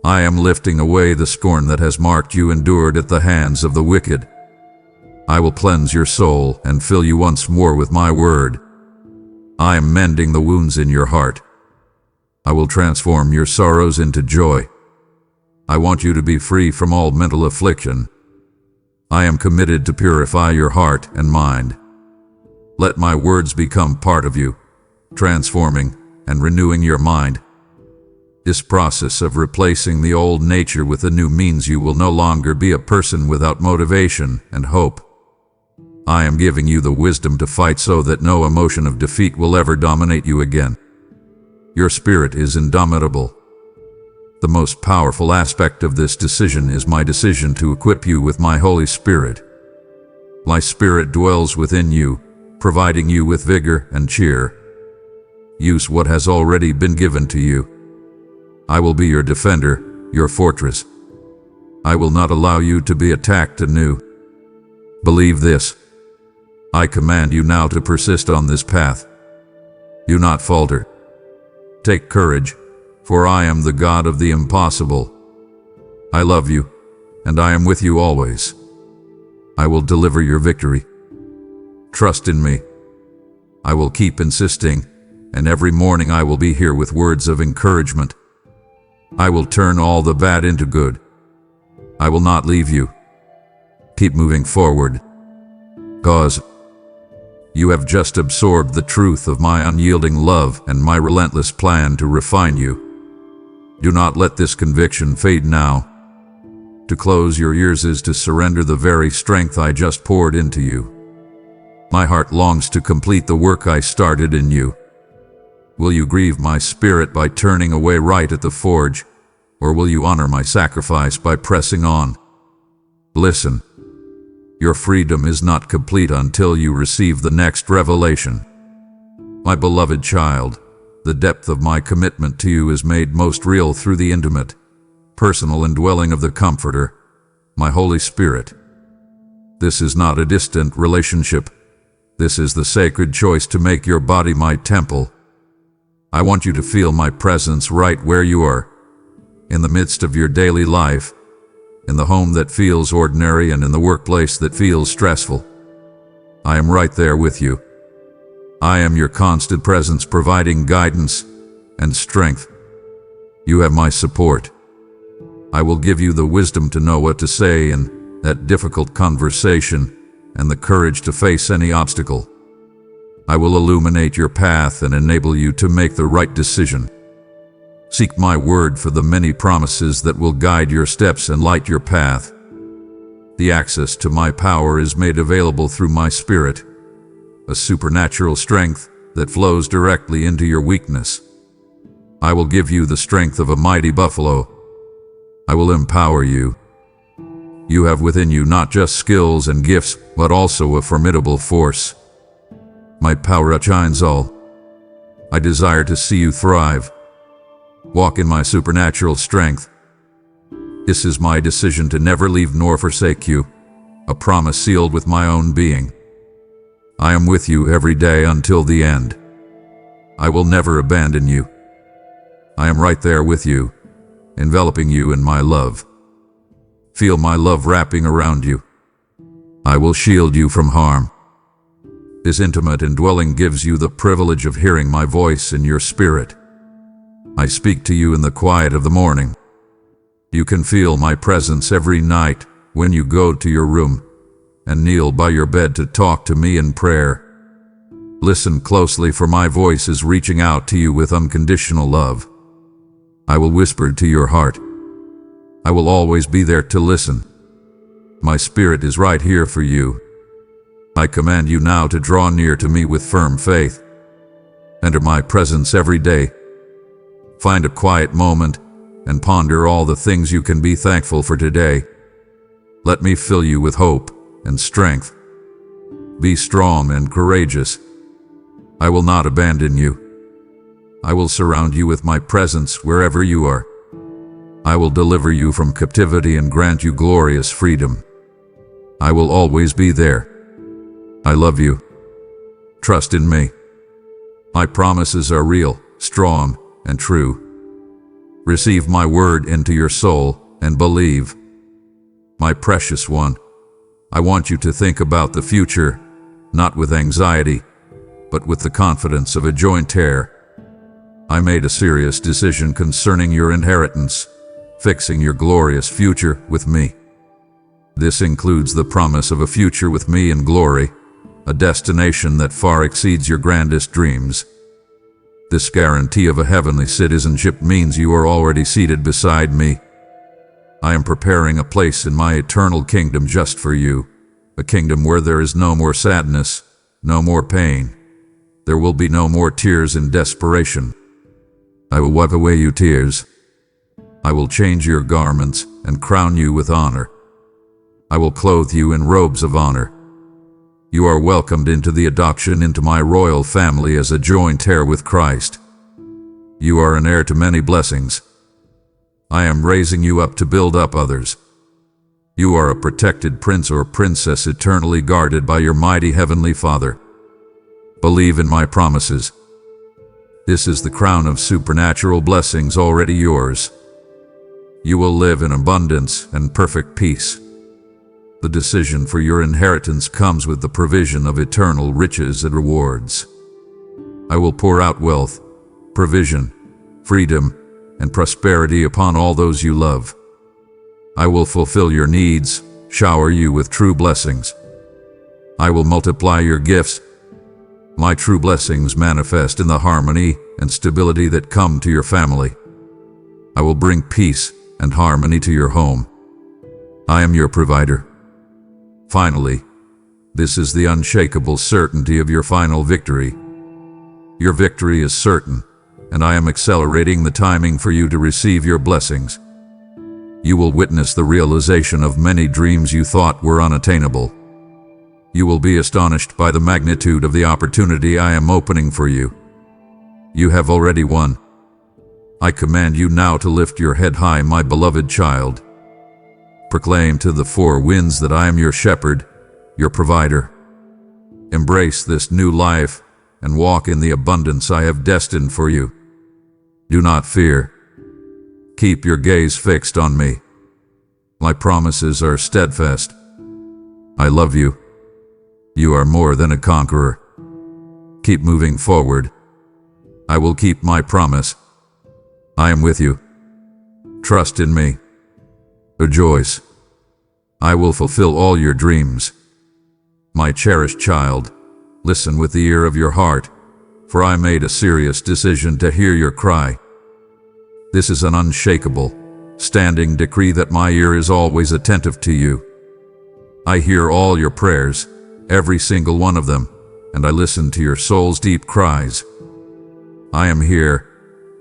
I am lifting away the scorn that has marked you endured at the hands of the wicked. I will cleanse your soul and fill you once more with my word. I am mending the wounds in your heart. I will transform your sorrows into joy. I want you to be free from all mental affliction. I am committed to purify your heart and mind. Let my words become part of you, transforming and renewing your mind. This process of replacing the old nature with the new means you will no longer be a person without motivation and hope. I am giving you the wisdom to fight so that no emotion of defeat will ever dominate you again. Your spirit is indomitable. The most powerful aspect of this decision is my decision to equip you with my Holy Spirit. My Spirit dwells within you, providing you with vigor and cheer. Use what has already been given to you. I will be your defender, your fortress. I will not allow you to be attacked anew. Believe this. I command you now to persist on this path. Do not falter. Take courage, for I am the God of the impossible. I love you, and I am with you always. I will deliver your victory. Trust in me. I will keep insisting, and every morning I will be here with words of encouragement. I will turn all the bad into good. I will not leave you. Keep moving forward. Cause you have just absorbed the truth of my unyielding love and my relentless plan to refine you. Do not let this conviction fade now. To close your ears is to surrender the very strength I just poured into you. My heart longs to complete the work I started in you. Will you grieve my spirit by turning away right at the forge, or will you honor my sacrifice by pressing on? Listen. Your freedom is not complete until you receive the next revelation. My beloved child, the depth of my commitment to you is made most real through the intimate, personal indwelling of the Comforter, my Holy Spirit. This is not a distant relationship. This is the sacred choice to make your body my temple. I want you to feel my presence right where you are, in the midst of your daily life, in the home that feels ordinary and in the workplace that feels stressful. I am right there with you. I am your constant presence, providing guidance and strength. You have my support. I will give you the wisdom to know what to say in that difficult conversation and the courage to face any obstacle. I will illuminate your path and enable you to make the right decision. Seek my word for the many promises that will guide your steps and light your path. The access to my power is made available through my Spirit, a supernatural strength that flows directly into your weakness. I will give you the strength of a mighty buffalo. I will empower you. You have within you not just skills and gifts, but also a formidable force. My power outshines all. I desire to see you thrive. Walk in my supernatural strength. This is my decision to never leave nor forsake you, a promise sealed with my own being. I am with you every day until the end. I will never abandon you. I am right there with you, enveloping you in my love. Feel my love wrapping around you. I will shield you from harm. This intimate indwelling gives you the privilege of hearing my voice in your spirit. I speak to you in the quiet of the morning. You can feel my presence every night when you go to your room and kneel by your bed to talk to me in prayer. Listen closely, for my voice is reaching out to you with unconditional love. I will whisper to your heart. I will always be there to listen. My spirit is right here for you. I command you now to draw near to me with firm faith. Enter my presence every day. Find a quiet moment and ponder all the things you can be thankful for today. Let me fill you with hope and strength. Be strong and courageous. I will not abandon you. I will surround you with my presence wherever you are. I will deliver you from captivity and grant you glorious freedom. I will always be there. I love you. Trust in me. My promises are real, strong, and true. Receive my word into your soul and believe. My precious one, I want you to think about the future, not with anxiety, but with the confidence of a joint heir. I made a serious decision concerning your inheritance, fixing your glorious future with me. This includes the promise of a future with me in glory, a destination that far exceeds your grandest dreams. This guarantee of a heavenly citizenship means you are already seated beside me. I am preparing a place in my eternal kingdom just for you, a kingdom where there is no more sadness, no more pain. There will be no more tears in desperation. I will wipe away your tears. I will change your garments and crown you with honor. I will clothe you in robes of honor. You are welcomed into the adoption into my royal family as a joint heir with Christ. You are an heir to many blessings. I am raising you up to build up others. You are a protected prince or princess eternally guarded by your mighty heavenly Father. Believe in my promises. This is the crown of supernatural blessings already yours. You will live in abundance and perfect peace. The decision for your inheritance comes with the provision of eternal riches and rewards. I will pour out wealth, provision, freedom, and prosperity upon all those you love. I will fulfill your needs, shower you with true blessings. I will multiply your gifts. My true blessings manifest in the harmony and stability that come to your family. I will bring peace and harmony to your home. I am your provider. Finally, this is the unshakable certainty of your final victory. Your victory is certain, and I am accelerating the timing for you to receive your blessings. You will witness the realization of many dreams you thought were unattainable. You will be astonished by the magnitude of the opportunity I am opening for you. You have already won. I command you now to lift your head high, my beloved child. Proclaim to the four winds that I am your shepherd, your provider. Embrace this new life and walk in the abundance I have destined for you. Do not fear. Keep your gaze fixed on me. My promises are steadfast. I love you. You are more than a conqueror. Keep moving forward. I will keep my promise. I am with you. Trust in me. Rejoice. I will fulfill all your dreams. My cherished child, listen with the ear of your heart, for I made a serious decision to hear your cry. This is an unshakable, standing decree that my ear is always attentive to you. I hear all your prayers, every single one of them, and I listen to your soul's deep cries. I am here,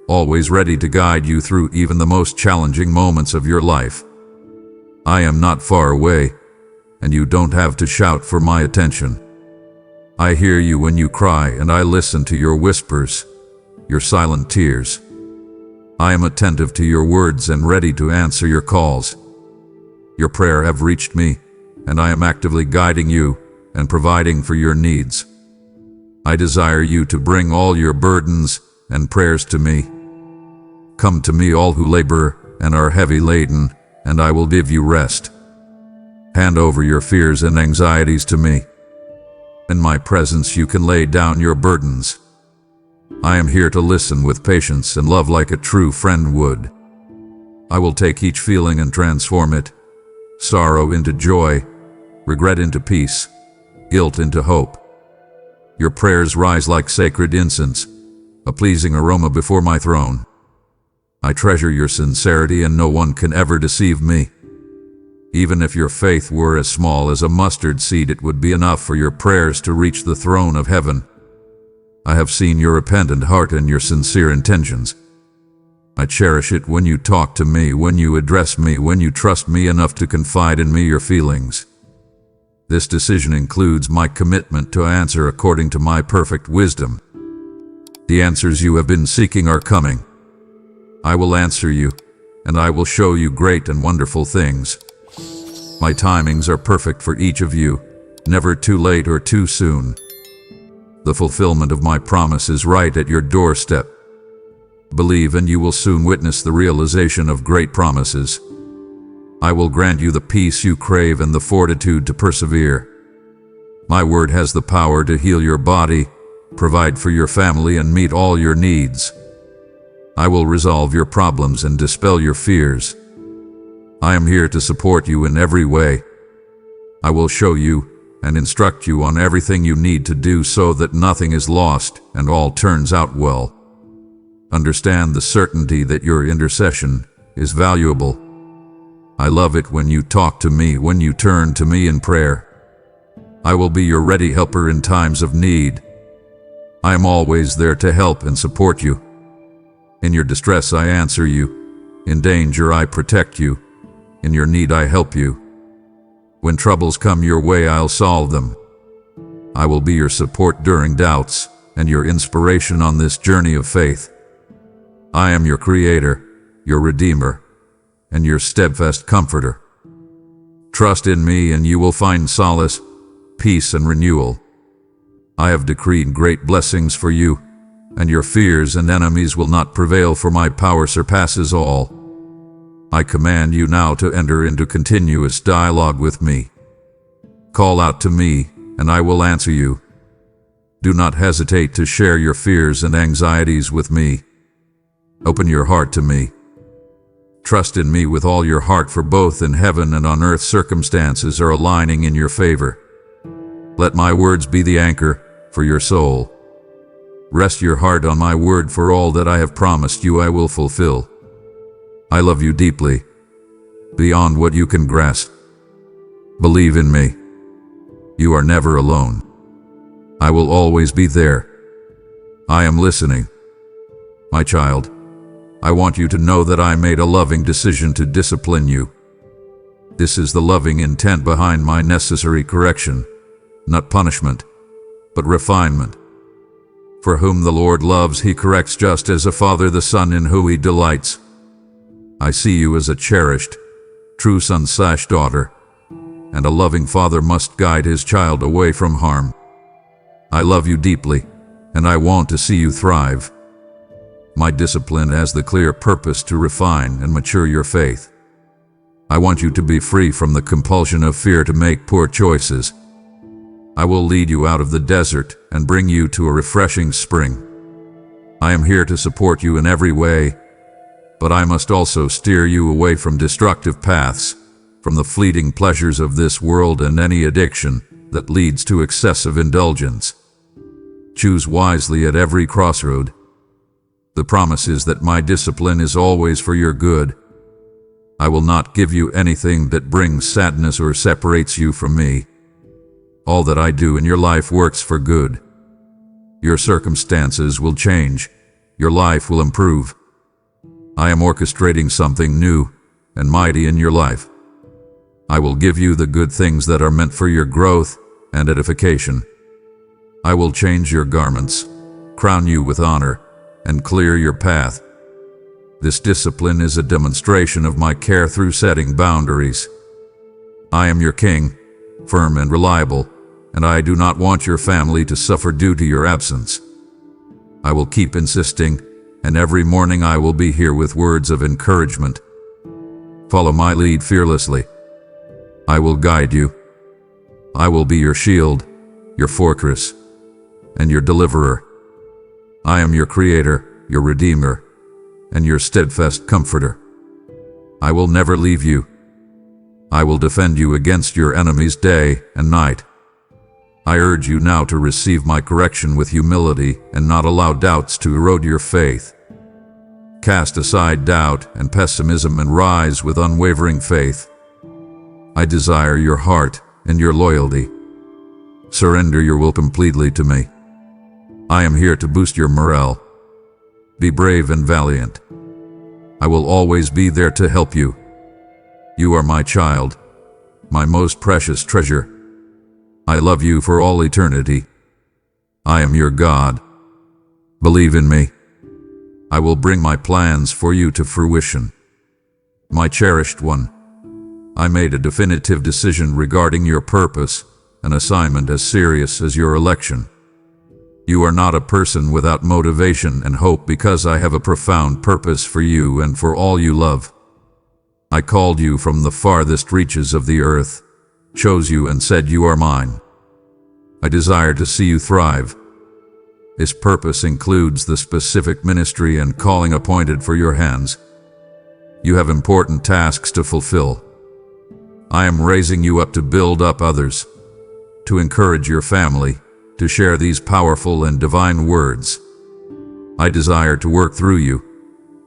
always ready to guide you through even the most challenging moments of your life. I am not far away, and you don't have to shout for my attention. I hear you when you cry, and I listen to your whispers, your silent tears. I am attentive to your words and ready to answer your calls. Your prayers have reached me, and I am actively guiding you and providing for your needs. I desire you to bring all your burdens and prayers to me. Come to me, all who labor and are heavy laden, and I will give you rest. Hand over your fears and anxieties to me. In my presence you can lay down your burdens. I am here to listen with patience and love like a true friend would. I will take each feeling and transform it, sorrow into joy, regret into peace, guilt into hope. Your prayers rise like sacred incense, a pleasing aroma before my throne. I treasure your sincerity, and no one can ever deceive me. Even if your faith were as small as a mustard seed, it would be enough for your prayers to reach the throne of heaven. I have seen your repentant heart and your sincere intentions. I cherish it when you talk to me, when you address me, when you trust me enough to confide in me your feelings. This decision includes my commitment to answer according to my perfect wisdom. The answers you have been seeking are coming. I will answer you, and I will show you great and wonderful things. My timings are perfect for each of you, never too late or too soon. The fulfillment of my promise is right at your doorstep. Believe, and you will soon witness the realization of great promises. I will grant you the peace you crave and the fortitude to persevere. My word has the power to heal your body, provide for your family, and meet all your needs. I will resolve your problems and dispel your fears. I am here to support you in every way. I will show you and instruct you on everything you need to do so that nothing is lost and all turns out well. Understand the certainty that your intercession is valuable. I love it when you talk to me, when you turn to me in prayer. I will be your ready helper in times of need. I am always there to help and support you. In your distress I answer you. In danger I protect you. In your need I help you. When troubles come your way, I'll solve them. I will be your support during doubts and your inspiration on this journey of faith. I am your Creator, your Redeemer, and your steadfast Comforter. Trust in me and you will find solace, peace, and renewal. I have decreed great blessings for you, and your fears and enemies will not prevail, for my power surpasses all. I command you now to enter into continuous dialogue with me. Call out to me, and I will answer you. Do not hesitate to share your fears and anxieties with me. Open your heart to me. Trust in me with all your heart, for both in heaven and on earth circumstances are aligning in your favor. Let my words be the anchor for your soul. Rest your heart on my word, for all that I have promised you I will fulfill. I love you deeply, beyond what you can grasp. Believe in me. You are never alone. I will always be there. I am listening. My child, I want you to know that I made a loving decision to discipline you. This is the loving intent behind my necessary correction, not punishment, but refinement. For whom the Lord loves, he corrects, just as a father the son in whom he delights. I see you as a cherished, true son/daughter, and a loving father must guide his child away from harm. I love you deeply, and I want to see you thrive. My discipline has the clear purpose to refine and mature your faith. I want you to be free from the compulsion of fear to make poor choices. I will lead you out of the desert and bring you to a refreshing spring. I am here to support you in every way, but I must also steer you away from destructive paths, from the fleeting pleasures of this world and any addiction that leads to excessive indulgence. Choose wisely at every crossroad. The promise is that my discipline is always for your good. I will not give you anything that brings sadness or separates you from me. All that I do in your life works for good. Your circumstances will change. Your life will improve. I am orchestrating something new and mighty in your life. I will give you the good things that are meant for your growth and edification. I will change your garments, crown you with honor, and clear your path. This discipline is a demonstration of my care through setting boundaries. I am your king, firm and reliable, and I do not want your family to suffer due to your absence. I will keep insisting, and every morning I will be here with words of encouragement. Follow my lead fearlessly. I will guide you. I will be your shield, your fortress, and your deliverer. I am your Creator, your Redeemer, and your steadfast Comforter. I will never leave you. I will defend you against your enemies day and night. I urge you now to receive my correction with humility and not allow doubts to erode your faith. Cast aside doubt and pessimism and rise with unwavering faith. I desire your heart and your loyalty. Surrender your will completely to me. I am here to boost your morale. Be brave and valiant. I will always be there to help you. You are my child, my most precious treasure. I love you for all eternity. I am your God. Believe in me. I will bring my plans for you to fruition. My cherished one, I made a definitive decision regarding your purpose, an assignment as serious as your election. You are not a person without motivation and hope because I have a profound purpose for you and for all you love. I called you from the farthest reaches of the earth, chose you and said you are mine. I desire to see you thrive. This purpose includes the specific ministry and calling appointed for your hands. You have important tasks to fulfill. I am raising you up to build up others, to encourage your family, to share these powerful and divine words. I desire to work through you,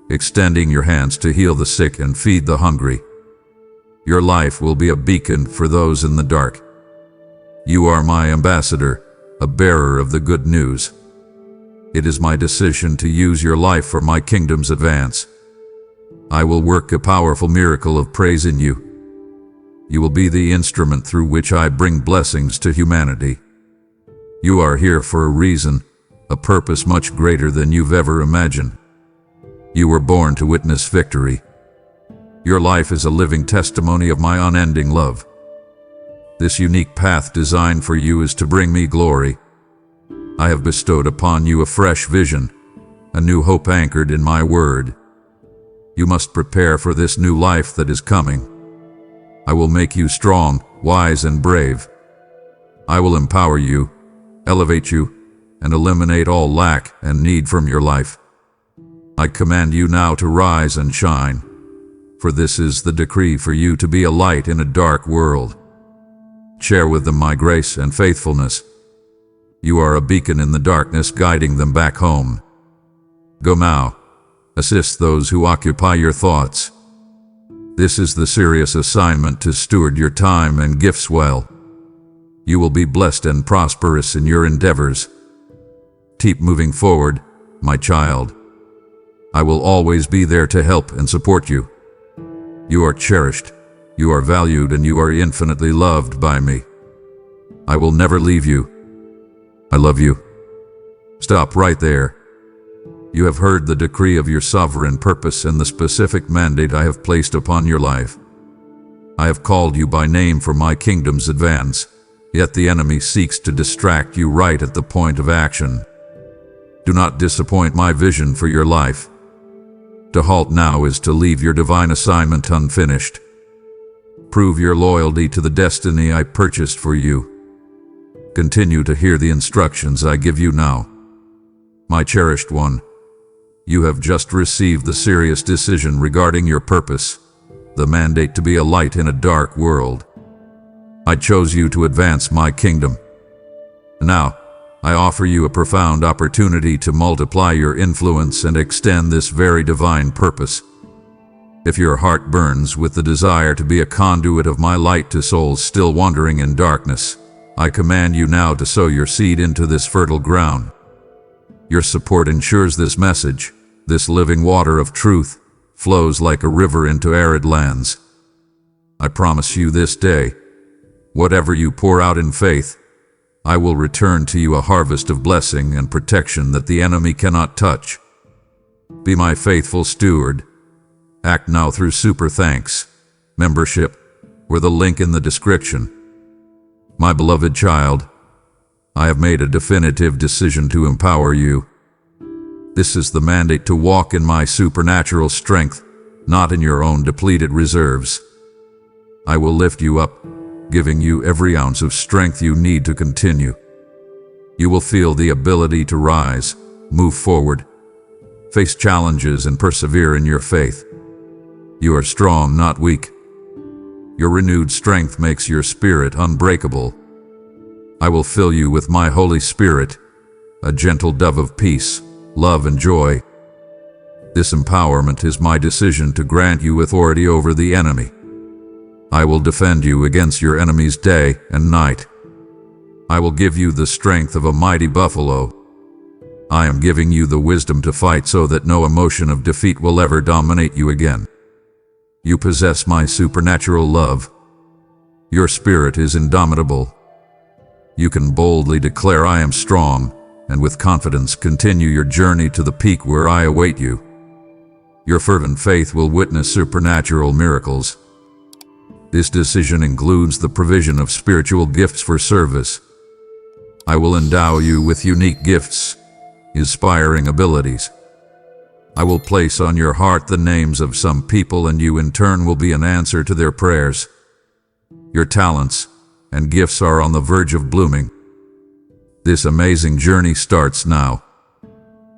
extending your hands to heal the sick and feed the hungry. Your life will be a beacon for those in the dark. You are my ambassador, a bearer of the good news. It is my decision to use your life for my kingdom's advance. I will work a powerful miracle of praise in you. You will be the instrument through which I bring blessings to humanity. You are here for a reason, a purpose much greater than you've ever imagined. You were born to witness victory. Your life is a living testimony of my unending love. This unique path designed for you is to bring me glory. I have bestowed upon you a fresh vision, a new hope anchored in my word. You must prepare for this new life that is coming. I will make you strong, wise, and brave. I will empower you, elevate you, and eliminate all lack and need from your life. I command you now to rise and shine, for this is the decree for you to be a light in a dark world. Share with them my grace and faithfulness. You are a beacon in the darkness, guiding them back home. Go now, assist those who occupy your thoughts. This is the serious assignment to steward your time and gifts well. You will be blessed and prosperous in your endeavors. Keep moving forward, my child. I will always be there to help and support you. You are cherished, you are valued, and you are infinitely loved by me. I will never leave you. I love you. Stop right there. You have heard the decree of your sovereign purpose and the specific mandate I have placed upon your life. I have called you by name for my kingdom's advance, yet the enemy seeks to distract you right at the point of action. Do not disappoint my vision for your life. To halt now is to leave your divine assignment unfinished. Prove your loyalty to the destiny I purchased for you. Continue to hear the instructions I give you now. My cherished one, you have just received the serious decision regarding your purpose, the mandate to be a light in a dark world. I chose you to advance my kingdom. Now, I offer you a profound opportunity to multiply your influence and extend this very divine purpose. If your heart burns with the desire to be a conduit of my light to souls still wandering in darkness, I command you now to sow your seed into this fertile ground. Your support ensures this message, this living water of truth, flows like a river into arid lands. I promise you this day, whatever you pour out in faith, I will return to you a harvest of blessing and protection that the enemy cannot touch. Be my faithful steward. Act now through super thanks, membership, or the link in the description. My beloved child, I have made a definitive decision to empower you. This is the mandate to walk in my supernatural strength, not in your own depleted reserves. I will lift you up, giving you every ounce of strength you need to continue. You will feel the ability to rise, move forward, face challenges, and persevere in your faith. You are strong, not weak. Your renewed strength makes your spirit unbreakable. I will fill you with my Holy Spirit, a gentle dove of peace, love, and joy. This empowerment is my decision to grant you authority over the enemy. I will defend you against your enemies day and night. I will give you the strength of a mighty buffalo. I am giving you the wisdom to fight so that no emotion of defeat will ever dominate you again. You possess my supernatural love. Your spirit is indomitable. You can boldly declare, I am strong, and with confidence continue your journey to the peak where I await you. Your fervent faith will witness supernatural miracles. This decision includes the provision of spiritual gifts for service. I will endow you with unique gifts, inspiring abilities. I will place on your heart the names of some people, and you in turn will be an answer to their prayers. Your talents and gifts are on the verge of blooming. This amazing journey starts now.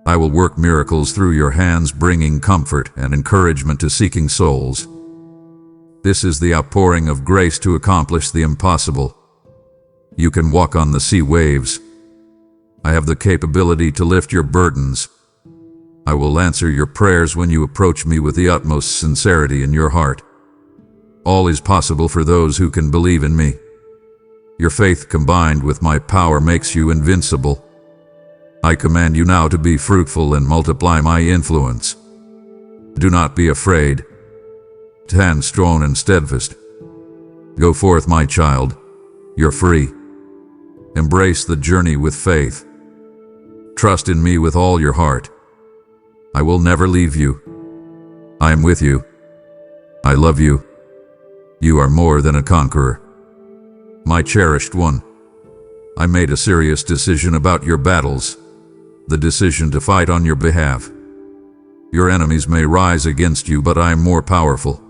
I will work miracles through your hands, bringing comfort and encouragement to seeking souls. This is the outpouring of grace to accomplish the impossible. You can walk on the sea waves. I have the capability to lift your burdens. I will answer your prayers when you approach me with the utmost sincerity in your heart. All is possible for those who can believe in me. Your faith combined with my power makes you invincible. I command you now to be fruitful and multiply my influence. Do not be afraid. Stand strong and steadfast. Go forth, my child. You're free. Embrace the journey with faith. Trust in me with all your heart. I will never leave you. I am with you. I love you. You are more than a conqueror. My cherished one, I made a serious decision about your battles, the decision to fight on your behalf. Your enemies may rise against you, but I am more powerful.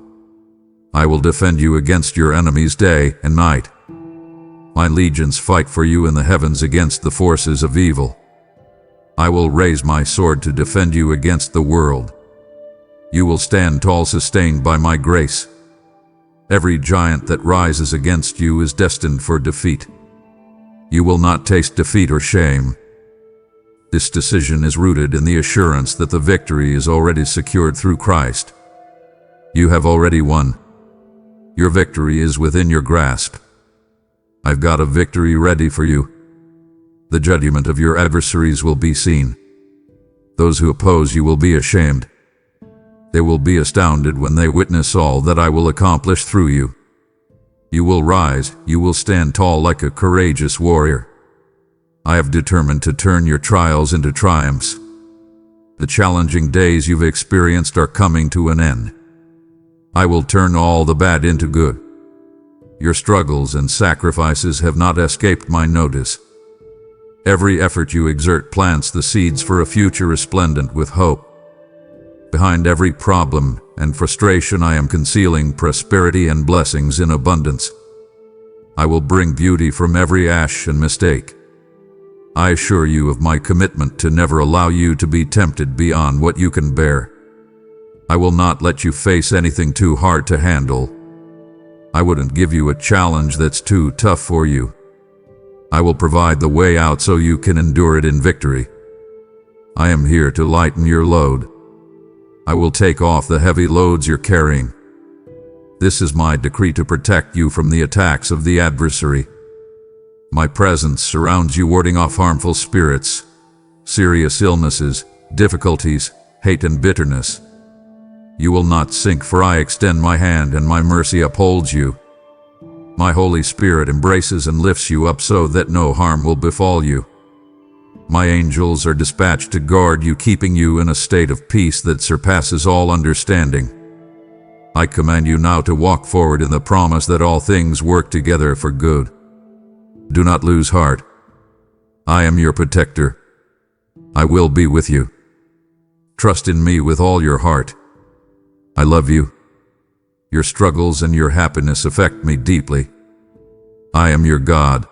I will defend you against your enemies day and night. My legions fight for you in the heavens against the forces of evil. I will raise my sword to defend you against the world. You will stand tall, sustained by my grace. Every giant that rises against you is destined for defeat. You will not taste defeat or shame. This decision is rooted in the assurance that the victory is already secured through Christ. You have already won. Your victory is within your grasp. I've got a victory ready for you. The judgment of your adversaries will be seen. Those who oppose you will be ashamed. They will be astounded when they witness all that I will accomplish through you. You will rise, you will stand tall like a courageous warrior. I have determined to turn your trials into triumphs. The challenging days you've experienced are coming to an end. I will turn all the bad into good. Your struggles and sacrifices have not escaped my notice. Every effort you exert plants the seeds for a future resplendent with hope. Behind every problem and frustration I am concealing prosperity and blessings in abundance. I will bring beauty from every ash and mistake. I assure you of my commitment to never allow you to be tempted beyond what you can bear. I will not let you face anything too hard to handle. I wouldn't give you a challenge that's too tough for you. I will provide the way out so you can endure it in victory. I am here to lighten your load. I will take off the heavy loads you're carrying. This is my decree to protect you from the attacks of the adversary. My presence surrounds you, warding off harmful spirits, serious illnesses, difficulties, hate, and bitterness. You will not sink, for I extend my hand and my mercy upholds you. My Holy Spirit embraces and lifts you up so that no harm will befall you. My angels are dispatched to guard you, keeping you in a state of peace that surpasses all understanding. I command you now to walk forward in the promise that all things work together for good. Do not lose heart. I am your protector. I will be with you. Trust in me with all your heart. I love you. Your struggles and your happiness affect me deeply. I am your God.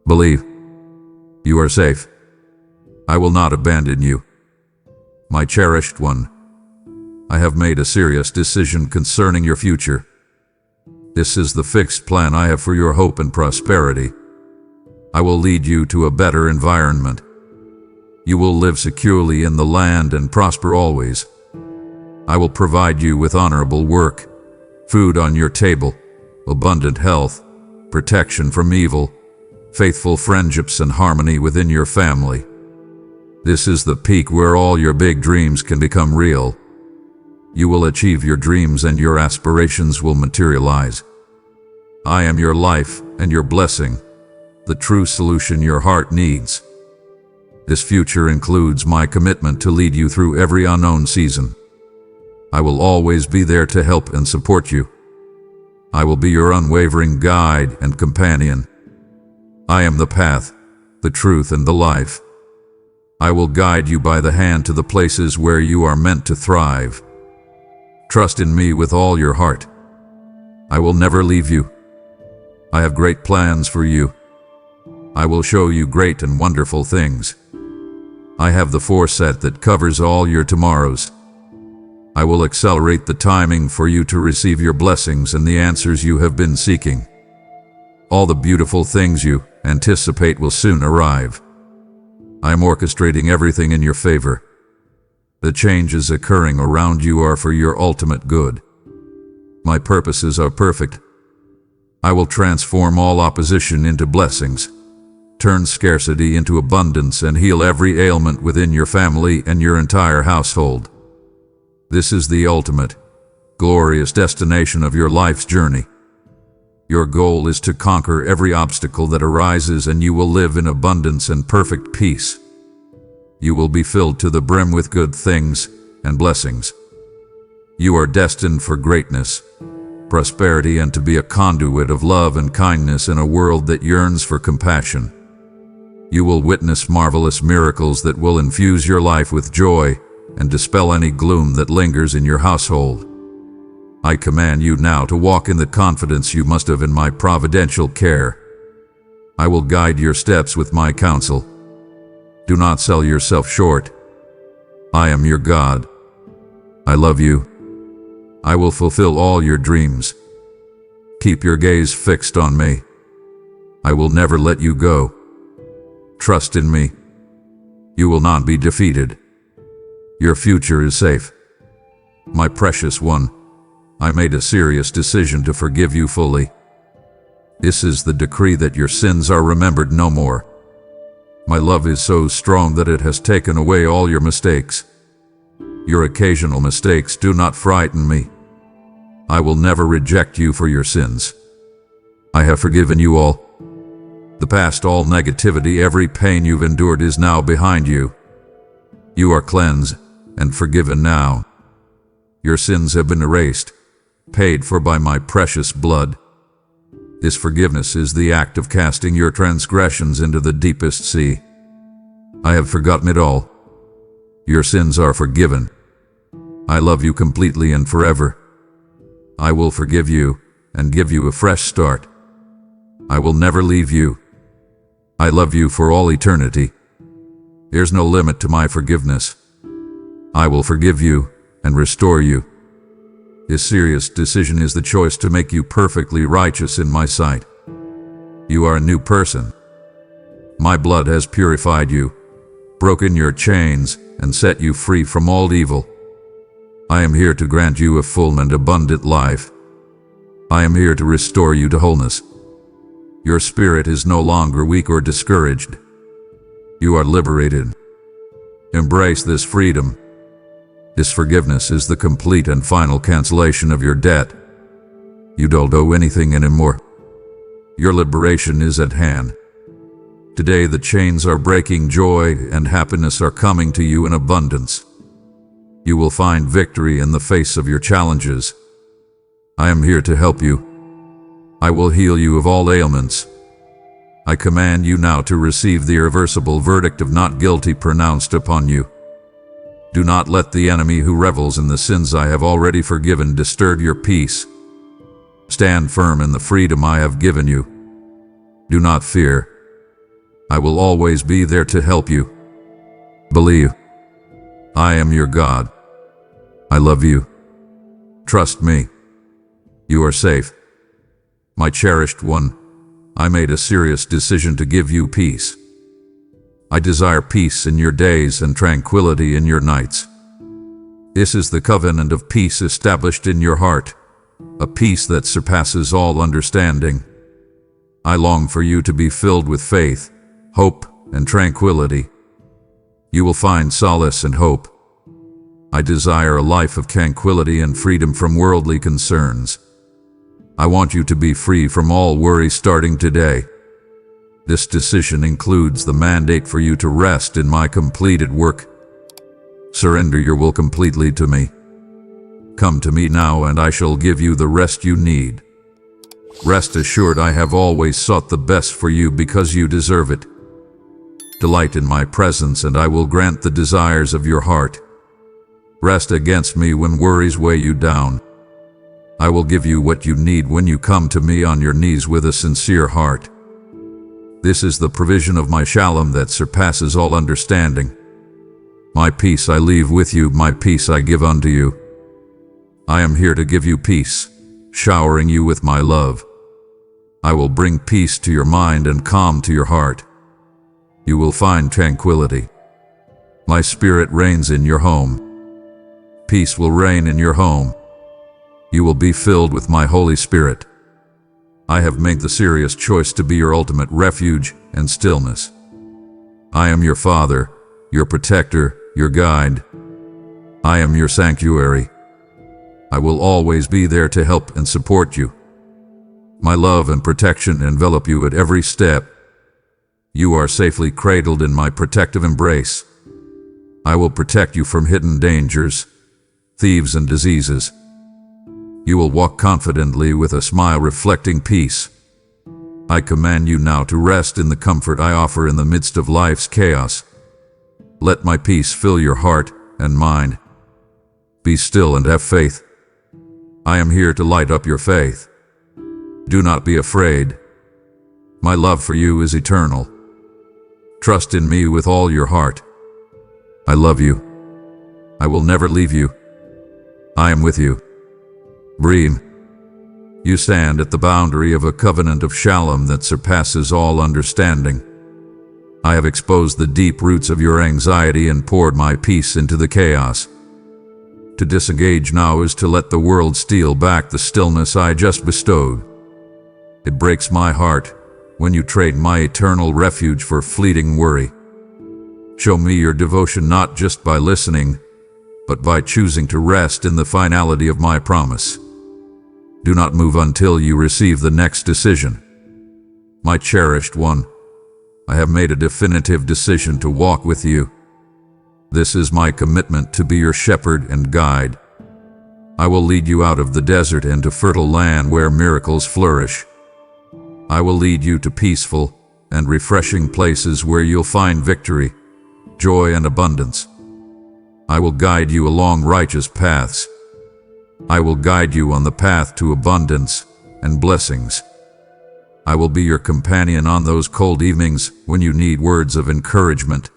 Believe. You are safe. I will not abandon you. My cherished one, I have made a serious decision concerning your future. This is the fixed plan I have for your hope and prosperity. I will lead you to a better environment. You will live securely in the land and prosper always. I will provide you with honorable work, food on your table, abundant health, protection from evil, faithful friendships and harmony within your family. This is the peak where all your big dreams can become real. You will achieve your dreams and your aspirations will materialize. I am your life and your blessing, the true solution your heart needs. This future includes my commitment to lead you through every unknown season. I will always be there to help and support you. I will be your unwavering guide and companion. I am the path, the truth, and the life. I will guide you by the hand to the places where you are meant to thrive. Trust in me with all your heart. I will never leave you. I have great plans for you. I will show you great and wonderful things. I have the foresight that covers all your tomorrows. I will accelerate the timing for you to receive your blessings and the answers you have been seeking. All the beautiful things you anticipate will soon arrive. I am orchestrating everything in your favor. The changes occurring around you are for your ultimate good. My purposes are perfect. I will transform all opposition into blessings, turn scarcity into abundance, and heal every ailment within your family and your entire household. This is the ultimate, glorious destination of your life's journey. Your goal is to conquer every obstacle that arises, and you will live in abundance and perfect peace. You will be filled to the brim with good things and blessings. You are destined for greatness, prosperity, and to be a conduit of love and kindness in a world that yearns for compassion. You will witness marvelous miracles that will infuse your life with joy and dispel any gloom that lingers in your household. I command you now to walk in the confidence you must have in my providential care. I will guide your steps with my counsel. Do not sell yourself short. I am your God. I love you. I will fulfill all your dreams. Keep your gaze fixed on me. I will never let you go. Trust in me. You will not be defeated. Your future is safe. My precious one, I made a serious decision to forgive you fully. This is the decree that your sins are remembered no more. My love is so strong that it has taken away all your mistakes. Your occasional mistakes do not frighten me. I will never reject you for your sins. I have forgiven you all. The past, all negativity, every pain you've endured is now behind you. You are cleansed and forgiven now. Your sins have been erased, paid for by my precious blood. This forgiveness is the act of casting your transgressions into the deepest sea. I have forgotten it all. Your sins are forgiven. I love you completely and forever. I will forgive you and give you a fresh start. I will never leave you. I love you for all eternity. There's no limit to my forgiveness. I will forgive you and restore you. This serious decision is the choice to make you perfectly righteous in my sight. You are a new person. My blood has purified you, broken your chains, and set you free from all evil. I am here to grant you a full and abundant life. I am here to restore you to wholeness. Your spirit is no longer weak or discouraged. You are liberated. Embrace this freedom. This forgiveness is the complete and final cancellation of your debt. You don't owe anything anymore. Your liberation is at hand. Today the chains are breaking, joy and happiness are coming to you in abundance. You will find victory in the face of your challenges. I am here to help you. I will heal you of all ailments. I command you now to receive the irreversible verdict of not guilty pronounced upon you. Do not let the enemy who revels in the sins I have already forgiven disturb your peace. Stand firm in the freedom I have given you. Do not fear. I will always be there to help you. Believe. I am your God. I love you. Trust me. You are safe. My cherished one, I made a serious decision to give you peace. I desire peace in your days and tranquility in your nights. This is the covenant of peace established in your heart, a peace that surpasses all understanding. I long for you to be filled with faith, hope, and tranquility. You will find solace and hope. I desire a life of tranquility and freedom from worldly concerns. I want you to be free from all worry starting today. This decision includes the mandate for you to rest in my completed work. Surrender your will completely to me. Come to me now and I shall give you the rest you need. Rest assured I have always sought the best for you because you deserve it. Delight in my presence and I will grant the desires of your heart. Rest against me when worries weigh you down. I will give you what you need when you come to me on your knees with a sincere heart. This is the provision of my shalom that surpasses all understanding. My peace I leave with you, my peace I give unto you. I am here to give you peace, showering you with my love. I will bring peace to your mind and calm to your heart. You will find tranquility. My spirit reigns in your home. Peace will reign in your home. You will be filled with my Holy Spirit. I have made the serious choice to be your ultimate refuge and stillness. I am your Father, your protector, your guide. I am your sanctuary. I will always be there to help and support you. My love and protection envelop you at every step. You are safely cradled in my protective embrace. I will protect you from hidden dangers, thieves and diseases. You will walk confidently with a smile reflecting peace. I command you now to rest in the comfort I offer in the midst of life's chaos. Let my peace fill your heart and mind. Be still and have faith. I am here to light up your faith. Do not be afraid. My love for you is eternal. Trust in me with all your heart. I love you. I will never leave you. I am with you. Breathe. You stand at the boundary of a covenant of shalom that surpasses all understanding. I have exposed the deep roots of your anxiety and poured my peace into the chaos. To disengage now is to let the world steal back the stillness I just bestowed. It breaks my heart when you trade my eternal refuge for fleeting worry. Show me your devotion not just by listening, but by choosing to rest in the finality of my promise. Do not move until you receive the next decision. My cherished one, I have made a definitive decision to walk with you. This is my commitment to be your shepherd and guide. I will lead you out of the desert into fertile land where miracles flourish. I will lead you to peaceful and refreshing places where you'll find victory, joy, and abundance. I will guide you along righteous paths. I will guide you on the path to abundance and blessings. I will be your companion on those cold evenings when you need words of encouragement,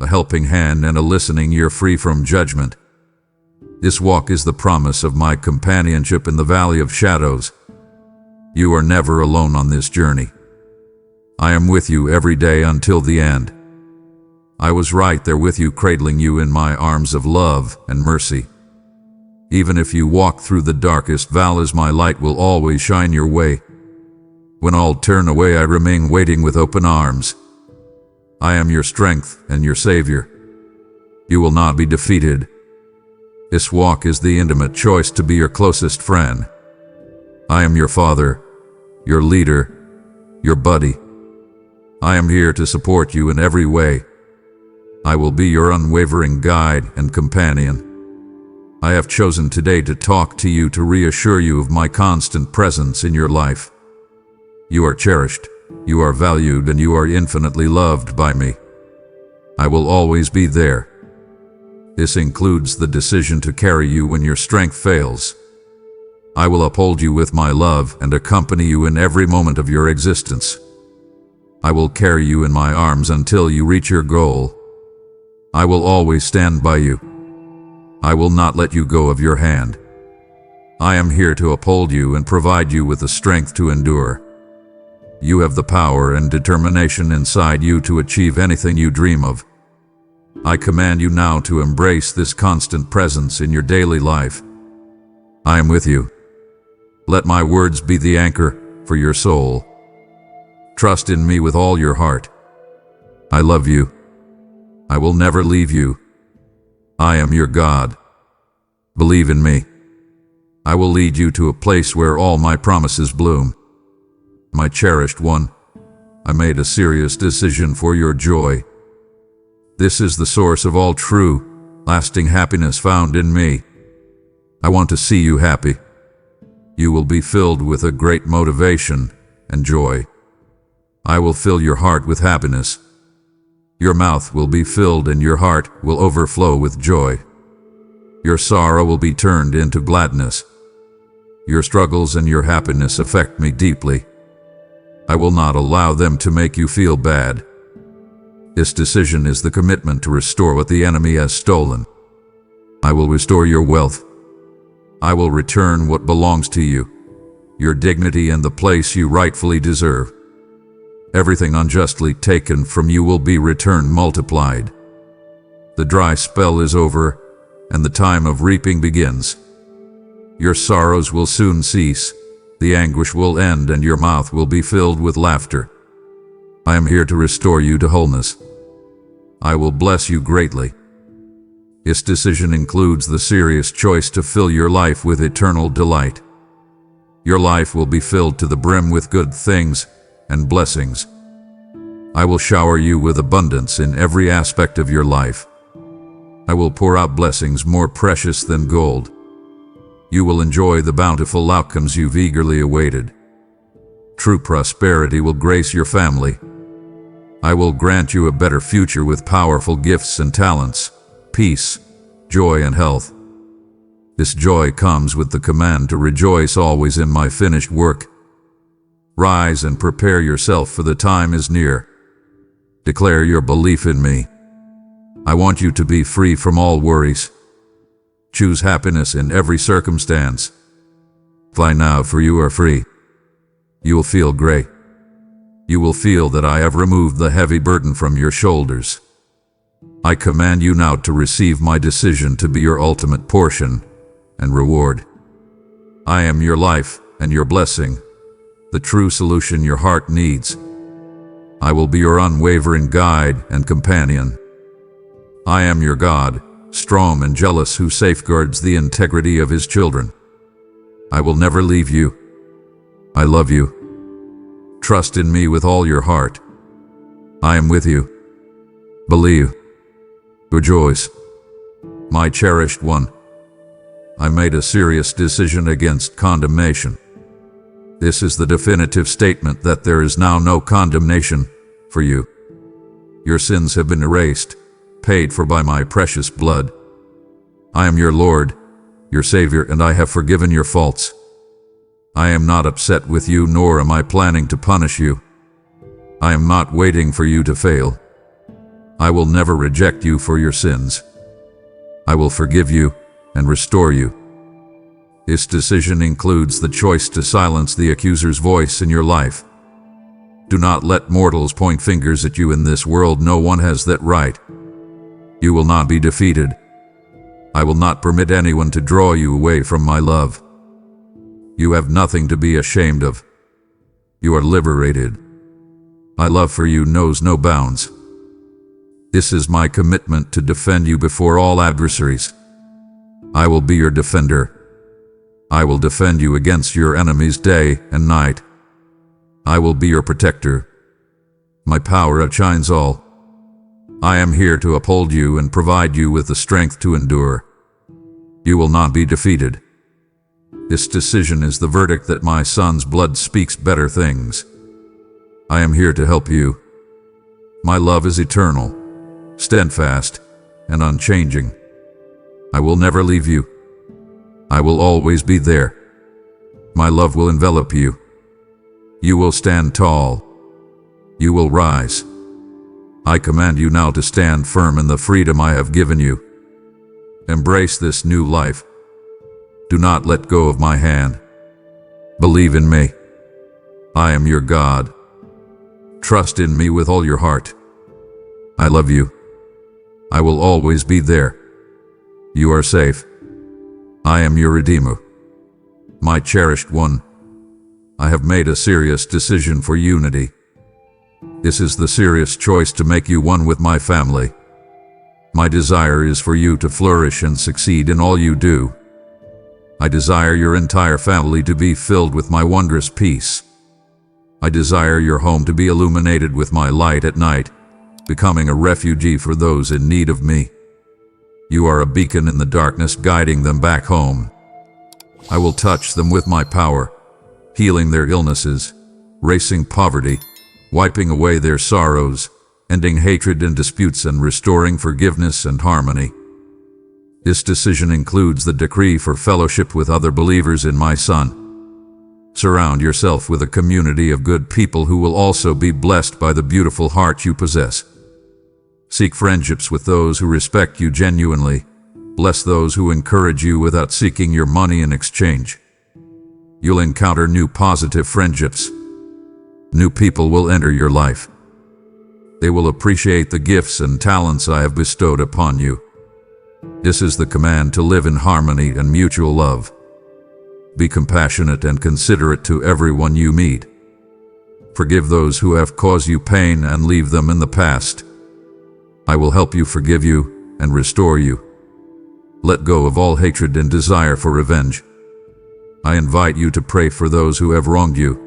a helping hand, and a listening ear free from judgment. This walk is the promise of my companionship in the valley of shadows. You are never alone on this journey. I am with you every day until the end. I was right there with you, cradling you in my arms of love and mercy. Even if you walk through the darkest valleys, my light will always shine your way. When all turn away, I remain waiting with open arms. I am your strength and your Savior. You will not be defeated. This walk is the intimate choice to be your closest friend. I am your Father, your leader, your buddy. I am here to support you in every way. I will be your unwavering guide and companion. I have chosen today to talk to you to reassure you of my constant presence in your life. You are cherished, you are valued, and you are infinitely loved by me. I will always be there. This includes the decision to carry you when your strength fails. I will uphold you with my love and accompany you in every moment of your existence. I will carry you in my arms until you reach your goal. I will always stand by you. I will not let you go of your hand. I am here to uphold you and provide you with the strength to endure. You have the power and determination inside you to achieve anything you dream of. I command you now to embrace this constant presence in your daily life. I am with you. Let my words be the anchor for your soul. Trust in me with all your heart. I love you. I will never leave you. I am your God. Believe in me. I will lead you to a place where all my promises bloom. My cherished one, I made a serious decision for your joy. This is the source of all true, lasting happiness found in me. I want to see you happy. You will be filled with a great motivation and joy. I will fill your heart with happiness. Your mouth will be filled and your heart will overflow with joy. Your sorrow will be turned into gladness. Your struggles and your happiness affect me deeply. I will not allow them to make you feel bad. This decision is the commitment to restore what the enemy has stolen. I will restore your wealth. I will return what belongs to you, your dignity and the place you rightfully deserve. Everything unjustly taken from you will be returned multiplied. The dry spell is over, and the time of reaping begins. Your sorrows will soon cease, the anguish will end, and your mouth will be filled with laughter. I am here to restore you to wholeness. I will bless you greatly. This decision includes the serious choice to fill your life with eternal delight. Your life will be filled to the brim with good things and blessings. I will shower you with abundance in every aspect of your life. I will pour out blessings more precious than gold. You will enjoy the bountiful outcomes you've eagerly awaited. True prosperity will grace your family. I will grant you a better future with powerful gifts and talents, peace, joy, and health. This joy comes with the command to rejoice always in my finished work. Rise and prepare yourself, for the time is near. Declare your belief in me. I want you to be free from all worries. Choose happiness in every circumstance. Fly now, for you are free. You will feel great. You will feel that I have removed the heavy burden from your shoulders. I command you now to receive my decision to be your ultimate portion and reward. I am your life and your blessing, the true solution your heart needs. I will be your unwavering guide and companion. I am your God, strong and jealous, who safeguards the integrity of his children. I will never leave you. I love you. Trust in me with all your heart. I am with you. Believe. Rejoice. My cherished one, I made a serious decision against condemnation. This is the definitive statement that there is now no condemnation for you. Your sins have been erased, paid for by my precious blood. I am your Lord, your Savior, and I have forgiven your faults. I am not upset with you, nor am I planning to punish you. I am not waiting for you to fail. I will never reject you for your sins. I will forgive you and restore you. This decision includes the choice to silence the accuser's voice in your life. Do not let mortals point fingers at you in this world. No one has that right. You will not be defeated. I will not permit anyone to draw you away from my love. You have nothing to be ashamed of. You are liberated. My love for you knows no bounds. This is my commitment to defend you before all adversaries. I will be your defender. I will defend you against your enemies day and night. I will be your protector. My power outshines all. I am here to uphold you and provide you with the strength to endure. You will not be defeated. This decision is the verdict that my son's blood speaks better things. I am here to help you. My love is eternal, steadfast, and unchanging. I will never leave you. I will always be there. My love will envelop you. You will stand tall. You will rise. I command you now to stand firm in the freedom I have given you. Embrace this new life. Do not let go of my hand. Believe in me. I am your God, Trust in me with all your heart. I love you. I will always be there. You are safe. I am your Redeemer. My cherished one. I have made a serious decision for unity. This is the serious choice to make you one with my family. My desire is for you to flourish and succeed in all you do. I desire your entire family to be filled with my wondrous peace. I desire your home to be illuminated with my light at night, becoming a refuge for those in need of me. You are a beacon in the darkness, guiding them back home. I will touch them with my power, healing their illnesses, erasing poverty, wiping away their sorrows, ending hatred and disputes, and restoring forgiveness and harmony. This decision includes the decree for fellowship with other believers in my Son. Surround yourself with a community of good people who will also be blessed by the beautiful heart you possess. Seek friendships with those who respect you genuinely. Bless those who encourage you without seeking your money in exchange. You'll encounter new positive friendships. New people will enter your life. They will appreciate the gifts and talents I have bestowed upon you. This is the command to live in harmony and mutual love. Be compassionate and considerate to everyone you meet. Forgive those who have caused you pain and leave them in the past. I will help you forgive you and restore you. Let go of all hatred and desire for revenge. I invite you to pray for those who have wronged you.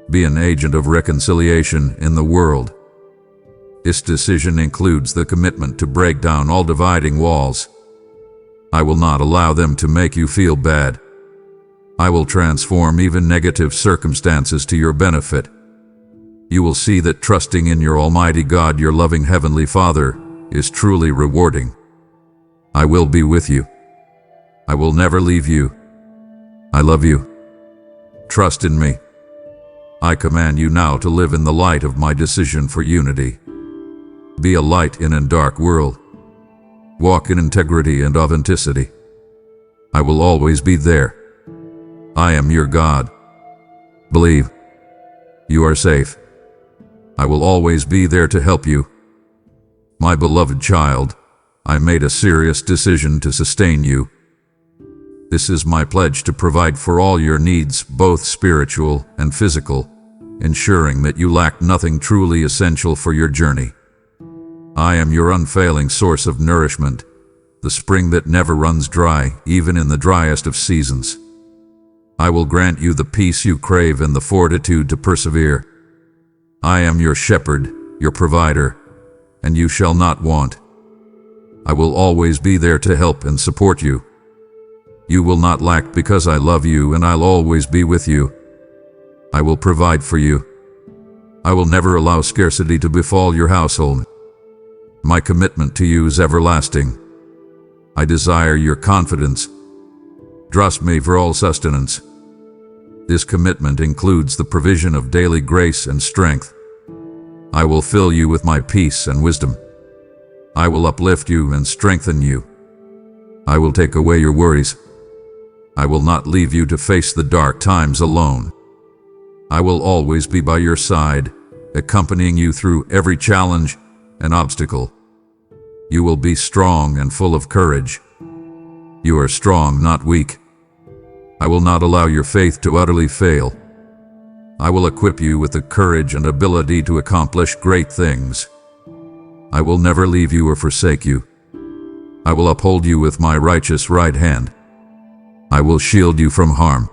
Be an agent of reconciliation in the world. This decision includes the commitment to break down all dividing walls. I will not allow them to make you feel bad. I will transform even negative circumstances to your benefit. You will see that trusting in your Almighty God, your loving Heavenly Father, is truly rewarding. I will be with you. I will never leave you. I love you. Trust in me. I command you now to live in the light of my decision for unity. Be a light in a dark world. Walk in integrity and authenticity. I will always be there. I am your God. Believe. You are safe. I will always be there to help you. My beloved child, I made a serious decision to sustain you. This is my pledge to provide for all your needs, both spiritual and physical, ensuring that you lack nothing truly essential for your journey. I am your unfailing source of nourishment, the spring that never runs dry, even in the driest of seasons. I will grant you the peace you crave and the fortitude to persevere. I am your shepherd, your provider, and you shall not want. I will always be there to help and support you. You will not lack because I love you, and I'll always be with you. I will provide for you. I will never allow scarcity to befall your household. My commitment to you is everlasting. I desire your confidence. Trust me for all sustenance. This commitment includes the provision of daily grace and strength. I will fill you with my peace and wisdom. I will uplift you and strengthen you. I will take away your worries. I will not leave you to face the dark times alone. I will always be by your side, accompanying you through every challenge and obstacle. You will be strong and full of courage. You are strong, not weak. I will not allow your faith to utterly fail. I will equip you with the courage and ability to accomplish great things. I will never leave you or forsake you. I will uphold you with my righteous right hand. I will shield you from harm.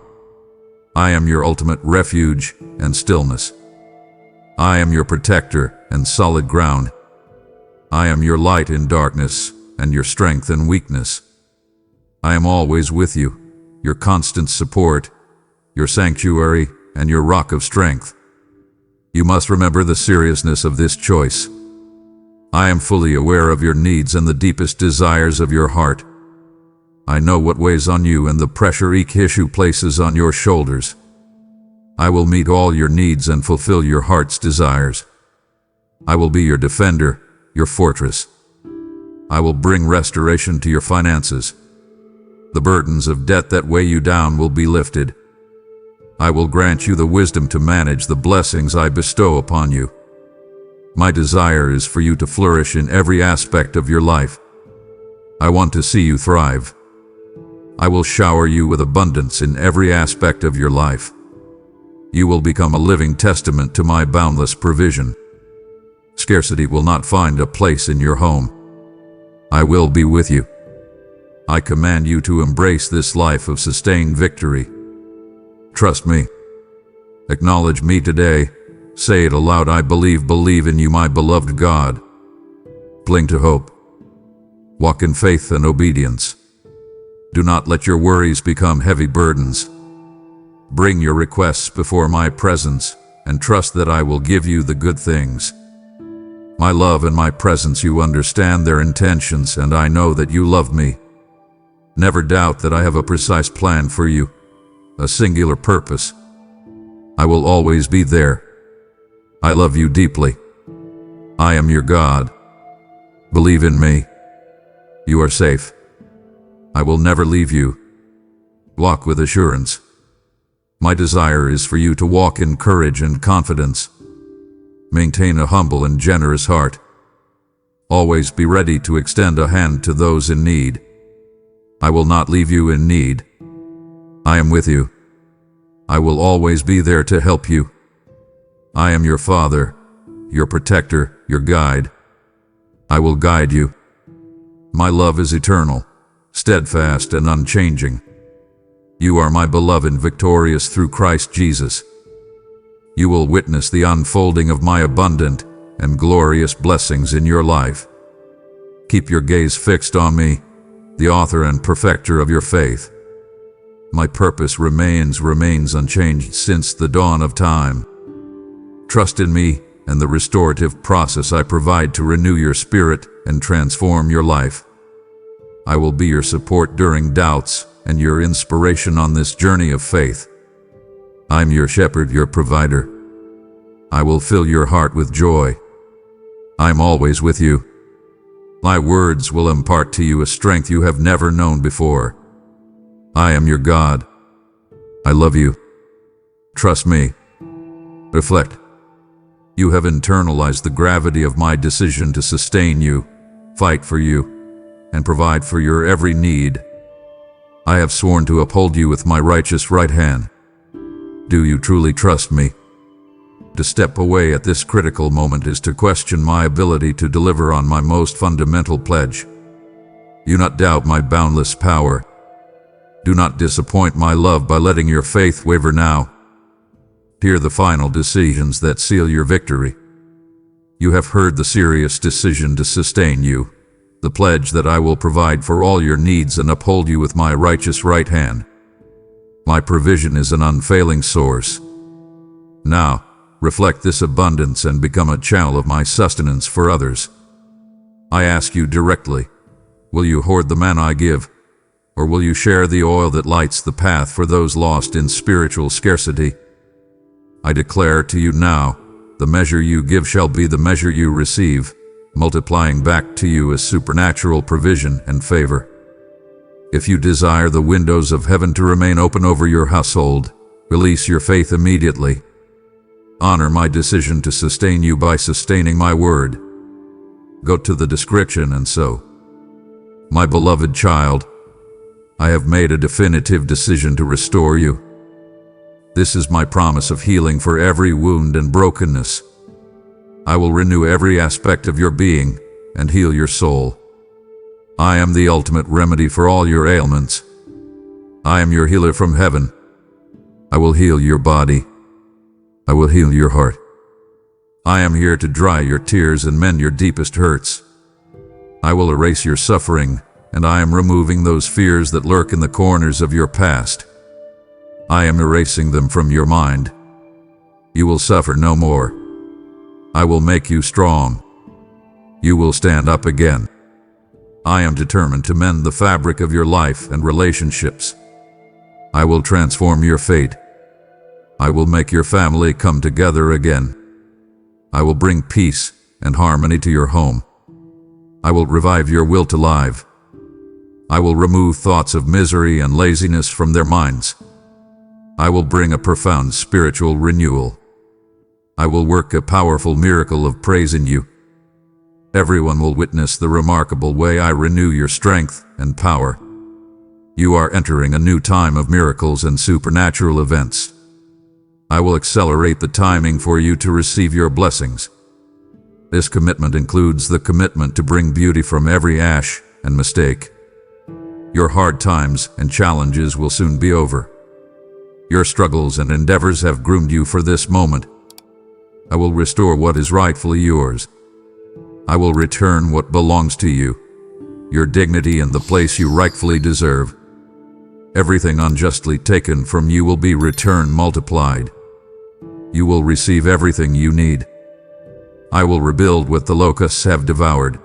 I am your ultimate refuge and stillness. I am your protector and solid ground. I am your light in darkness and your strength in weakness. I am always with you, your constant support, your sanctuary, and your rock of strength. You must remember the seriousness of this choice. I am fully aware of your needs and the deepest desires of your heart. I know what weighs on you and the pressure each issue places on your shoulders. I will meet all your needs and fulfill your heart's desires. I will be your defender, your fortress. I will bring restoration to your finances. The burdens of debt that weigh you down will be lifted. I will grant you the wisdom to manage the blessings I bestow upon you. My desire is for you to flourish in every aspect of your life. I want to see you thrive. I will shower you with abundance in every aspect of your life. You will become a living testament to my boundless provision. Scarcity will not find a place in your home. I will be with you. I command you to embrace this life of sustained victory. Trust me. Acknowledge me today. Say it aloud, I believe in you, my beloved God. Cling to hope. Walk in faith and obedience. Do not let your worries become heavy burdens. Bring your requests before my presence and trust that I will give you the good things. My love and my presence, you understand their intentions, and I know that you love me. Never doubt that I have a precise plan for you, a singular purpose. I will always be there. I love you deeply. I am your God. Believe in me. You are safe. I will never leave you. Walk with assurance. My desire is for you to walk in courage and confidence. Maintain a humble and generous heart. Always be ready to extend a hand to those in need. I will not leave you in need. I am with you. I will always be there to help you. I am your Father, your protector, your guide. I will guide you. My love is eternal, steadfast and unchanging. You are my beloved, victorious through Christ Jesus. You will witness the unfolding of my abundant and glorious blessings in your life. Keep your gaze fixed on me, the author and perfecter of your faith. My purpose remains unchanged since the dawn of time. Trust in me and the restorative process I provide to renew your spirit and transform your life. I will be your support during doubts and your inspiration on this journey of faith. I'm your shepherd, your provider. I will fill your heart with joy. I'm always with you. My words will impart to you a strength you have never known before. I am your God. I love you. Trust me. Reflect. You have internalized the gravity of my decision to sustain you, fight for you, and provide for your every need. I have sworn to uphold you with my righteous right hand. Do you truly trust me? To step away at this critical moment is to question my ability to deliver on my most fundamental pledge. Do not doubt my boundless power. Do not disappoint my love by letting your faith waver now. Hear the final decisions that seal your victory. You have heard the serious decision to sustain you, the pledge that I will provide for all your needs and uphold you with my righteous right hand. My provision is an unfailing source. Now, reflect this abundance and become a channel of my sustenance for others. I ask you directly, will you hoard the manna I give, or will you share the oil that lights the path for those lost in spiritual scarcity? I declare to you now, the measure you give shall be the measure you receive, multiplying back to you as supernatural provision and favor. If you desire the windows of heaven to remain open over your household, release your faith immediately. Honor my decision to sustain you by sustaining my word. Go to the description and sow. My beloved child, I have made a definitive decision to restore you. This is my promise of healing for every wound and brokenness. I will renew every aspect of your being and heal your soul. I am the ultimate remedy for all your ailments. I am your healer from heaven. I will heal your body. I will heal your heart. I am here to dry your tears and mend your deepest hurts. I will erase your suffering, and I am removing those fears that lurk in the corners of your past. I am erasing them from your mind. You will suffer no more. I will make you strong. You will stand up again. I am determined to mend the fabric of your life and relationships. I will transform your fate. I will make your family come together again. I will bring peace and harmony to your home. I will revive your will to live. I will remove thoughts of misery and laziness from their minds. I will bring a profound spiritual renewal. I will work a powerful miracle of praise in you. Everyone will witness the remarkable way I renew your strength and power. You are entering a new time of miracles and supernatural events. I will accelerate the timing for you to receive your blessings. This commitment includes the commitment to bring beauty from every ash and mistake. Your hard times and challenges will soon be over. Your struggles and endeavors have groomed you for this moment. I will restore what is rightfully yours. I will return what belongs to you, your dignity and the place you rightfully deserve. Everything unjustly taken from you will be returned multiplied. You will receive everything you need. I will rebuild what the locusts have devoured.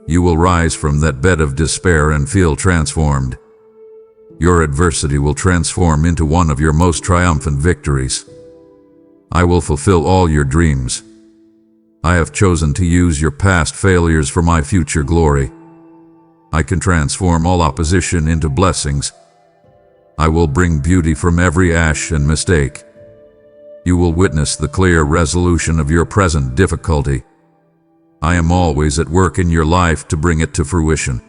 You will rise from that bed of despair and feel transformed. Your adversity will transform into one of your most triumphant victories. I will fulfill all your dreams. I have chosen to use your past failures for my future glory. I can transform all opposition into blessings. I will bring beauty from every ash and mistake. You will witness the clear resolution of your present difficulty. I am always at work in your life to bring it to fruition.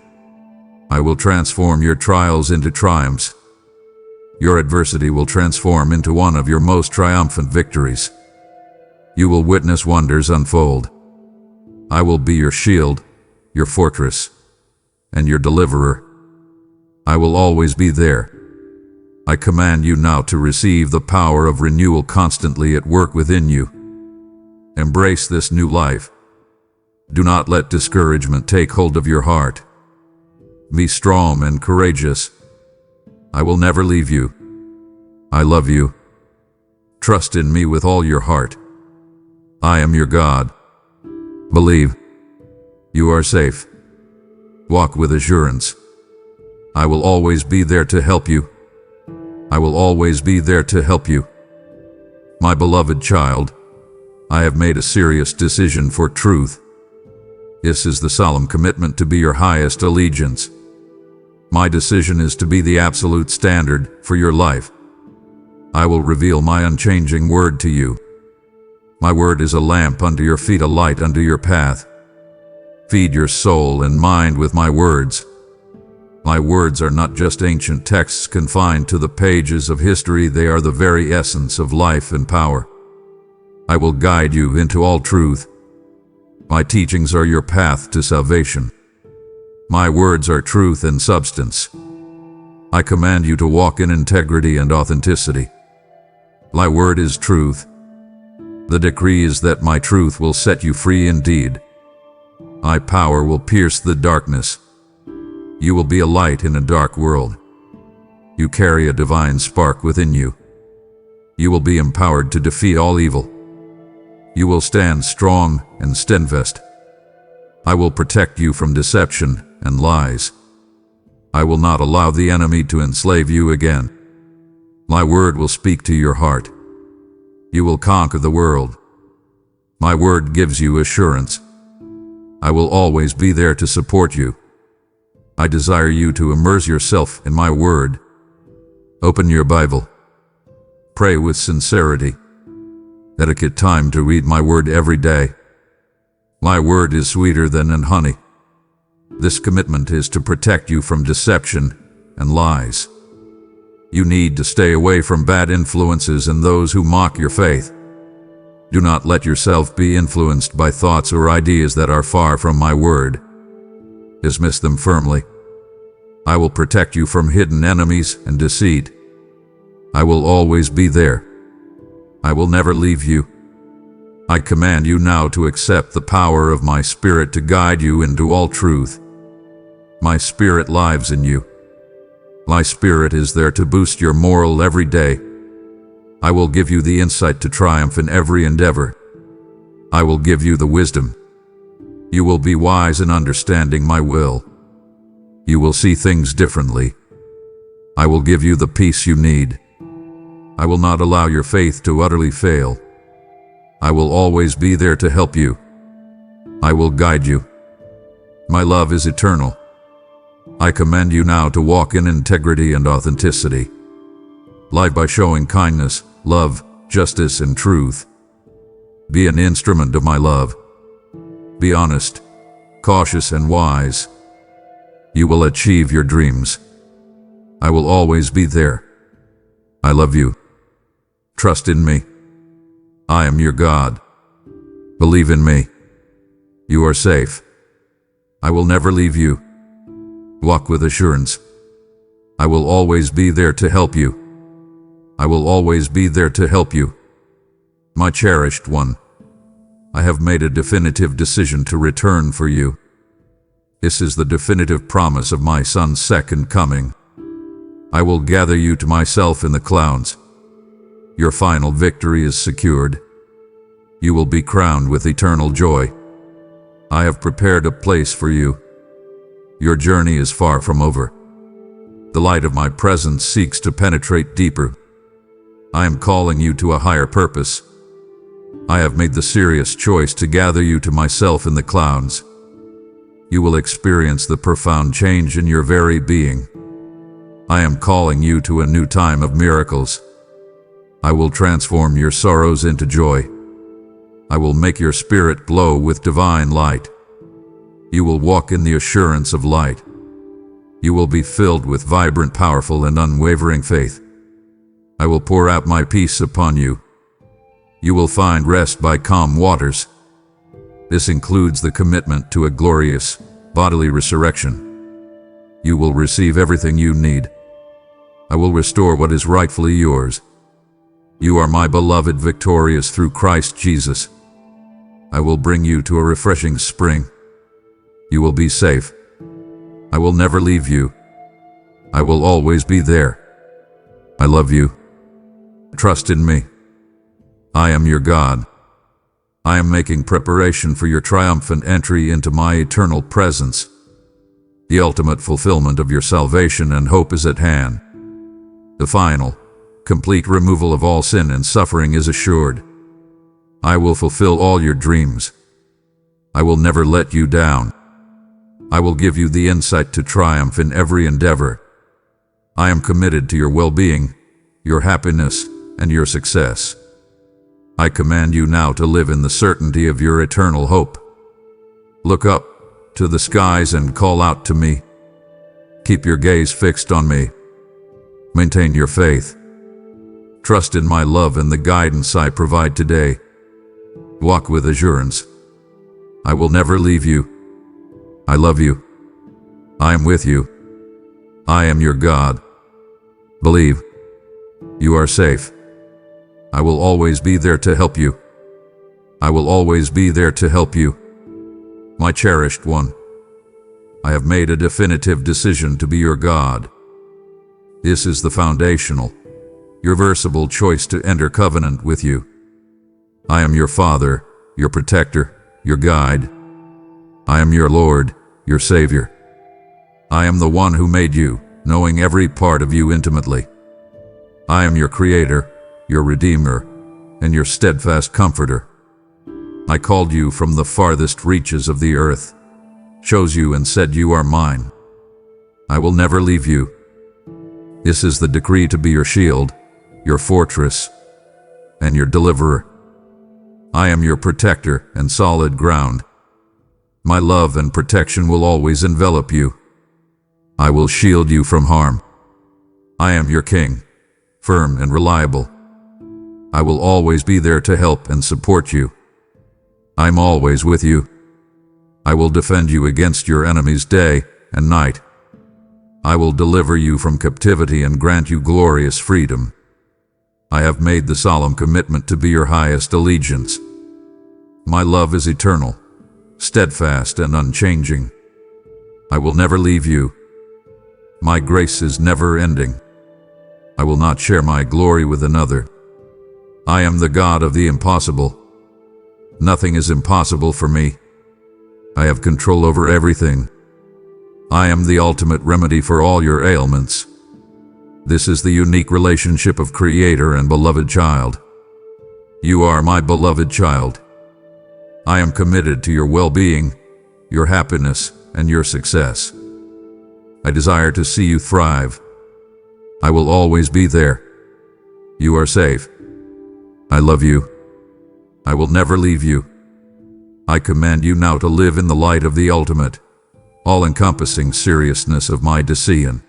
I will transform your trials into triumphs. Your adversity will transform into one of your most triumphant victories. You will witness wonders unfold. I will be your shield, your fortress, and your deliverer. I will always be there. I command you now to receive the power of renewal constantly at work within you. Embrace this new life. Do not let discouragement take hold of your heart. Be strong and courageous. I will never leave you. I love you. Trust in me with all your heart. I am your God. Believe. You are safe. Walk with assurance. I will always be there to help you. I will always be there to help you. My beloved child, I have made a serious decision for truth. This is the solemn commitment to be your highest allegiance. My decision is to be the absolute standard for your life. I will reveal my unchanging word to you. My word is a lamp unto your feet, a light unto your path. Feed your soul and mind with my words. My words are not just ancient texts confined to the pages of history, they are the very essence of life and power. I will guide you into all truth. My teachings are your path to salvation. My words are truth and substance. I command you to walk in integrity and authenticity. My word is truth. The decree is that my truth will set you free indeed. My power will pierce the darkness. You will be a light in a dark world. You carry a divine spark within you. You will be empowered to defeat all evil. You will stand strong and steadfast. I will protect you from deception and lies. I will not allow the enemy to enslave you again. My word will speak to your heart. You will conquer the world. My word gives you assurance. I will always be there to support you. I desire you to immerse yourself in my word. Open your Bible. Pray with sincerity. Dedicate time to read my word every day. My word is sweeter than honey. This commitment is to protect you from deception and lies. You need to stay away from bad influences and those who mock your faith. Do not let yourself be influenced by thoughts or ideas that are far from my word. Dismiss them firmly. I will protect you from hidden enemies and deceit. I will always be there. I will never leave you. I command you now to accept the power of my Spirit to guide you into all truth. My Spirit lives in you. My Spirit is there to boost your morale every day. I will give you the insight to triumph in every endeavor. I will give you the wisdom. You will be wise in understanding my will. You will see things differently. I will give you the peace you need. I will not allow your faith to utterly fail. I will always be there to help you. I will guide you. My love is eternal. I command you now to walk in integrity and authenticity. Live by showing kindness, love, justice, and truth. Be an instrument of my love. Be honest, cautious, and wise. You will achieve your dreams. I will always be there. I love you. Trust in me. I am your God. Believe in me. You are safe. I will never leave you. Walk with assurance. I will always be there to help you. I will always be there to help you. My cherished one, I have made a definitive decision to return for you. This is the definitive promise of my Son's second coming. I will gather you to myself in the clouds. Your final victory is secured. You will be crowned with eternal joy. I have prepared a place for you. Your journey is far from over. The light of my presence seeks to penetrate deeper. I am calling you to a higher purpose. I have made the serious choice to gather you to myself in the clouds. You will experience the profound change in your very being. I am calling you to a new time of miracles. I will transform your sorrows into joy. I will make your spirit glow with divine light. You will walk in the assurance of light. You will be filled with vibrant, powerful, and unwavering faith. I will pour out my peace upon you. You will find rest by calm waters. This includes the commitment to a glorious, bodily resurrection. You will receive everything you need. I will restore what is rightfully yours. You are my beloved, victorious through Christ Jesus. I will bring you to a refreshing spring. You will be safe. I will never leave you. I will always be there. I love you. Trust in me. I am your God. I am making preparation for your triumphant entry into my eternal presence. The ultimate fulfillment of your salvation and hope is at hand. The final, complete removal of all sin and suffering is assured. I will fulfill all your dreams. I will never let you down. I will give you the insight to triumph in every endeavor. I am committed to your well-being, your happiness, and your success. I command you now to live in the certainty of your eternal hope. Look up to the skies and call out to me. Keep your gaze fixed on me. Maintain your faith. Trust in my love and the guidance I provide today. Walk with assurance. I will never leave you. I love you. I am with you. I am your God. Believe. You are safe. I will always be there to help you. I will always be there to help you. My cherished one, I have made a definitive decision to be your God. This is the foundational, irreversible choice to enter covenant with you. I am your Father, your protector, your guide. I am your Lord, your Savior. I am the one who made you, knowing every part of you intimately. I am your Creator, your Redeemer, and your steadfast Comforter. I called you from the farthest reaches of the earth, chose you and said you are mine. I will never leave you. This is the decree to be your shield, your fortress, and your deliverer. I am your protector and solid ground. My love and protection will always envelop you. I will shield you from harm. I am your King, firm and reliable. I will always be there to help and support you. I'm always with you. I will defend you against your enemies day and night. I will deliver you from captivity and grant you glorious freedom. I have made the solemn commitment to be your highest allegiance. My love is eternal, steadfast and unchanging. I will never leave you. My grace is never ending. I will not share my glory with another. I am the God of the impossible. Nothing is impossible for me. I have control over everything. I am the ultimate remedy for all your ailments. This is the unique relationship of Creator and beloved child. You are my beloved child. I am committed to your well-being, your happiness, and your success. I desire to see you thrive. I will always be there. You are safe. I love you. I will never leave you. I command you now to live in the light of the ultimate, all-encompassing seriousness of my decision.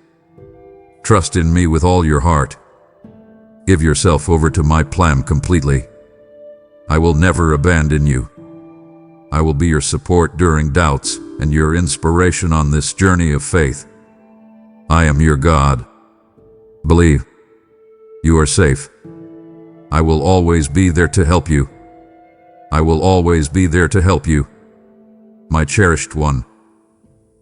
Trust in me with all your heart. Give yourself over to my plan completely. I will never abandon you. I will be your support during doubts and your inspiration on this journey of faith. I am your God. Believe. You are safe. I will always be there to help you. I will always be there to help you. My cherished one,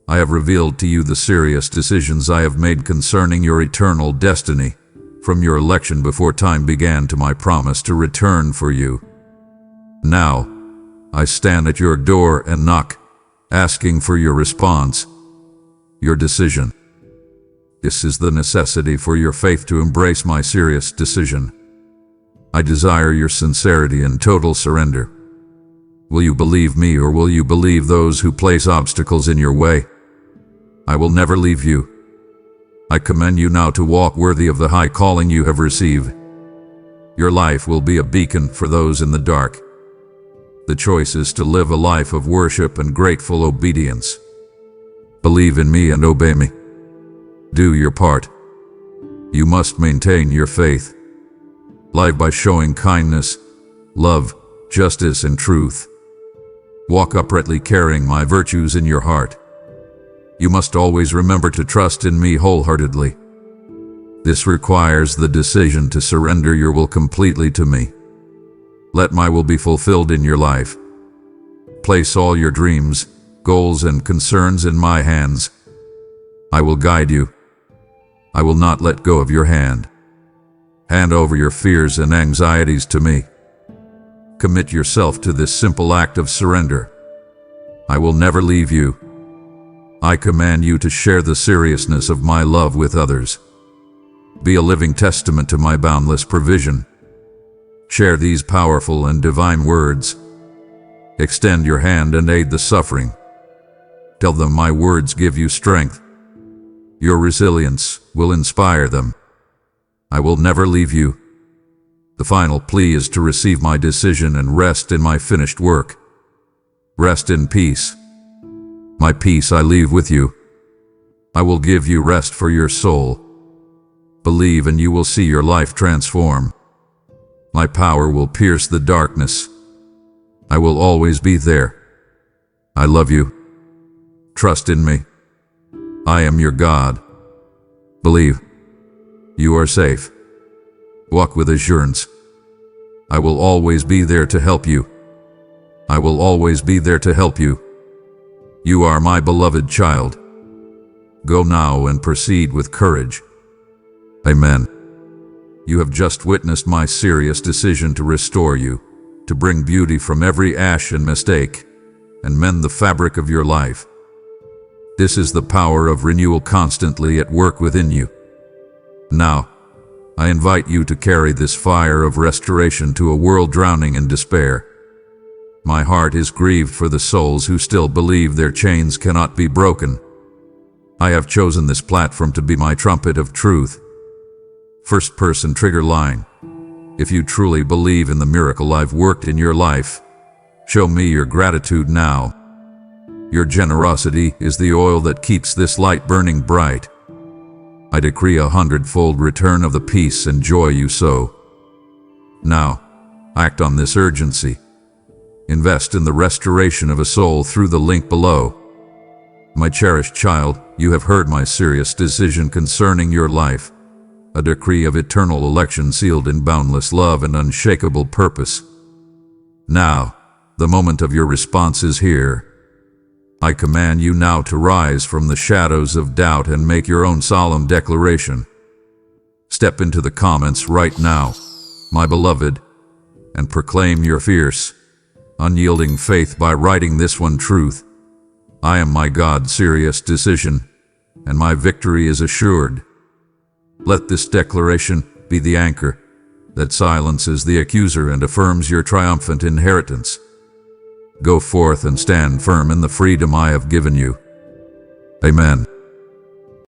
I have revealed to you the serious decisions I have made concerning your eternal destiny, from your election before time began to my promise to return for you. Now, I stand at your door and knock, asking for your response, your decision. This is the necessity for your faith to embrace my serious decision. I desire your sincerity and total surrender. Will you believe me, or will you believe those who place obstacles in your way? I will never leave you. I commend you now to walk worthy of the high calling you have received. Your life will be a beacon for those in the dark. The choice is to live a life of worship and grateful obedience. Believe in me and obey me. Do your part. You must maintain your faith. Live by showing kindness, love, justice, and truth. Walk uprightly carrying my virtues in your heart. You must always remember to trust in me wholeheartedly. This requires the decision to surrender your will completely to me. Let my will be fulfilled in your life. Place all your dreams, goals, and concerns in my hands. I will guide you. I will not let go of your hand. Hand over your fears and anxieties to me. Commit yourself to this simple act of surrender. I will never leave you. I command you to share the seriousness of my love with others. Be a living testament to my boundless provision. Share these powerful and divine words. Extend your hand and aid the suffering. Tell them my words give you strength. Your resilience will inspire them. I will never leave you. The final plea is to receive my decision and rest in my finished work. Rest in peace. My peace I leave with you. I will give you rest for your soul. Believe and you will see your life transform. My power will pierce the darkness. I will always be there. I love you. Trust in me. I am your God. Believe. You are safe. Walk with assurance. I will always be there to help you. I will always be there to help you. You are my beloved child. Go now and proceed with courage. Amen. You have just witnessed my serious decision to restore you, to bring beauty from every ash and mistake, and mend the fabric of your life. This is the power of renewal constantly at work within you. Now, I invite you to carry this fire of restoration to a world drowning in despair. My heart is grieved for the souls who still believe their chains cannot be broken. I have chosen this platform to be my trumpet of truth. First person trigger line. If you truly believe in the miracle I've worked in your life, show me your gratitude now. Your generosity is the oil that keeps this light burning bright. I decree 100-fold return of the peace and joy you sow. Now, act on this urgency. Invest in the restoration of a soul through the link below. My cherished child, you have heard my serious decision concerning your life, a decree of eternal election sealed in boundless love and unshakable purpose. Now, the moment of your response is here. I command you now to rise from the shadows of doubt and make your own solemn declaration. Step into the comments right now, my beloved, and proclaim your fierce, unyielding faith by writing this one truth. I am my God's serious decision, and my victory is assured. Let this declaration be the anchor that silences the accuser and affirms your triumphant inheritance. Go forth and stand firm in the freedom I have given you. Amen.